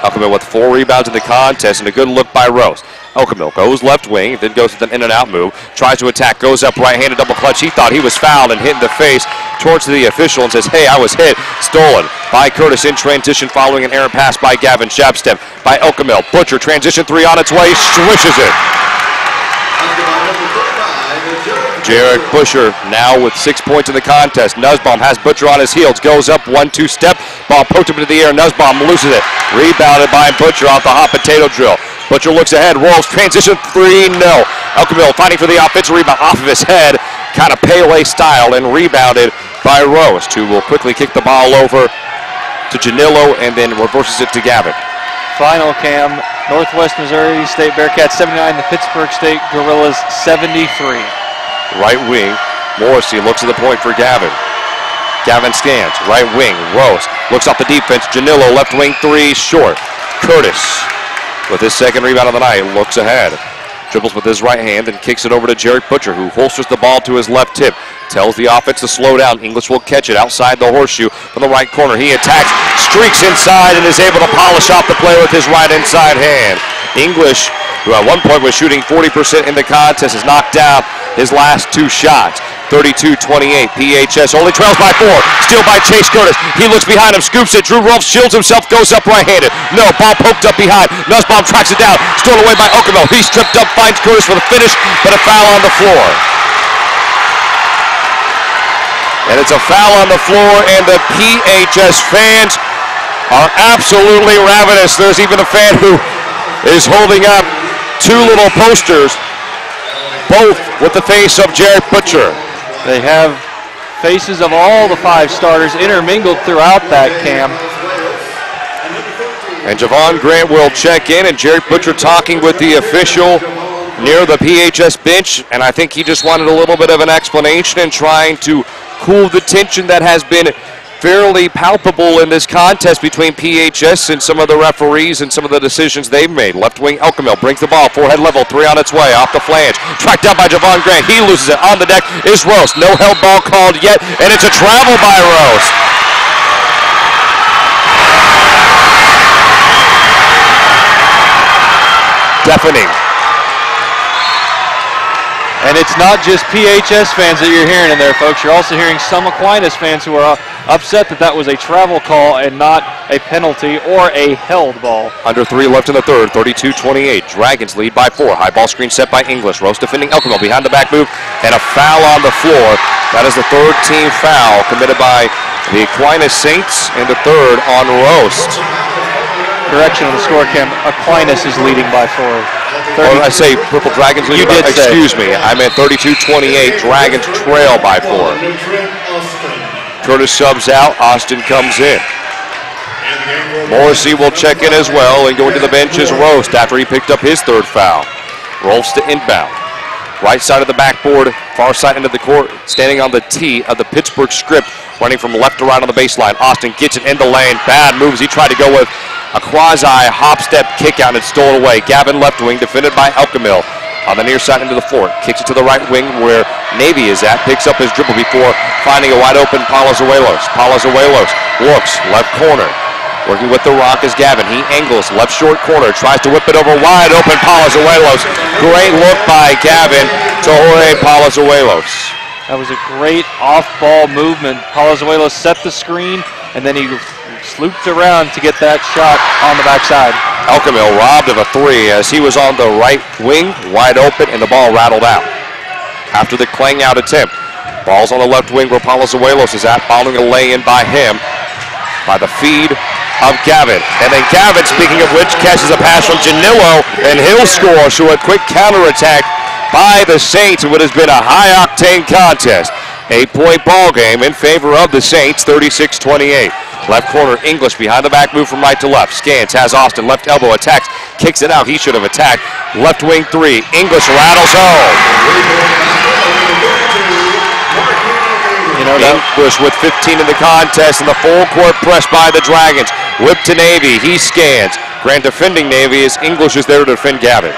Elkamil with 4 rebounds in the contest, and a good look by Rose. Elkamil goes left wing, then goes with an in-and-out move, tries to attack, goes up right-handed double clutch. He thought he was fouled and hit in the face towards the official and says, hey, I was hit. Stolen by Curtis in transition following an errant pass by Gavin Shapstep. By Elkamil. Butcher, transition 3 on its way, swishes it. Jared Busher now with 6 points in the contest. Nussbaum has Butcher on his heels, goes up 1-2 step, ball poked up into the air, Nussbaum loses it, rebounded by Butcher off the hot potato drill. Butcher looks ahead, rolls, transition 3, no. Elkamil fighting for the offensive rebound off of his head, kind of Pele style, and rebounded by Rose, who will quickly kick the ball over to Janillo and then reverses it to Gavin. Final, Cam, Northwest Missouri State Bearcats 79, the Pittsburg State Gorillas 73. Right wing, Morrissey looks at the point for Gavin. Gavin scans, right wing, Rose looks off the defense, Janillo left wing 3, short. Curtis with his second rebound of the night, looks ahead. Dribbles with his right hand and kicks it over to Jarek Butcher, who holsters the ball to his left tip. Tells the offense to slow down. English will catch it outside the horseshoe from the right corner. He attacks, streaks inside, and is able to polish off the play with his right inside hand. English, who at one point was shooting 40% in the contest, has knocked down his last 2 shots. 32-28, PHS only trails by 4. Steal by Chase Curtis. He looks behind him, scoops it. Drew Rolfe shields himself, goes up right-handed. No, ball poked up behind. Nussbaum tracks it down. Stolen away by Elkamil. He's tripped up, finds Curtis for the finish, but a foul on the floor. And it's a foul on the floor, and the PHS fans are absolutely ravenous. There's even a fan who is holding up 2 little posters, both with the face of Jarek Butcher. They have faces of all the 5 starters intermingled throughout that, Cam. And Javon Grant will check in, and Jarek Butcher talking with the official near the PHS bench, and I think he just wanted a little bit of an explanation and trying to cool the tension that has been fairly palpable in this contest between PHS and some of the referees and some of the decisions they've made. Left wing Elkamil brings the ball, forehead level, 3 on its way, off the flange. Tracked down by Javon Grant. He loses it. On the deck is Rose. No held ball called yet, and it's a travel by Rose. Deafening. And it's not just PHS fans that you're hearing in there, folks. You're also hearing some Aquinas fans who are upset that that was a travel call and not a penalty or a held ball. Under 3 left in the third, 32-28. Dragons lead by 4. High ball screen set by English. Rose defending Elkamil behind the back move, and a foul on the floor. That is the 3rd team foul committed by the Aquinas Saints, and the 3rd on Roast. Correction on the score, Kim. Aquinas is leading by 4. Or I say Purple Dragons leading by 4. Excuse me. I meant 32-28. Dragons trail by 4. Curtis subs out. Austin comes in. Morrissey will check in as well, and going to the bench is Roast after he picked up his third foul. Rolfs to inbound. Right side of the backboard, far side end of the court, standing on the tee of the Pittsburgh script, running from left to right on the baseline. Austin gets it in the lane. Bad moves. He tried to go with a quasi-hop-step kick out and it's stolen away. Gavin left wing, defended by Elkamil. On the near side into the floor, kicks it to the right wing where Navy is at, picks up his dribble before finding a wide open Palazuelos. Palazuelos looks left corner. Working with the rock is Gavin. He angles left short corner, tries to whip it over wide open Palazuelos. Great look by Gavin to Jorge Palazuelos. That was a great off-ball movement. Palazuelos set the screen, and then he slooped around to get that shot on the backside. Elkamil robbed of a three as he was on the right wing, wide open, and the ball rattled out. After the clang out attempt, ball's on the left wing where Palazuelos is at, following a lay-in by him, by the feed of Gavin. And then Gavin, speaking of which, catches a pass from Janillo, and he'll score. So a quick counterattack by the Saints in what has been a high-octane contest. 8-point ball game in favor of the Saints, 36-28. Left corner, English behind the back move from right to left. Scans, has Austin, left elbow, attacks, kicks it out. He should have attacked. Left wing three, English rattles home. English with 15 in the contest and the full court press by the Dragons. Whip to Navy, he scans. Grant defending Navy as English is there to defend Gavin.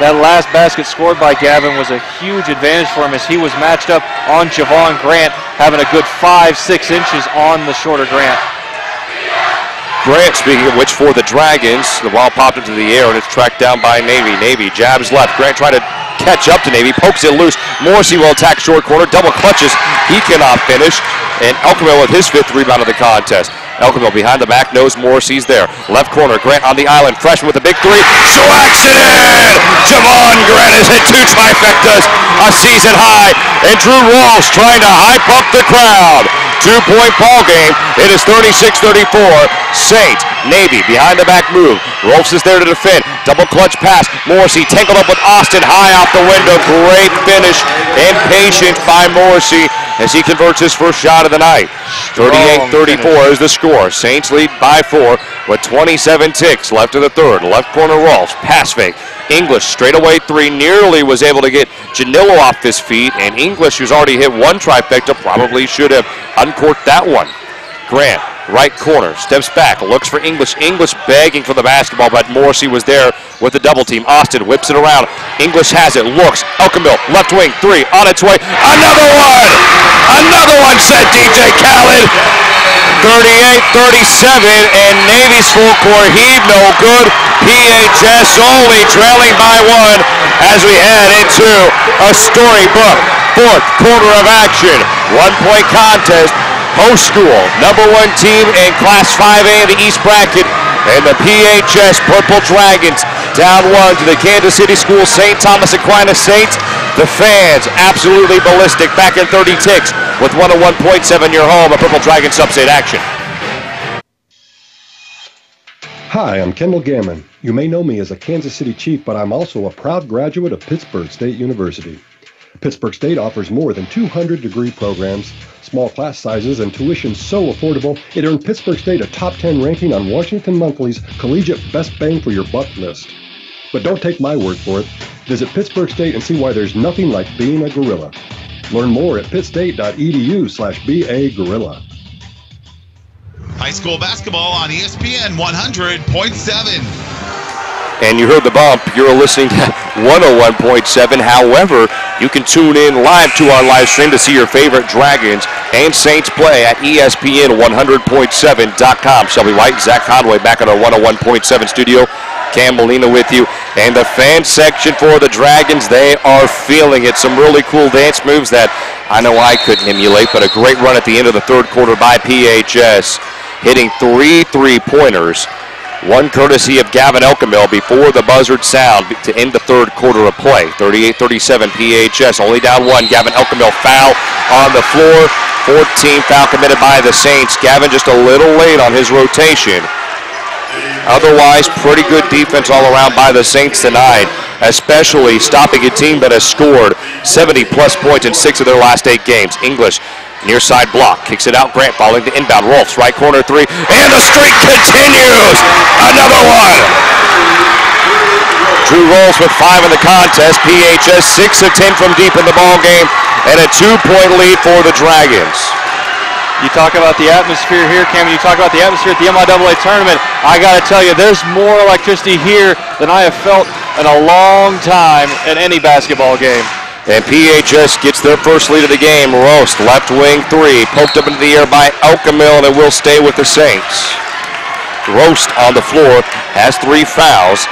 That last basket scored by Gavin was a huge advantage for him as he was matched up on Javon Grant, having a good 5-6 inches on the shorter Grant. Grant, speaking of which, for the Dragons, the ball popped into the air and it's tracked down by Navy. Navy jabs left. Grant tried to catch up to Navy, pokes it loose. Morrissey will attack short corner, double clutches. He cannot finish. And Elkamil with his fifth rebound of the contest. Elkamil behind the back, knows Morrissey's there. Left corner, Grant on the island, freshman with a big three. Swacks it in! Javon Grant has hit two trifectas, a season high. And Drew Rolfs trying to hype up the crowd. 2-point ball game. It is 36-34. Saints, Navy behind the back move. Rolfs is there to defend. Double clutch pass. Morrissey tangled up with Austin high off the window. Great finish and patience by Morrissey as he converts his first shot of the night. 38-34 is the score. Saints lead by 4 with 27 ticks left in the third. Left corner Rolfs, pass fake. English straightaway three, nearly was able to get Janillo off his feet, and English, who's already hit one trifecta, probably should have uncorked that one. Grant, right corner, steps back, looks for English. English begging for the basketball, but Morrissey was there with the double team. Austin whips it around. English has it, looks. Elkamil, left wing, three, on its way. Another one! Another one, said DJ Khaled. 38-37, and Navy's full court heave no good. PHS only trailing by one as we head into a storybook fourth quarter of action. 1-point contest. Host school, number one team in Class 5A in the East Bracket, and the PHS Purple Dragons down one to the Kansas City School St. Thomas Aquinas Saints. The fans absolutely ballistic, back in 30 ticks with 101.7 your home, a Purple Dragon Sub-State action. Hi, I'm Kendall Gammon. You may know me as a Kansas City Chief, but I'm also a proud graduate of Pittsburg State University. Pittsburg State offers more than 200 degree programs, small class sizes, and tuition so affordable, it earned Pittsburg State a top 10 ranking on Washington Monthly's Collegiate Best Bang for Your Buck list. But don't take my word for it. Visit Pittsburg State and see why there's nothing like being a gorilla. Learn more at pittstate.edu/BA-gorilla. High school basketball on ESPN 100.7. And you heard the bump. You're listening to 101.7. However, you can tune in live to our live stream to see your favorite Dragons and Saints play at ESPN100.7.com. Shelby White, Zach Conway back at our 101.7 studio. Cam Molina with you. And the fan section for the Dragons, they are feeling it. Some really cool dance moves that I know I couldn't emulate, but a great run at the end of the third quarter by PHS, hitting 3 3-pointers. One courtesy of Gavin Elkamil before the buzzard sound to end the third quarter of play. 38-37 PHS, only down one. Gavin Elkamil foul on the floor. 14 foul committed by the Saints. Gavin just a little late on his rotation. Otherwise, pretty good defense all around by the Saints tonight, especially stopping a team that has scored 70-plus points in 6 of their last 8 games. English Near side block, kicks it out. Grant falling to inbound. Rolfs, right corner three, and the streak continues. Another one. Drew Rolfs with 5 in the contest. PHS 6 of 10 from deep in the ball game, and a 2-point lead for the Dragons. You talk about the atmosphere here, Cameron. You talk about the atmosphere at the MIAA tournament. I got to tell you, there's more electricity here than I have felt in a long time at any basketball game. And PHS gets their first lead of the game. Roast, left wing three, poked up into the air by Elkamil, and it will stay with the Saints. Roast on the floor has 3 fouls.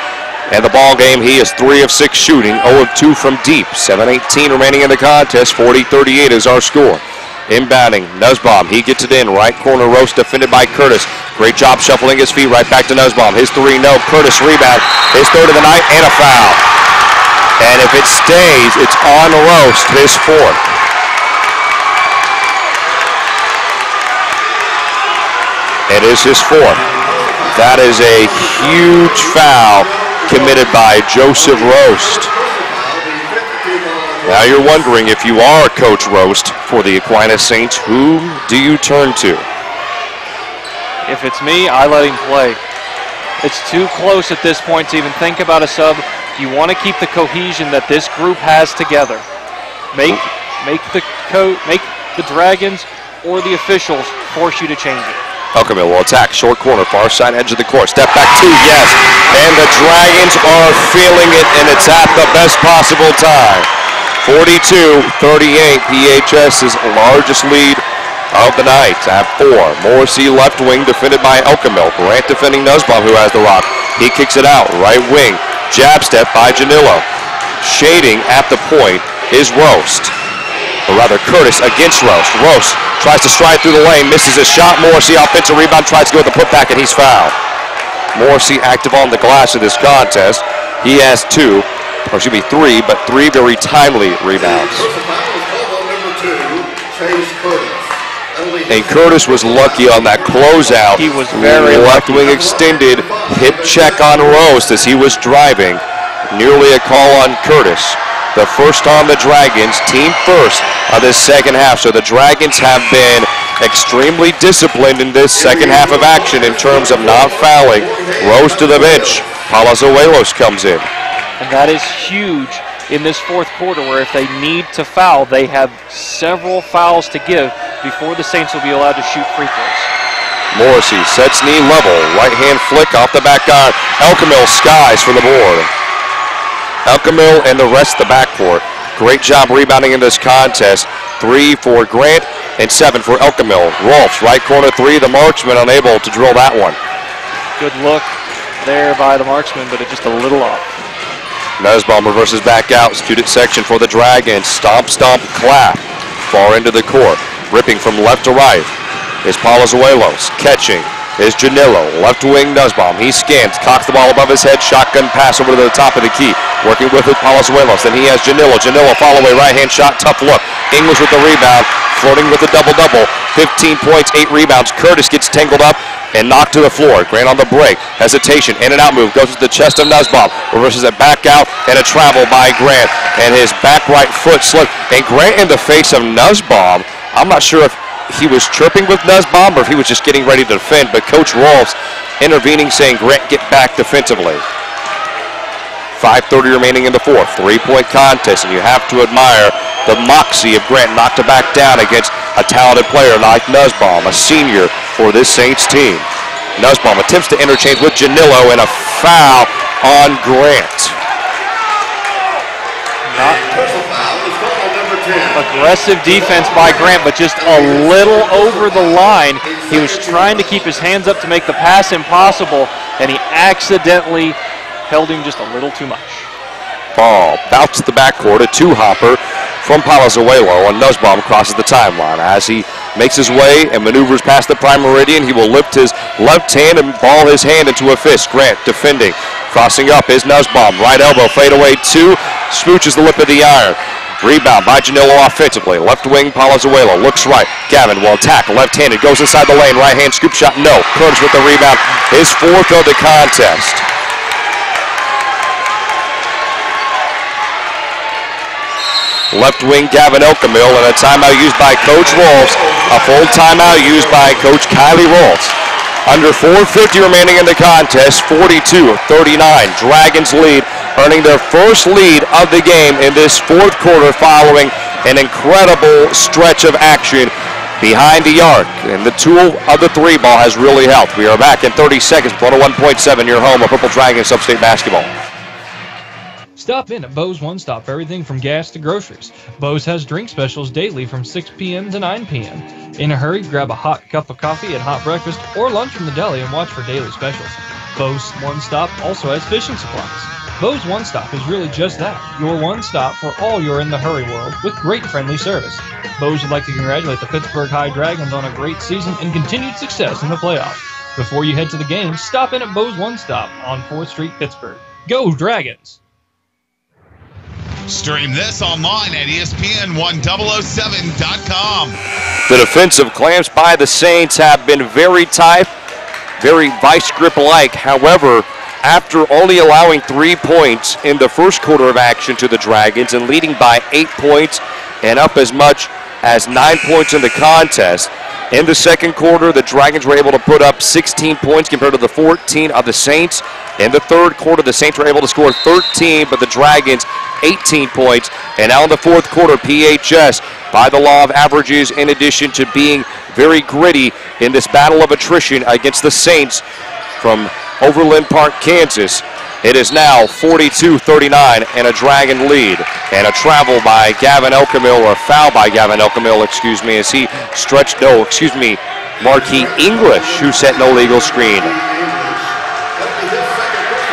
And the ball game, he is 3 of 6 shooting, 0 of 2 from deep. 7:18 remaining in the contest. 40-38 is our score. Inbounding, Nussbaum, he gets it in. Right corner, Roast defended by Curtis. Great job shuffling his feet right back to Nussbaum. His 3, no. Curtis rebound. His 3rd of the night, and a foul. And if it stays, it's on Roast, his 4th. It is his 4th. That is a huge foul committed by Joseph Roast. Now you're wondering, if you are Coach Roast for the Aquinas Saints, who do you turn to? If it's me, I let him play. It's too close at this point to even think about a sub. You want to keep the cohesion that this group has together. Make the Dragons or the officials force you to change it. Elkamil will attack, short corner, far side edge of the court. Step back 2, yes. And the Dragons are feeling it, and it's at the best possible time. 42-38, PHS's largest lead of the night at 4. Morrissey left wing defended by Elkamil. Grant defending Nussbaum, who has the rock. He kicks it out, right wing. Jab step by Janillo. Shading at the point is Roast. Or rather, Curtis against Roast. Roast tries to stride through the lane, misses his shot. Morrissey offensive rebound, tries to go with the putback, and he's fouled. Morrissey active on the glass of this contest. He has 3, but 3 very timely rebounds. And Curtis was lucky on that closeout. He was very left wing extended, hip check on Roast as he was driving. Nearly a call on Curtis. The first on the Dragons, team first of this second half. So the Dragons have been extremely disciplined in this second half of action in terms of not fouling. Roast to the bench. Palazuelos comes in. And that is huge in this 4th quarter, where if they need to foul, they have several fouls to give before the Saints will be allowed to shoot free throws. Morrissey sets knee level. Right hand flick off the back iron. Elkamil skies for the board. Elkamil and the rest of the backcourt. Great job rebounding in this contest. 3 for Grant and 7 for Elkamil. Rolfs, right corner 3. The marksman unable to drill that one. Good look there by the marksman, but it's just a little off. Nussbaum reverses back out. Student section for the Dragons. Stomp, stomp, clap. Far into the court. Ripping from left to right is Palazuelos. Catching is Janillo. Left wing Nussbaum. He scans, cocks the ball above his head. Shotgun pass over to the top of the key. Working with it, Palazuelos. Then he has Janillo. Janillo follow away, right hand shot, tough look. English with the rebound. Floating with a double-double. 15 points, 8 rebounds. Curtis gets tangled up and knocked to the floor. Grant on the break. Hesitation, in and out move. Goes to the chest of Nussbaum. Reverses it back out, and a travel by Grant. And his back right foot slipped. And Grant in the face of Nussbaum. I'm not sure if he was chirping with Nussbaum or if he was just getting ready to defend. But Coach Rolfs intervening, saying, Grant, get back defensively. 5:30 remaining in the 4th. 3-point contest, and you have to admire the moxie of Grant not to back down against a talented player like Nussbaum, a senior for this Saints team. Nussbaum attempts to interchange with Janillo, and a foul on Grant. Aggressive defense by Grant, but just a little over the line. He was trying to keep his hands up to make the pass impossible, and he accidentally held him just a little too much. Ball bounced the backcourt, a 2-hopper from Palazuelo, and Nussbaum crosses the timeline. As he makes his way and maneuvers past the prime meridian, he will lift his left hand and ball his hand into a fist. Grant defending. Crossing up is Nussbaum. Right elbow, fade away 2. Smooches the lip of the iron. Rebound by Janillo offensively. Left wing, Palazuelo looks right. Gavin will attack, left-handed, goes inside the lane. Right hand scoop shot, no. Curtis with the rebound. His 4th of the contest. Left wing Gavin Elkamil, and a timeout used by Coach Rolfs. A full timeout used by Coach Kylie Rolfs. Under 4:50 remaining in the contest, 42-39. Dragons lead, earning their first lead of the game in this fourth quarter following an incredible stretch of action behind the arc. And the tool of the three ball has really helped. We are back in 30 seconds, 101.7, your home of Purple Dragons Upstate Basketball. Stop in at Bo's One Stop for everything from gas to groceries. Bo's has drink specials daily from 6 p.m. to 9 p.m. In a hurry, grab a hot cup of coffee and hot breakfast or lunch from the deli and watch for daily specials. Bo's One Stop also has fishing supplies. Bo's One Stop is really just that, your one stop for all your in-the-hurry world with great friendly service. Bo's would like to congratulate the Pittsburg High Dragons on a great season and continued success in the playoffs. Before you head to the game, stop in at Bo's One Stop on 4th Street, Pittsburg. Go Dragons! Stream this online at ESPN1007.com. The defensive clamps by the Saints have been very tight, very vice grip-like. However, after only allowing 3 points in the first quarter of action to the Dragons and leading by 8 points and up as much as 9 points in the contest, in the second quarter, the Dragons were able to put up 16 points compared to the 14 of the Saints. In the third quarter, the Saints were able to score 13, but the Dragons 18 points. And now in the fourth quarter, PHS, by the law of averages, in addition to being very gritty in this battle of attrition against the Saints from Overland Park, Kansas, it is now 42-39 and a Dragon lead. And a travel by Gavin Elkamil, or a foul by Gavin Elkamil, as he stretched, Marquis English, who set an illegal screen.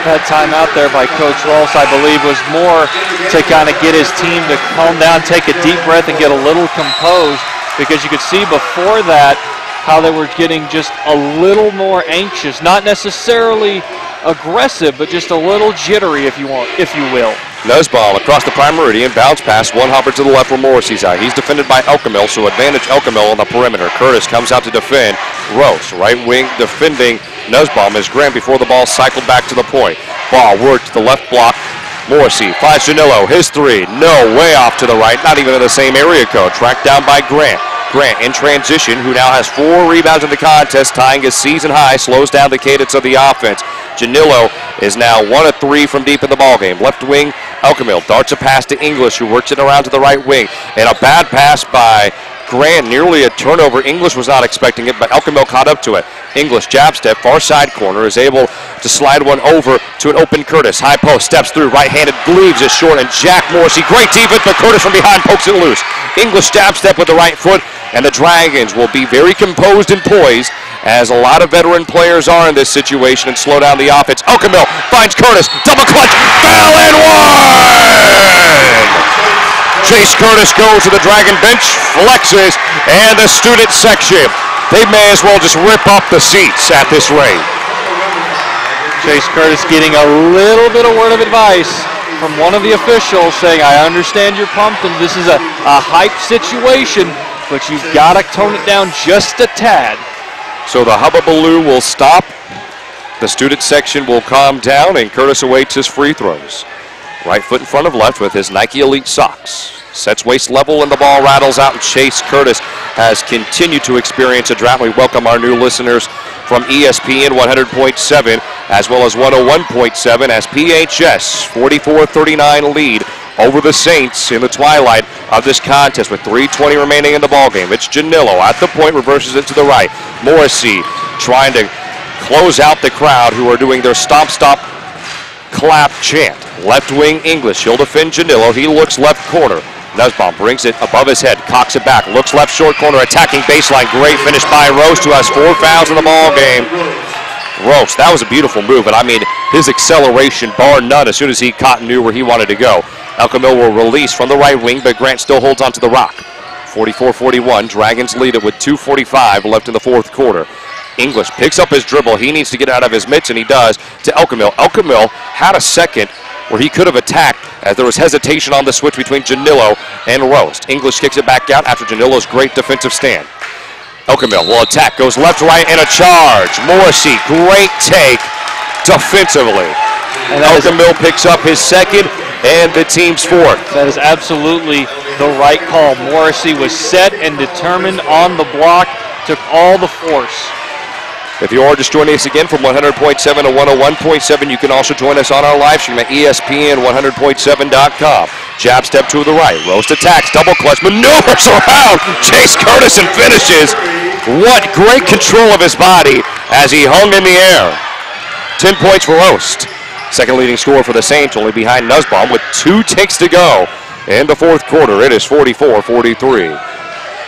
That timeout there by Coach Rolfs, I believe, was more to kind of get his team to calm down, take a deep breath, and get a little composed, because you could see before that how they were getting just a little more anxious, not necessarily aggressive, but just a little jittery, if you will. Nussbaum across the prime meridian, bounce pass, one hopper to the left where Morrissey's out. He's defended by Elkamil, so advantage Elkamil on the perimeter. Curtis comes out to defend. Rose, right wing, defending Nussbaum as Grant before the ball cycled back to the point. Ball worked to the left block. Morrissey finds Janillo, his three, no, way off to the right, not even in the same area code. Tracked down by Grant. Grant in transition, who now has 4 rebounds in the contest, tying his season high, slows down the cadence of the offense. Janillo is now 1 of 3 from deep in the ballgame. Left wing, Elkamil darts a pass to English, who works it around to the right wing. And a bad pass by Grant, nearly a turnover. English was not expecting it, but Elkamil caught up to it. English jab step, far side corner, is able to slide one over to an open Curtis. High post, steps through, right-handed, leaves it short, and Jack Morrissey, great defense, but Curtis from behind pokes it loose. English jab step with the right foot, and the Dragons will be very composed and poised, as a lot of veteran players are in this situation, and slow down the offense. Elkamil finds Curtis, double clutch, foul and one! Chase Curtis goes to the Dragon bench, flexes, and the student section, they may as well just rip up the seats at this rate. Chase Curtis getting a little bit of word of advice from one of the officials saying, I understand you're pumped and this is a hype situation, but you've got to tone it down just a tad. So the hubbubaloo will stop, the student section will calm down, and Curtis awaits his free throws. Right foot in front of left with his Nike Elite socks. Sets waist level and the ball rattles out, and Chase Curtis has continued to experience a drought. We welcome our new listeners from ESPN 100.7 as well as 101.7 as PHS 44-39 lead over the Saints in the twilight of this contest with 3:20 remaining in the ballgame. It's Janillo at the point, reverses it to the right. Morrissey trying to close out the crowd who are doing their stomp, stop, clap chant. Left wing English, he'll defend Janillo. He looks left corner. Nussbaum brings it above his head, cocks it back, looks left short corner, attacking baseline. Great finish by Roast, who has 4 fouls in the ball game. Roast, that was a beautiful move, and I mean, his acceleration, bar none, as soon as he caught and knew where he wanted to go. Elkamil will release from the right wing, but Grant still holds onto the rock. 44-41, Dragons lead it with 2:45 left in the fourth quarter. English picks up his dribble. He needs to get out of his mitts, and he does, to Elkamil. Elkamil had a second where he could have attacked as there was hesitation on the switch between Janillo and Roast. English kicks it back out after Janillo's great defensive stand. Elkamil will attack, goes left, right, and a charge. Morrissey, great take defensively. And Elkamil picks up his second and the team's fourth. That is absolutely the right call. Morrissey was set and determined on the block, took all the force. If you are just joining us again from 100.7 to 101.7, you can also join us on our live stream at ESPN100.7.com. Jab step to the right, roast attacks, double clutch, maneuvers around Chase Curtis and finishes. What great control of his body as he hung in the air. 10 points for Roast. Second leading scorer for the Saints, only behind Nussbaum with 2 ticks to go. In the fourth quarter, it is 44-43.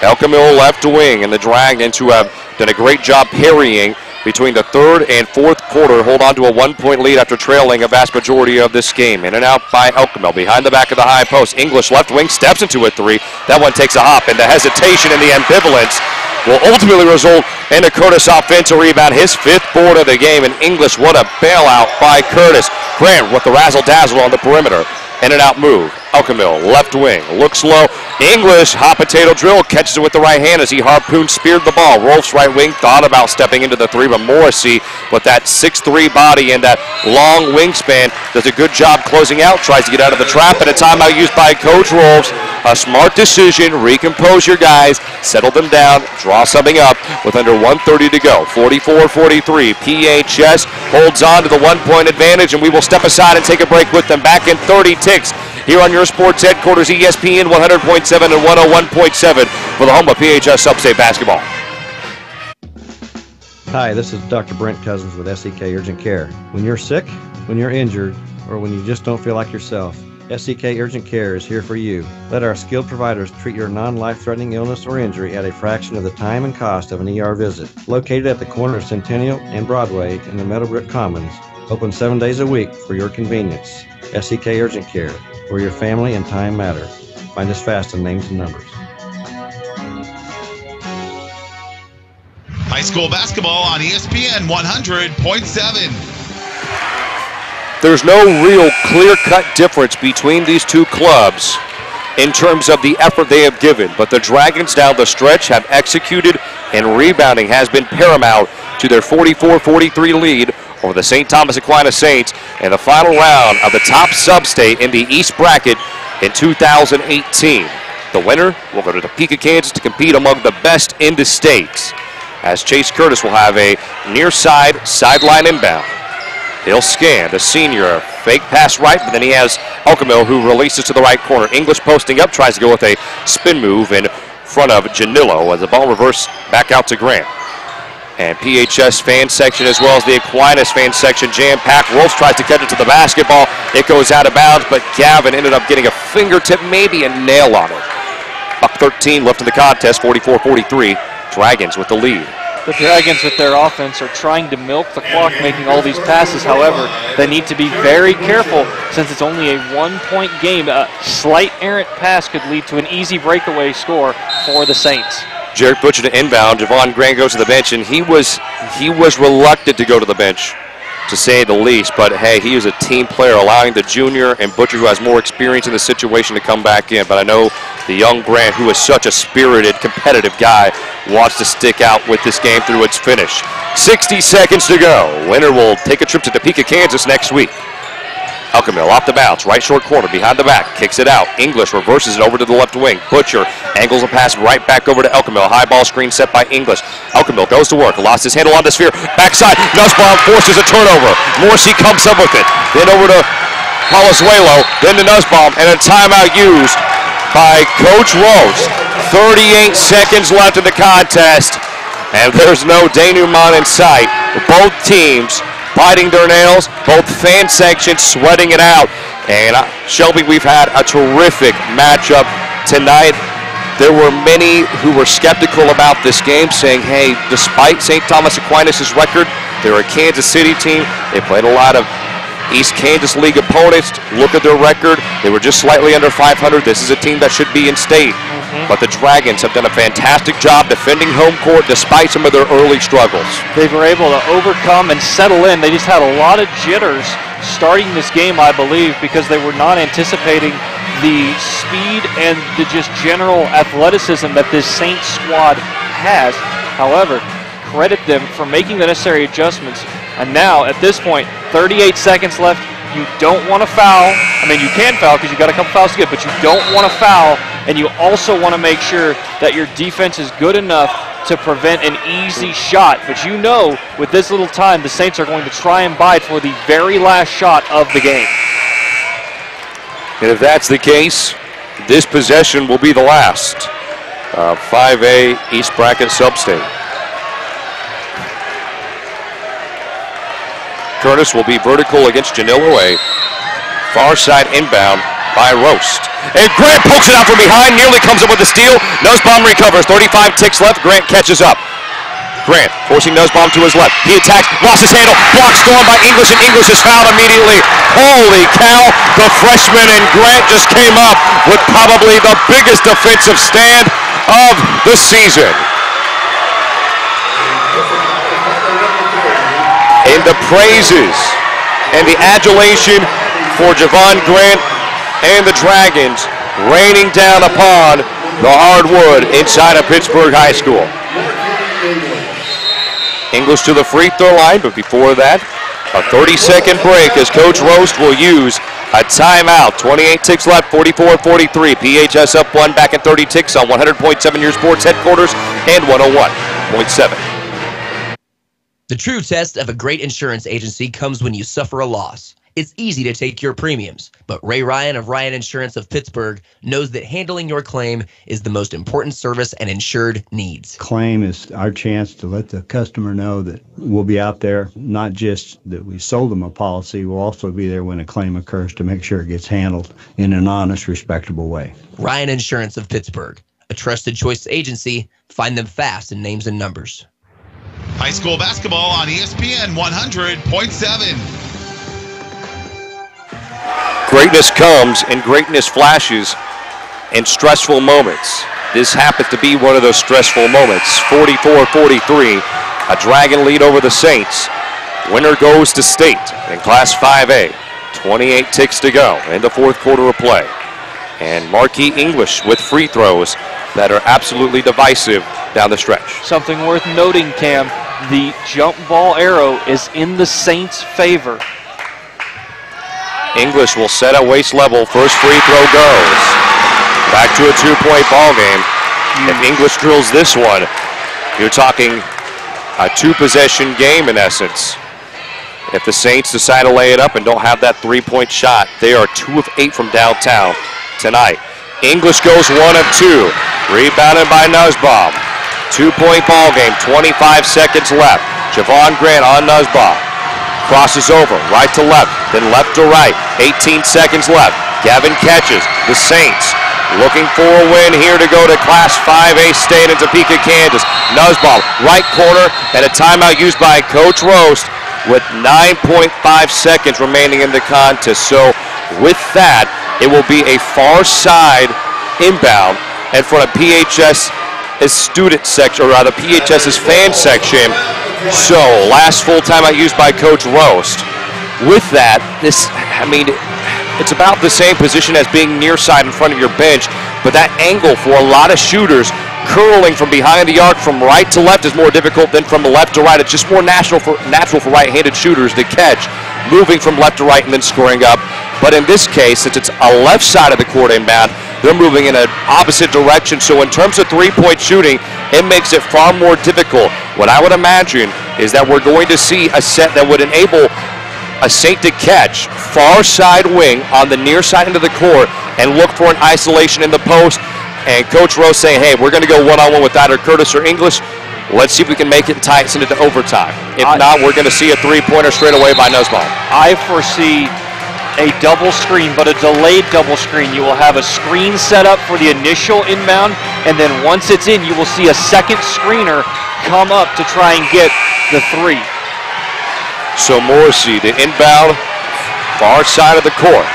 Elkamil left wing, and the Dragons, who have done a great job parrying between the third and fourth quarter, hold on to a 1-point lead after trailing a vast majority of this game. In and out by Elkamil, behind the back of the high post. English left wing steps into a 3. That one takes a hop, and the hesitation and the ambivalence will ultimately result in a Curtis offensive rebound, his 5th board of the game. And English, what a bailout by Curtis. Grant with the razzle-dazzle on the perimeter. In and out move. Elkamil, left wing, looks low. English, hot potato drill, catches it with the right hand as he harpoon speared the ball. Rolf's right wing thought about stepping into the 3, but Morrissey, with that 6'3" body and that long wingspan, does a good job closing out, tries to get out of the trap, and a timeout used by Coach Rolfs. A smart decision, recompose your guys, settle them down, draw something up with under 1:30 to go. 44-43, PHS holds on to the 1-point advantage, and we will step aside and take a break with them. Back in 30 ticks here on your sports headquarters, ESPN 100.7 and 101.7 for the home of PHS Upstate Basketball. Hi, this is Dr. Brent Cousins with SEK Urgent Care. When you're sick, when you're injured, or when you just don't feel like yourself, SEK Urgent Care is here for you. Let our skilled providers treat your non-life-threatening illness or injury at a fraction of the time and cost of an ER visit. Located at the corner of Centennial and Broadway in the Meadowbrook Commons. Open 7 days a week for your convenience. SEK Urgent Care, where your family and time matter. Find us fast in names and numbers. High school basketball on ESPN 100.7. There's no real clear-cut difference between these two clubs in terms of the effort they have given, but the Dragons down the stretch have executed, and rebounding has been paramount to their 44-43 lead over the St. Thomas Aquinas Saints in the final round of the top sub-state in the East bracket in 2018. The winner will go to Topeka, Kansas to compete among the best in the state, as Chase Curtis will have a near side sideline inbound. He'll scan the senior, fake pass right, but then he has Elkamil, who releases to the right corner. English posting up, tries to go with a spin move in front of Janillo as the ball reversed back out to Grant. And PHS fan section as well as the Aquinas fan section jam-packed. Rolfs tries to catch it to the basketball. It goes out of bounds, but Gavin ended up getting a fingertip, maybe a nail on it. Up 13 left in the contest, 44-43. Dragons with the lead. The Dragons with their offense are trying to milk the clock, making all these passes. However, they need to be very careful since it's only a 1-point game. A slight errant pass could lead to an easy breakaway score for the Saints. Jared Butcher to inbound. Javon Grant goes to the bench, and he was reluctant to go to the bench, to say the least. But, hey, he is a team player, allowing the junior and Butcher, who has more experience in the situation, to come back in. But I know the young Grant, who is such a spirited, competitive guy, wants to stick out with this game through its finish. 60 seconds to go. Winner will take a trip to Topeka, Kansas next week. Elkamil off the bounce, right short corner, behind the back, kicks it out. English reverses it over to the left wing. Butcher angles a pass right back over to Elkamil. High ball screen set by English. Elkamil goes to work, lost his handle on the sphere. Backside, Nussbaum forces a turnover. Morrissey comes up with it. Then over to Palazuelo, then to Nussbaum, and a timeout used by Coach Rose. 38 seconds left in the contest, and there's no denouement in sight. Both teams biting their nails, both fan sections sweating it out. And Shelby, we've had a terrific matchup tonight. There were many who were skeptical about this game, saying, hey, despite St. Thomas Aquinas' record, they're a Kansas City team. They played a lot of East Kansas League opponents. Look at their record. They were just slightly under 500. This is a team that should be in state. But the Dragons have done a fantastic job defending home court despite some of their early struggles. They were able to overcome and settle in. They just had a lot of jitters starting this game, I believe, because they were not anticipating the speed and the just general athleticism that this Saints squad has. However, credit them for making the necessary adjustments. And now, at this point, 38 seconds left. You don't want to foul. I mean, you can foul because you got a couple fouls to get, but you don't want to foul, and you also want to make sure that your defense is good enough to prevent an easy shot. But you know, with this little time, the Saints are going to try and bide for the very last shot of the game. And if that's the case, this possession will be the last. 5A East Bracket Sub-State. Curtis will be vertical against Janilo, a far side inbound by Roast. And Grant pokes it out from behind, nearly comes up with a steal. Nussbaum recovers, 35 ticks left, Grant catches up. Grant forcing Nussbaum to his left. He attacks, lost his handle, blocked storm by English, and English is fouled immediately. Holy cow, the freshman and Grant just came up with probably the biggest defensive stand of the season. And the praises and the adulation for Javon Grant and the Dragons raining down upon the hardwood inside of Pittsburg High School. English to the free throw line, but before that, a 30-second break as Coach Roast will use a timeout. 28 ticks left, 44-43. PHS up 1, back at 30 ticks on 100.7 your sports headquarters and 101.7. The true test of a great insurance agency comes when you suffer a loss. It's easy to take your premiums, but Ray Ryan of Ryan Insurance of Pittsburgh knows that handling your claim is the most important service an insured needs. Claim is our chance to let the customer know that we'll be out there, not just that we sold them a policy, we'll also be there when a claim occurs to make sure it gets handled in an honest, respectable way. Ryan Insurance of Pittsburgh, a trusted choice agency. Find them fast in names and numbers. High school basketball on ESPN 100.7. Greatness comes and greatness flashes in stressful moments. This happens to be one of those stressful moments. 44-43, a Dragon lead over the Saints. Winner goes to state in Class 5A. 28 ticks to go in the fourth quarter of play. And Marquis English with free throws that are absolutely divisive down the stretch. Something worth noting, Cam, the jump ball arrow is in the Saints' favor. English will set at waist level. First free throw goes. Back to a two-point ball game. If English drills this one, you're talking a two-possession game in essence. If the Saints decide to lay it up and don't have that three-point shot, they are 2 of 8 from downtown tonight. English goes 1 of 2. Rebounded by Nussbaum. Two-point ball game, 25 seconds left. Javon Grant on Nussbaum. Crosses over, right to left, then left to right. 18 seconds left. Gavin catches. The Saints looking for a win here to go to Class 5A State in Topeka, Kansas. Nussbaum, right corner, and a timeout used by Coach Roast with 9.5 seconds remaining in the contest. So with that, it will be a far side inbound in front of PHS's student section, or rather PHS's fan section. So, last full timeout used by Coach Roast. With that, it's about the same position as being near side in front of your bench, but that angle for a lot of shooters curling from behind the arc from right to left is more difficult than from left to right. It's just more natural for right-handed shooters to catch, moving from left to right and then scoring up. But in this case, since it's a left side of the court inbound, they're moving in an opposite direction. So in terms of three-point shooting, it makes it far more difficult. What I would imagine is that we're going to see a set that would enable a Saint to catch far side wing on the near side into the court and look for an isolation in the post. And Coach Rose saying, hey, we're going to go one-on-one with either Curtis or English. Let's see if we can make it and tie it into overtime. If not, we're going to see a three-pointer straight away by Nussbaum. I foresee a double screen, but a delayed double screen. You will have a screen set up for the initial inbound, and then once it's in, you will see a second screener come up to try and get the three. So Morrissey, the inbound, far side of the court,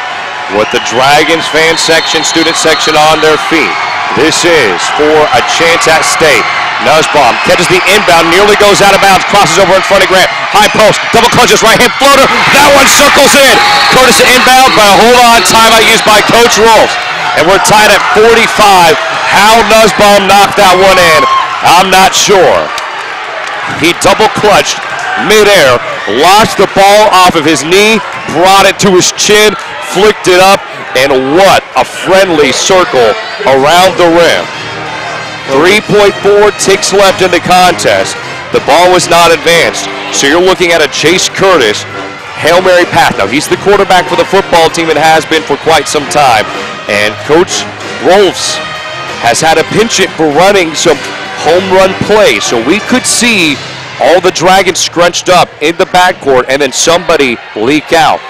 with the Dragons fan section, student section on their feet. This is for a chance at state. Nussbaum catches the inbound, nearly goes out of bounds, crosses over in front of Grant. High post, double clutches, right hand floater. That one circles in. Curtis inbound, but hold on, timeout used by Coach Rolfe. And we're tied at 45. How Nussbaum knocked that one in, I'm not sure. He double clutched midair, launched the ball off of his knee, brought it to his chin, flicked it up, and what a friendly circle around the rim. 3.4 ticks left in the contest. The ball was not advanced, so you're looking at a Chase Curtis Hail Mary pass. Now, he's the quarterback for the football team and has been for quite some time. And Coach Rolfs has had a penchant for running some home run plays, so we could see all the Dragons scrunched up in the backcourt and then somebody leak out.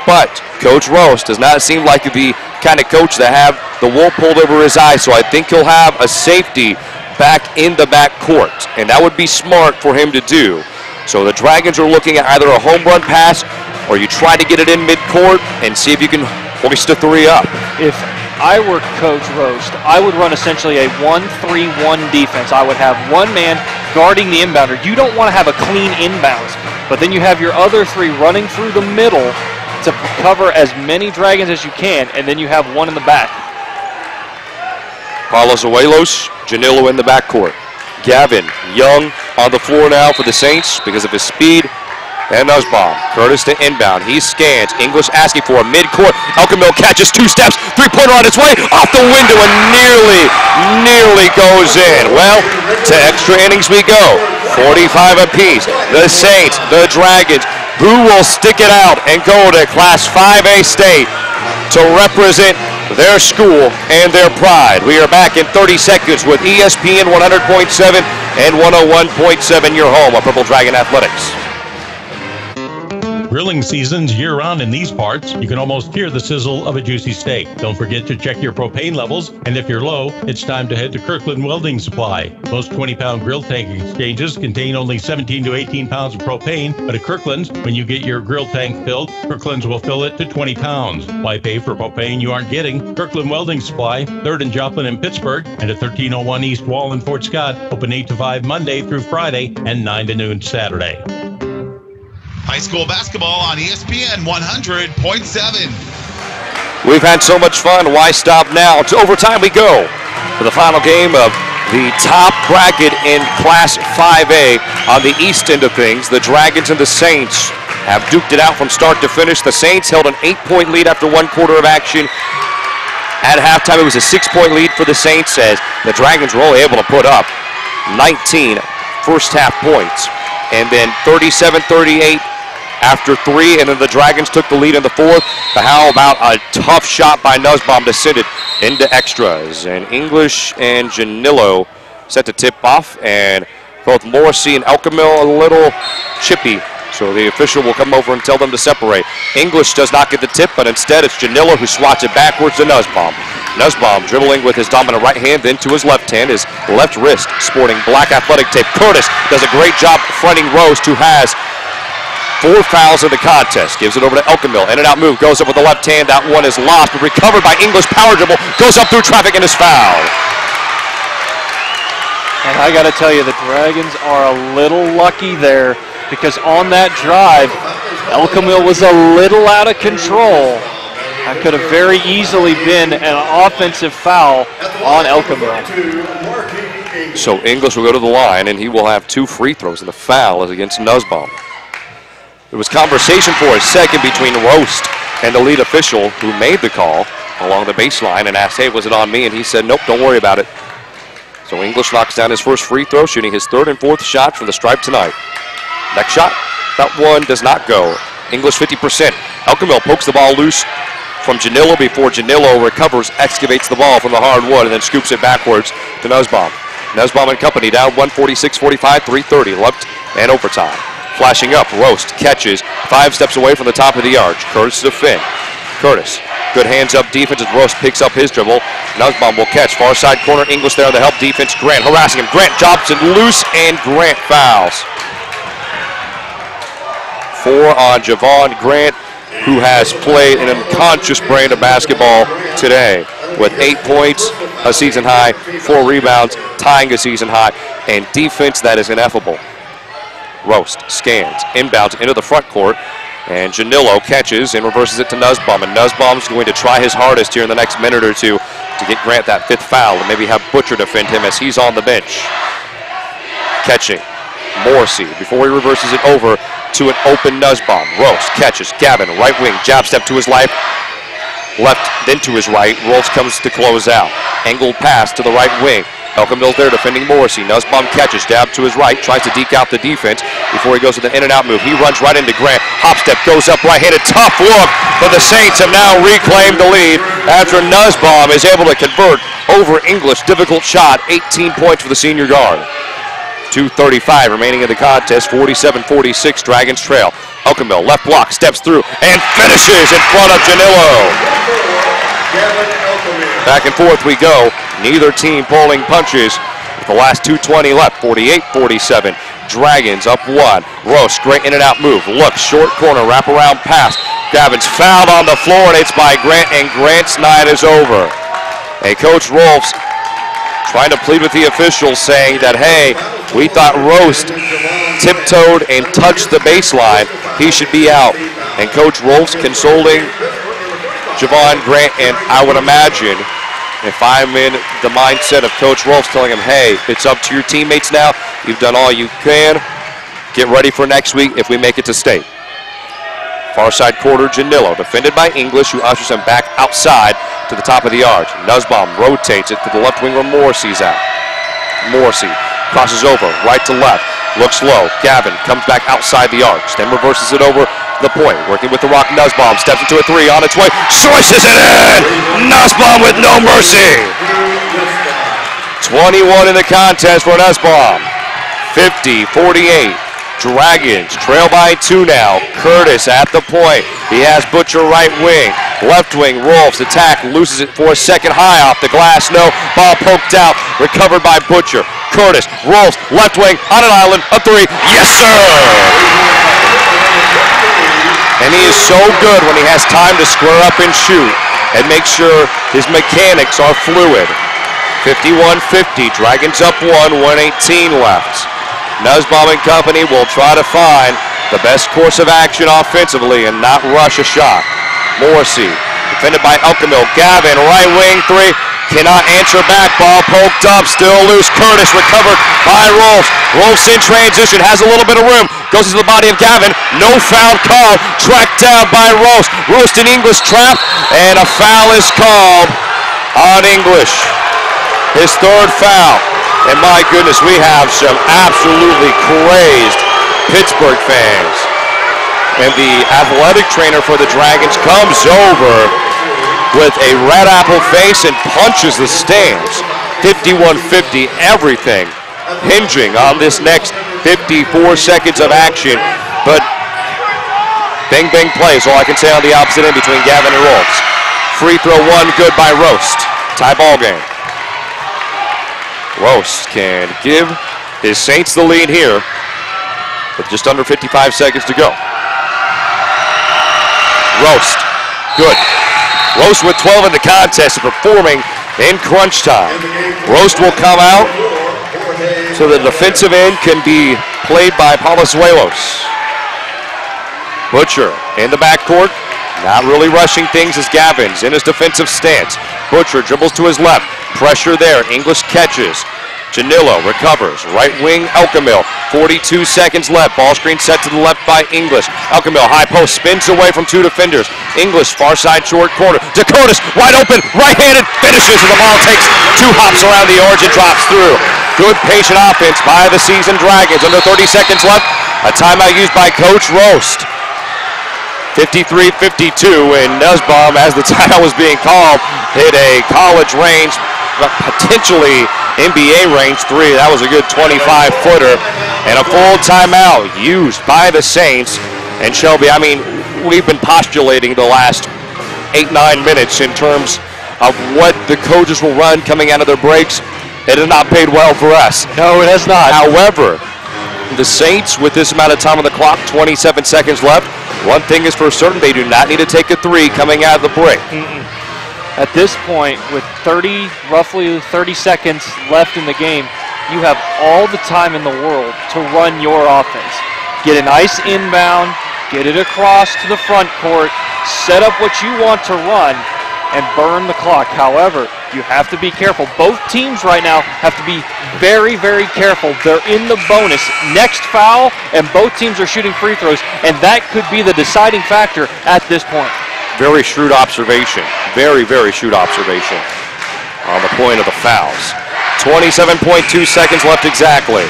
But Coach Roast does not seem like the kind of coach that have the wool pulled over his eyes, so I think he'll have a safety back in the backcourt, and that would be smart for him to do. So the Dragons are looking at either a home run pass or you try to get it in midcourt and see if you can hoist a three up. If I were Coach Roast, I would run essentially a 1-3-1 defense. I would have one man guarding the inbounder. You don't want to have a clean inbounds, but then you have your other three running through the middle to cover as many Dragons as you can, and then you have one in the back. Carlos Abuelos, Janilo in the backcourt. Gavin Young on the floor now for the Saints because of his speed. And Nussbaum, Curtis to inbound. He scans. English asking for a midcourt. Elkamil catches 2 steps. Three-pointer on its way. Off the window and nearly goes in. Well, to extra innings we go. 45 apiece. The Saints, the Dragons, who will stick it out and go to Class 5A state to represent their school and their pride. We are back in 30 seconds with ESPN 100.7 and 101.7, your home of Purple Dragon Athletics. Grilling season's year-round in these parts. You can almost hear the sizzle of a juicy steak. Don't forget to check your propane levels, and if you're low, it's time to head to Kirkland Welding Supply. Most 20-pound grill tank exchanges contain only 17 to 18 pounds of propane, but at Kirkland's, when you get your grill tank filled, Kirkland's will fill it to 20 pounds. Why pay for propane you aren't getting? Kirkland Welding Supply, 3rd and Joplin in Pittsburg, and at 1301 East Wall in Fort Scott, open 8 to 5 Monday through Friday and 9 to noon Saturday. High school basketball on ESPN 100.7. We've had so much fun. Why stop now? To overtime we go for the final game of the top bracket in Class 5A. On the east end of things, the Dragons and the Saints have duked it out from start to finish. The Saints held an 8-point lead after 1 quarter of action. At halftime, it was a 6-point lead for the Saints as the Dragons were only able to put up 19 first half points. And then 37-38 after 3, and then the Dragons took the lead in the 4th. But how about a tough shot by Nussbaum to send it into extras? And English and Janilo set to tip off, and both Morrissey and Elkamil a little chippy. So the official will come over and tell them to separate. English does not get the tip, but instead it's Janilo who swats it backwards to Nussbaum. Nussbaum dribbling with his dominant right hand, then to his left hand, his left wrist sporting black athletic tape. Curtis does a great job fronting Roast, who has 4 fouls in the contest. Gives it over to Elkamil. In and out move. Goes up with the left hand. That one is lost, but recovered by English. Power dribble. Goes up through traffic and is fouled. And I got to tell you, the Dragons are a little lucky there because on that drive, Elkamil was a little out of control. That could have very easily been an offensive foul on Elkamil. So English will go to the line, and he will have 2 free throws, and the foul is against Nussbaum. There was conversation for a second between Roast and the lead official who made the call along the baseline and asked, hey, was it on me? And he said, nope, don't worry about it. So English knocks down his first free throw, shooting his 3rd and 4th shot from the stripe tonight. Next shot, that one does not go. English 50%. Elkamil pokes the ball loose from Janilo before Janilo recovers, excavates the ball from the hardwood, and then scoops it backwards to Nussbaum. Nussbaum and company down 146-45, 3:30 left and overtime. Flashing up, Roast catches 5 steps away from the top of the arch. Curtis to defend. Curtis, good hands-up defense as Roast picks up his dribble. Nussbaum will catch. Far side corner, English there on the help defense. Grant harassing him. Grant drops it loose, and Grant fouls. 4 on Javon Grant, who has played an unconscious brand of basketball today with 8 points, a season high, 4 rebounds, tying a season high, and defense that is ineffable. Roast scans, inbounds into the front court, and Janilo catches and reverses it to Nussbaum. And Nussbaum's going to try his hardest here in the next minute or two to get Grant that 5th foul and maybe have Butcher defend him as he's on the bench. Catching, Morrissey before he reverses it over to an open Nussbaum. Rose catches. Gavin, right wing, jab step to his left, then to his right. Rolfs comes to close out. Angled pass to the right wing. Elkamill's there defending Morrissey. Nussbaum catches, jab to his right, tries to deke out the defense before he goes with an in and out move. He runs right into Grant. Hop step, goes up right-handed. Tough look, but the Saints have now reclaimed the lead after Nussbaum is able to convert over English. Difficult shot, 18 points for the senior guard. 2:35 remaining in the contest, 47-46, Dragons trail. Elkamill, left block, steps through, and finishes in front of Janillo. Back and forth we go. Neither team pulling punches. With the last 2:20 left, 48-47. Dragons up one. Roche, great in and out move. Look, short corner, wraparound pass. Gavin's fouled on the floor, and it's by Grant, and Grant's night is over. Hey, Coach Rolfs trying to plead with the officials, saying that, hey, we thought Roast tiptoed and touched the baseline. He should be out. And Coach Rolfs consoling Javon Grant, and I would imagine if I'm in the mindset of Coach Rolfs, telling him, hey, it's up to your teammates now. You've done all you can. Get ready for next week if we make it to state. Far side quarter, Janillo, defended by English, who ushers him back outside to the top of the arch. Nussbaum rotates it to the left wing where Morrissey's at. Morrissey crosses over, right to left, looks low. Gavin comes back outside the arch, then reverses it over the point. Working with the rock, Nussbaum steps into a three on its way. Swishes it in! Nussbaum with no mercy! 21 in the contest for Nussbaum. 50-48. Dragons trail by 2 now. Curtis at the point. He has Butcher right wing. Left wing, Rolfs attack, loses it for a second high off the glass. No, ball poked out, recovered by Butcher. Curtis, Rolfs, left wing, on an island, a three. Yes, sir! And he is so good when he has time to square up and shoot and make sure his mechanics are fluid. 51-50, Dragons up 1, 1:18 left. Nussbaum and company will try to find the best course of action offensively and not rush a shot. Morrissey, defended by Elkamill. Gavin, right wing three, cannot answer back. Ball poked up, still loose. Curtis recovered by Rolfs. Rolfs in transition, has a little bit of room. Goes to the body of Gavin. No foul call. Tracked down by Roast. Roast in English trap, and a foul is called on English. His third foul. And my goodness, we have some absolutely crazed Pittsburgh fans. And the athletic trainer for the Dragons comes over with a red apple face and punches the stands. 51-50, everything hinging on this next 54 seconds of action. But bang, bang plays, all I can say on the opposite end between Gavin and Rolfs. Free throw one, good by Roast. Tie ball game. Roast can give his Saints the lead here with just under 55 seconds to go. Roast, good. Roast with 12 in the contest and performing in crunch time. Roast will come out so the defensive end can be played by Palazuelos. Butcher in the backcourt, not really rushing things as Gavin's in his defensive stance. Butcher dribbles to his left, pressure there, English catches. Janillo recovers, right wing Elkamill, 42 seconds left, ball screen set to the left by English. Elkamill, high post, spins away from 2 defenders. English, far side short corner. Dakotas, wide open, right-handed, finishes, and the ball takes 2 hops around the orange and drops through. Good patient offense by the seasoned Dragons. Under 30 seconds left, a timeout used by Coach Roast. 53-52, and Nussbaum, as the timeout was being called, hit a college range, potentially NBA range 3. That was a good 25-footer, and a full timeout used by the Saints. And Shelby, I mean, we've been postulating the last 8-9 minutes in terms of what the coaches will run coming out of their breaks. It has not paid well for us. No, it has not. However, the Saints, with this amount of time on the clock, 27 seconds left, one thing is for certain, they do not need to take a 3 coming out of the break. At this point, with roughly 30 seconds left in the game, you have all the time in the world to run your offense. Get a nice inbound, get it across to the front court, set up what you want to run, and burn the clock. However, you have to be careful. Both teams right now have to be very, very careful. They're in the bonus. Next foul, and both teams are shooting free throws, and that could be the deciding factor at this point. Very shrewd observation. Very, very shrewd observation on the point of the fouls. 27.2 seconds left exactly.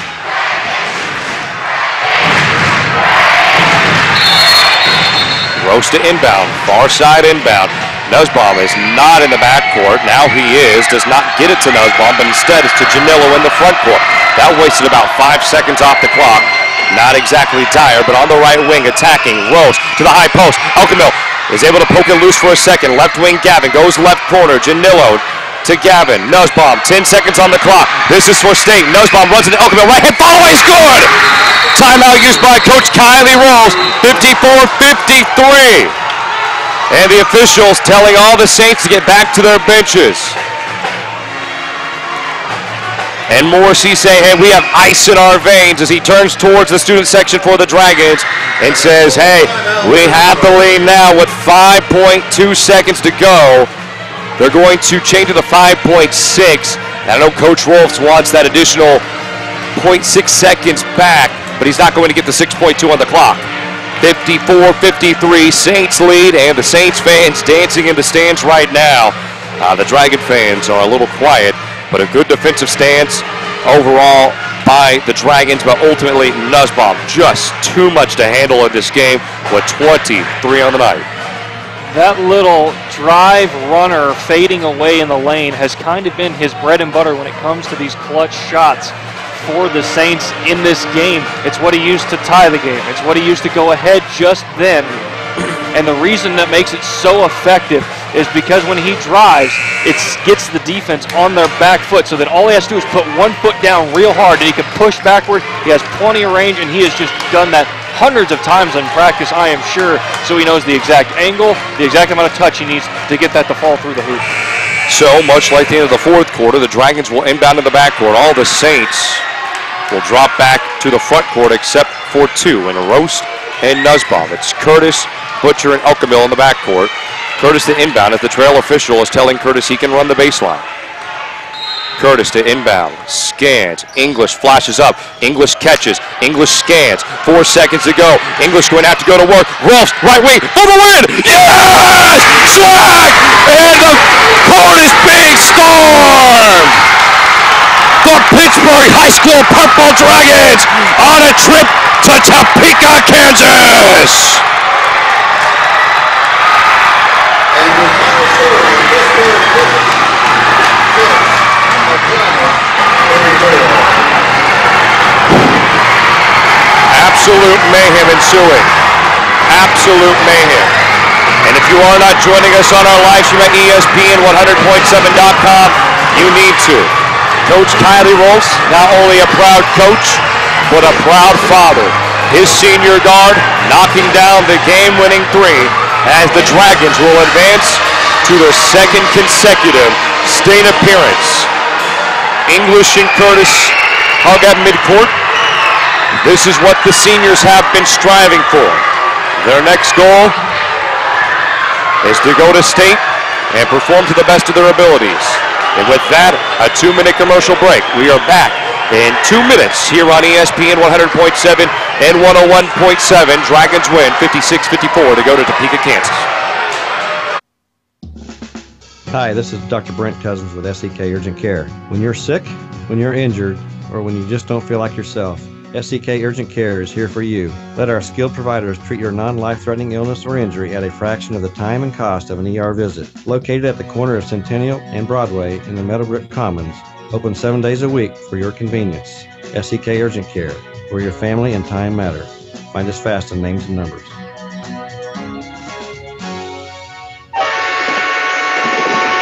Roast to inbound, far side inbound. Nussbaum is not in the backcourt. Now he is. Does not get it to Nussbaum, but instead it's to Janillo in the front court. That wasted about 5 seconds off the clock. Not exactly dire, but on the right wing, attacking. Rose to the high post. Elkamil is able to poke it loose for a second. Left wing, Gavin goes left corner. Janillo to Gavin. Nussbaum, 10 seconds on the clock. This is for State. Nussbaum runs into Elkamil. Right hand follow is good. Timeout used by Coach Kylie Rose. 54-53. And the officials telling all the Saints to get back to their benches. And Morrissey saying, hey, we have ice in our veins, as he turns towards the student section for the Dragons and says, hey, we have the lead now with 5.2 seconds to go. They're going to change it to 5.6. I know Coach Rolfs wants that additional 0.6 seconds back, but he's not going to get the 6.2 on the clock. 54-53, Saints lead, and the Saints fans dancing in the stands right now. The Dragon fans are a little quiet, but a good defensive stance overall by the Dragons, but ultimately Nussbaum just too much to handle in this game with 23 on the night. That little drive runner fading away in the lane has kind of been his bread and butter when it comes to these clutch shots for the Saints in this game. It's what he used to tie the game. It's what he used to go ahead just then. And the reason that makes it so effective is because when he drives, it gets the defense on their back foot, so that all he has to do is put one foot down real hard and he can push backward. He has plenty of range, and he has just done that hundreds of times in practice, I am sure, so he knows the exact angle, the exact amount of touch he needs to get that to fall through the hoop. So, much like the end of the fourth quarter, the Dragons will inbound in the backcourt. All the Saints will drop back to the front court except for two, in Roast and Nussbaum. It's Curtis, Butcher, and Elkamil in the backcourt. Curtis to inbound as the trail official is telling Curtis he can run the baseline. Curtis to inbound, scans, English flashes up, English catches, English scans, 4 seconds to go. English going to have to go to work. Rolfs, right wing, for the win! Yes! Swag! And the court is being stormed! The Pittsburg High School Purple Dragons on a trip to Topeka, Kansas! Absolute mayhem ensuing. Absolute mayhem. And if you are not joining us on our live stream at ESPN100.7.com, you need to. Coach Kylie Rolfs, not only a proud coach, but a proud father. His senior guard knocking down the game-winning three as the Dragons will advance to their second consecutive state appearance. English and Curtis hug at midcourt. This is what the seniors have been striving for. Their next goal is to go to state and perform to the best of their abilities. And with that, a 2-minute commercial break. We are back in 2 minutes here on ESPN 100.7 and 101.7. Dragons win 56-54 to go to Topeka, Kansas. Hi, this is Dr. Brent Cousins with SEK Urgent Care. When you're sick, when you're injured, or when you just don't feel like yourself, SEK Urgent Care is here for you. Let our skilled providers treat your non-life-threatening illness or injury at a fraction of the time and cost of an ER visit. Located at the corner of Centennial and Broadway in the Meadowbrook Commons. Open 7 days a week for your convenience. SEK Urgent Care, where your family and time matter. Find us fast in names and numbers.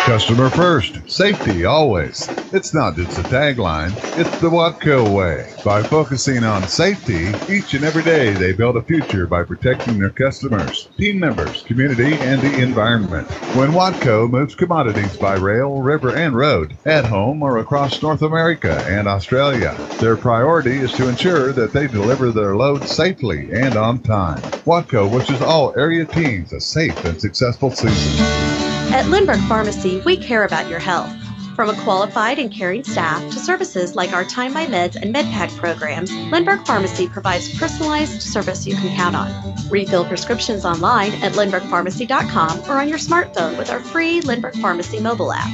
Customer first, safety always. It's not just a tagline, it's the Watco way. By focusing on safety, each and every day they build a future by protecting their customers, team members, community, and the environment. When Watco moves commodities by rail, river, and road, at home or across North America and Australia, their priority is to ensure that they deliver their loads safely and on time. Watco wishes all area teams a safe and successful season. At Lindbergh Pharmacy, we care about your health. From a qualified and caring staff to services like our Time My Meds and MedPack programs, Lindbergh Pharmacy provides personalized service you can count on. Refill prescriptions online at lindberghpharmacy.com or on your smartphone with our free Lindbergh Pharmacy mobile app.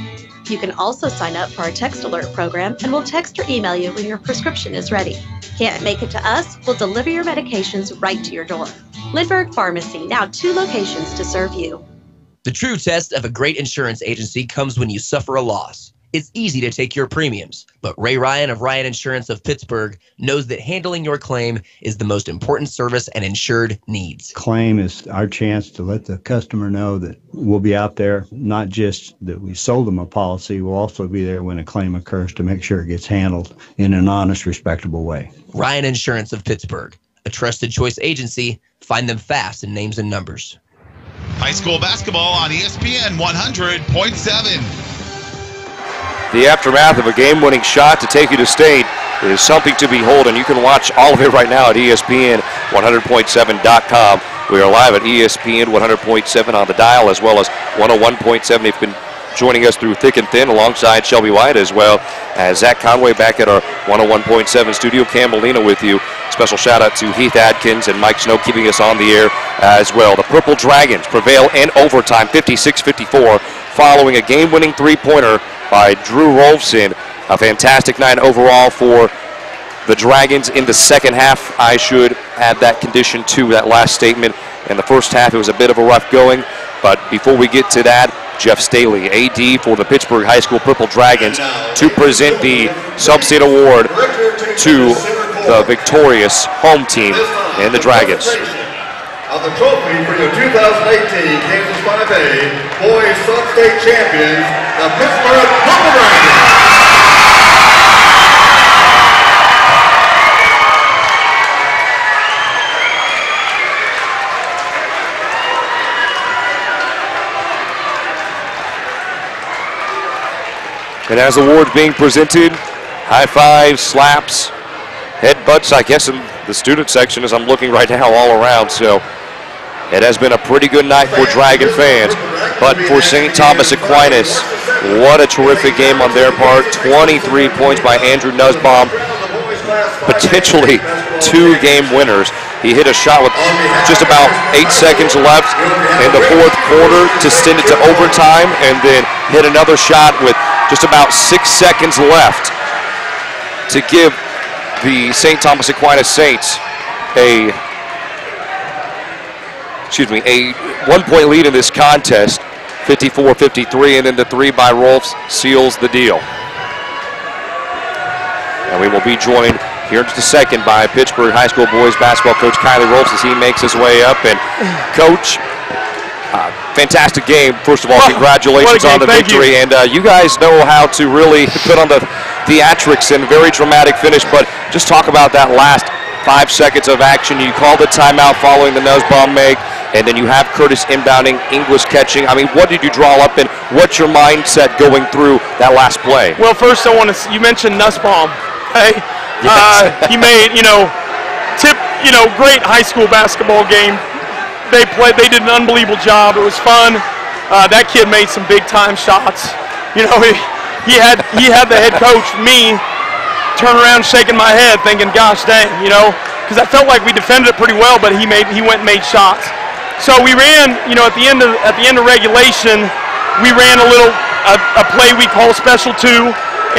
You can also sign up for our text alert program and we'll text or email you when your prescription is ready. Can't make it to us? We'll deliver your medications right to your door. Lindbergh Pharmacy, now 2 locations to serve you. The true test of a great insurance agency comes when you suffer a loss. It's easy to take your premiums, but Ray Ryan of Ryan Insurance of Pittsburgh knows that handling your claim is the most important service an insured needs. Claim is our chance to let the customer know that we'll be out there, not just that we sold them a policy, we'll also be there when a claim occurs to make sure it gets handled in an honest, respectable way. Ryan Insurance of Pittsburgh, a trusted choice agency. Find them fast in names and numbers. High school basketball on ESPN 100.7. The aftermath of a game-winning shot to take you to state is something to behold, and you can watch all of it right now at ESPN100.7.com. We are live at ESPN 100.7 on the dial, as well as 101.7. You've been joining us through thick and thin alongside Shelby White, as well as Zach Conway back at our 101.7 studio. Cam Molina with you. Special shout out to Heath Adkins and Mike Snow keeping us on the air as well. The Purple Dragons prevail in overtime 56-54 following a game-winning three-pointer by Drew Rolfson. A fantastic night overall for the Dragons in the second half. I should add that condition to that last statement. In the first half, it was a bit of a rough going, but before we get to that, Jeff Staley, AD for the Pittsburgh High School Purple Dragons, to present the Sub-State Award to the victorious home team and the Dragons. Of the trophy for your 2018 Kansas 5A Boys Sub-State Champions, the Pittsburgh Purple Dragons. And as the award's being presented, high fives, slaps, headbutts, I guess in the student section as I'm looking right now all around. So it has been a pretty good night for Dragon fans. But for St. Thomas Aquinas, what a terrific game on their part. 23 points by Andrew Nussbaum. Potentially 2 game winners. He hit a shot with just about 8 seconds left in the fourth quarter to send it to overtime, and then hit another shot with just about 6 seconds left to give the St. Thomas Aquinas Saints a 1-point lead in this contest, 54-53, and then the 3 by Rolfs seals the deal. And we will be joined here in just a second by Pittsburgh High School boys basketball coach Kylie Rolfs as he makes his way up. And Coach, fantastic game. First of all, congratulations on the victory. And you guys know how to really put on the theatrics and very dramatic finish, but just talk about that last 5 seconds of action. You called a timeout following the Nussbaum make, and then you have Curtis inbounding, Inglis catching. I mean, what did you draw up, and what's your mindset going through that last play? Well, first I want to, you mentioned Nussbaum, okay? Yes. He made, great high school basketball game. They did an unbelievable job. It was fun. That kid made some big time shots. He had the head coach, me, turn around shaking my head thinking, gosh dang, because I felt like we defended it pretty well, but he went and made shots. So we ran, at the end of regulation, we ran a play we call special 2,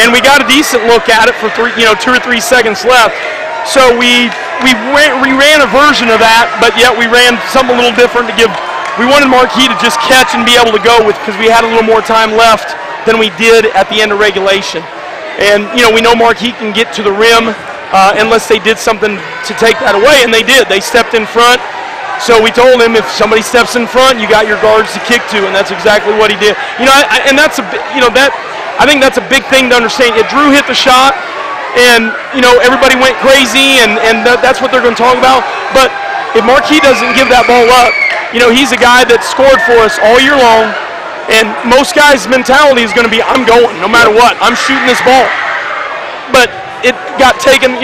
and we got a decent look at it for 2 or 3 seconds left. So we ran a version of that, but yet we ran something a little different to give. We wanted Marquis to just catch and be able to go with, because we had a little more time left than we did at the end of regulation. And we know Marquis can get to the rim unless they did something to take that away, and they did. They stepped in front. So we told him, if somebody steps in front, you got your guards to kick to, and that's exactly what he did. And that's I think that's a big thing to understand. Drew hit the shot, and everybody went crazy, and that's what they're going to talk about. But if Marquis doesn't give that ball up, he's a guy that scored for us all year long, and most guys' mentality is going to be, I'm going no matter what. I'm shooting this ball. But it got taken.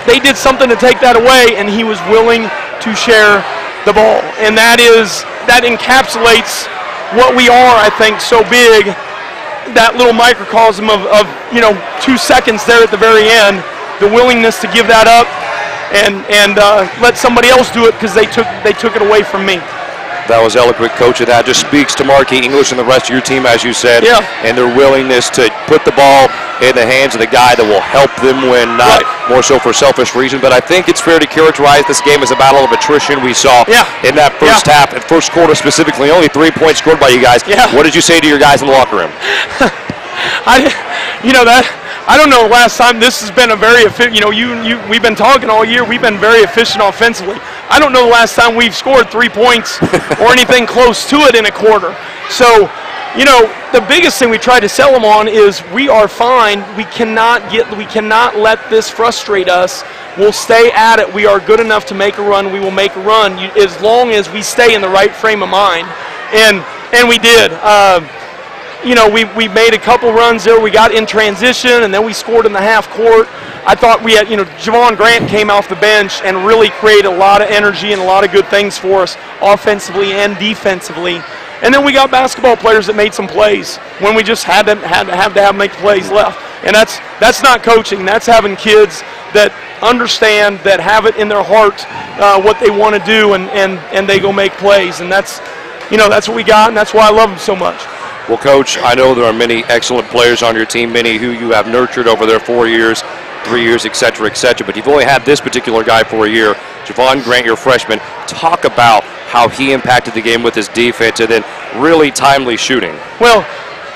They did something to take that away, and he was willing to share the ball, and that encapsulates what we are, I think, so big, that little microcosm of 2 seconds there at the very end, the willingness to give that up and let somebody else do it because they took it away from me. That was eloquent, Coach, and that just speaks to Marquis English and the rest of your team, as you said, and their willingness to put the ball in the hands of the guy that will help them win, not more so for selfish reasons. But I think it's fair to characterize this game as a battle of attrition. We saw in that first half and first quarter specifically, only 3 points scored by you guys. What did you say to your guys in the locker room? I don't know the last time this has been a very efficient, we've been talking all year, we've been very efficient offensively. I don't know the last time we've scored 3 points or anything close to it in a quarter. So, the biggest thing we try to sell them on is we are fine. We cannot let this frustrate us. We'll stay at it. We are good enough to make a run. We will make a run as long as we stay in the right frame of mind. And we did. We made a couple runs there. We got in transition, and then we scored in the half court. I thought we had, Javon Grant came off the bench and really created a lot of energy and a lot of good things for us offensively and defensively. And then we got basketball players that made some plays when we just had to make plays left. And that's not coaching. That's having kids that understand, that have it in their heart what they want to do, and they go make plays. And that's what we got, and that's why I love them so much. Well, Coach, I know there are many excellent players on your team, many who you have nurtured over their 4 years, 3 years, et cetera, but you've only had this particular guy for a year. Javon Grant, your freshman. Talk about how he impacted the game with his defense and then really timely shooting. Well,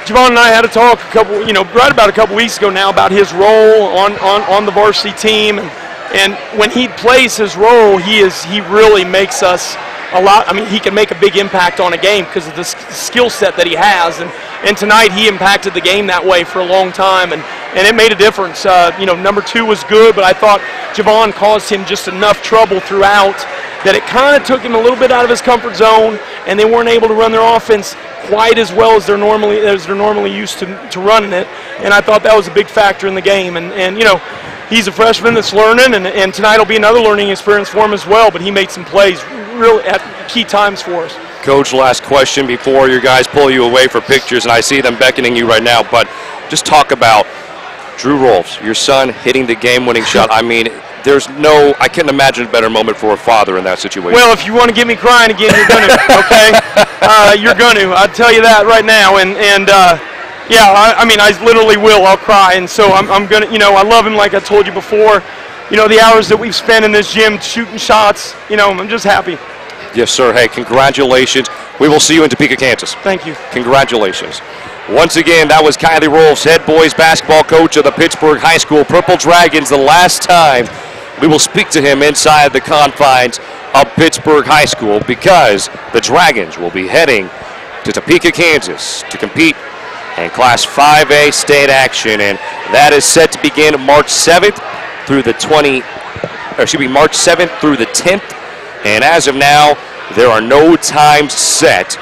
Javon and I had a talk right about a couple weeks ago now about his role on the varsity team, and when he plays his role, he really makes us a lot. I mean, he can make a big impact on a game because of the skill set that he has, and tonight he impacted the game that way for a long time, and it made a difference. Number 2 was good, but I thought Javon caused him just enough trouble throughout that it kind of took him a little bit out of his comfort zone, and they weren't able to run their offense quite as well as they're normally used to running it. And I thought that was a big factor in the game. And he's a freshman that's learning, and tonight will be another learning experience for him as well. But he made some plays really at key times for us. Coach, last question before your guys pull you away for pictures, and I see them beckoning you right now. But just talk about Drew Rolfs, your son hitting the game-winning shot. I mean, I couldn't imagine a better moment for a father in that situation. Well, if you want to get me crying again, you're going to, okay? You're going to. I'll tell you that right now. I literally will. I'll cry. And so I'm going to, I love him like I told you before. The hours that we've spent in this gym shooting shots, I'm just happy. Yes, sir. Hey, congratulations. We will see you in Topeka, Kansas. Thank you. Congratulations. Once again, that was Kylie Rolfs, head boys basketball coach of the Pittsburg High School Purple Dragons. The last time we will speak to him inside the confines of Pittsburg High School, because the Dragons will be heading to Topeka, Kansas to compete in Class 5A state action, and that is set to begin March 7th through the 10th. And as of now, there are no times set,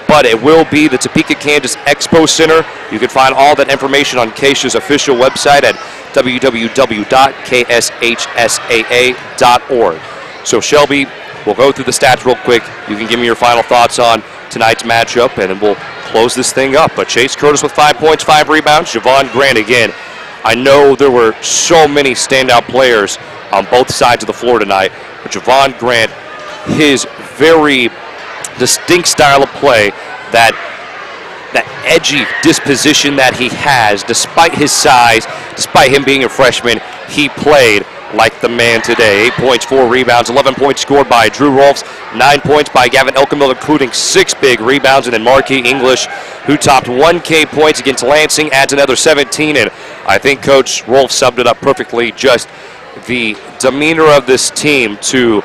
but it will be the Topeka, Kansas Expo Center. You can find all that information on KSHSAA's official website at www.kshsaa.org. So, Shelby, we'll go through the stats real quick. You can give me your final thoughts on tonight's matchup, and then we'll close this thing up. But Chase Curtis with 5 points, 5 rebounds. Javon Grant again. I know there were so many standout players on both sides of the floor tonight, but Javon Grant, his very distinct style of play, that edgy disposition that he has, despite his size, despite him being a freshman, he played like the man today. 8 points, 4 rebounds, 11 points scored by Drew Rolfs, 9 points by Gavin Elkamil, including 6 big rebounds, and then Marquis English, who topped 1K points against Lansing, adds another 17, and I think Coach Rolfs summed it up perfectly, just the demeanor of this team to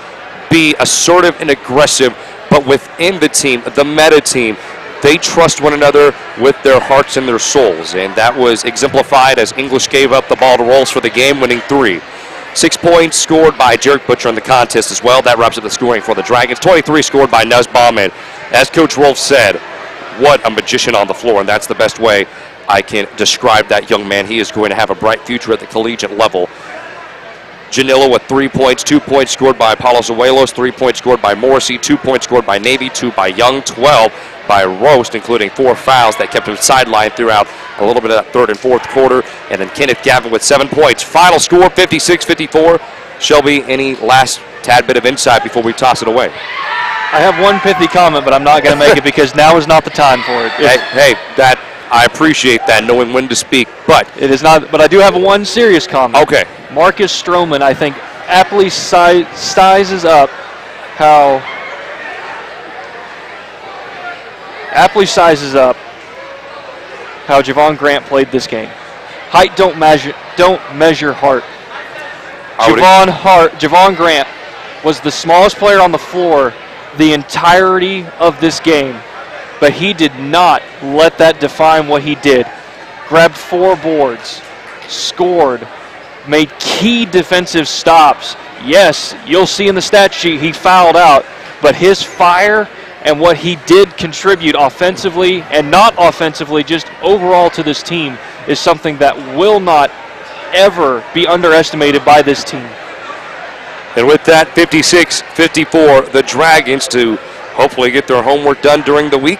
be assertive and aggressive, but within the team, the meta team, they trust one another with their hearts and their souls, and that was exemplified as English gave up the ball to Rolfs for the game-winning 3. 6 points scored by Jarek Butcher in the contest as well. That wraps up the scoring for the Dragons. 23 scored by Nussbaum, and as Coach Rolfs said, what a magician on the floor, and that's the best way I can describe that young man. He is going to have a bright future at the collegiate level. Janilla with 3 points, 2 points scored by Palos Abuelos, 3 points scored by Morrissey, 2 points scored by Navy, 2 by Young, 12 by Roast, including 4 fouls that kept him sidelined throughout a little bit of that third and fourth quarter. And then Kenneth Gavin with 7 points. Final score, 56-54. Shelby, any last tad bit of insight before we toss it away? I have one pithy comment, but I'm not going to make it because now is not the time for it. Hey, that I appreciate that, knowing when to speak, but it is not. But I do have one serious comment. Okay. Marcus Stroman, I think, aptly sizes up how Javon Grant played this game. Height don't measure heart. Javon Grant was the smallest player on the floor the entirety of this game, but he did not let that define what he did. Grabbed 4 boards, scored, made key defensive stops. Yes, you'll see in the stat sheet he fouled out, but his fire and what he did contribute offensively and not offensively, just overall to this team, is something that will not ever be underestimated by this team. And with that, 56-54, the Dragons to hopefully get their homework done during the week.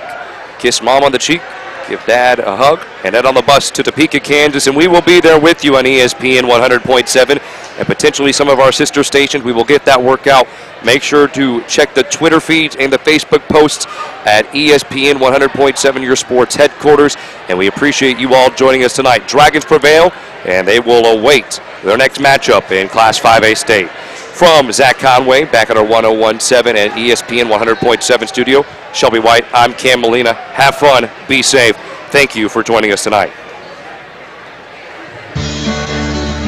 Kiss Mom on the cheek, give Dad a hug, and head on the bus to Topeka, Kansas. And we will be there with you on ESPN 100.7 and potentially some of our sister stations. We will get that workout. Make sure to check the Twitter feeds and the Facebook posts at ESPN 100.7, your sports headquarters. And we appreciate you all joining us tonight. Dragons prevail, and they will await their next matchup in Class 5A state. From Zach Conway, back at our 101.7 and ESPN 100.7 studio, Shelby White, I'm Cam Molina. Have fun, be safe. Thank you for joining us tonight.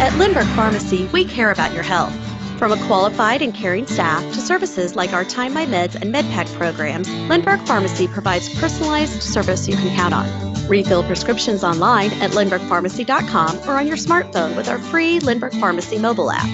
At Lindbergh Pharmacy, we care about your health. From a qualified and caring staff to services like our Time My Meds and MedPack programs, Lindbergh Pharmacy provides personalized service you can count on. Refill prescriptions online at lindberghpharmacy.com or on your smartphone with our free Lindbergh Pharmacy mobile app.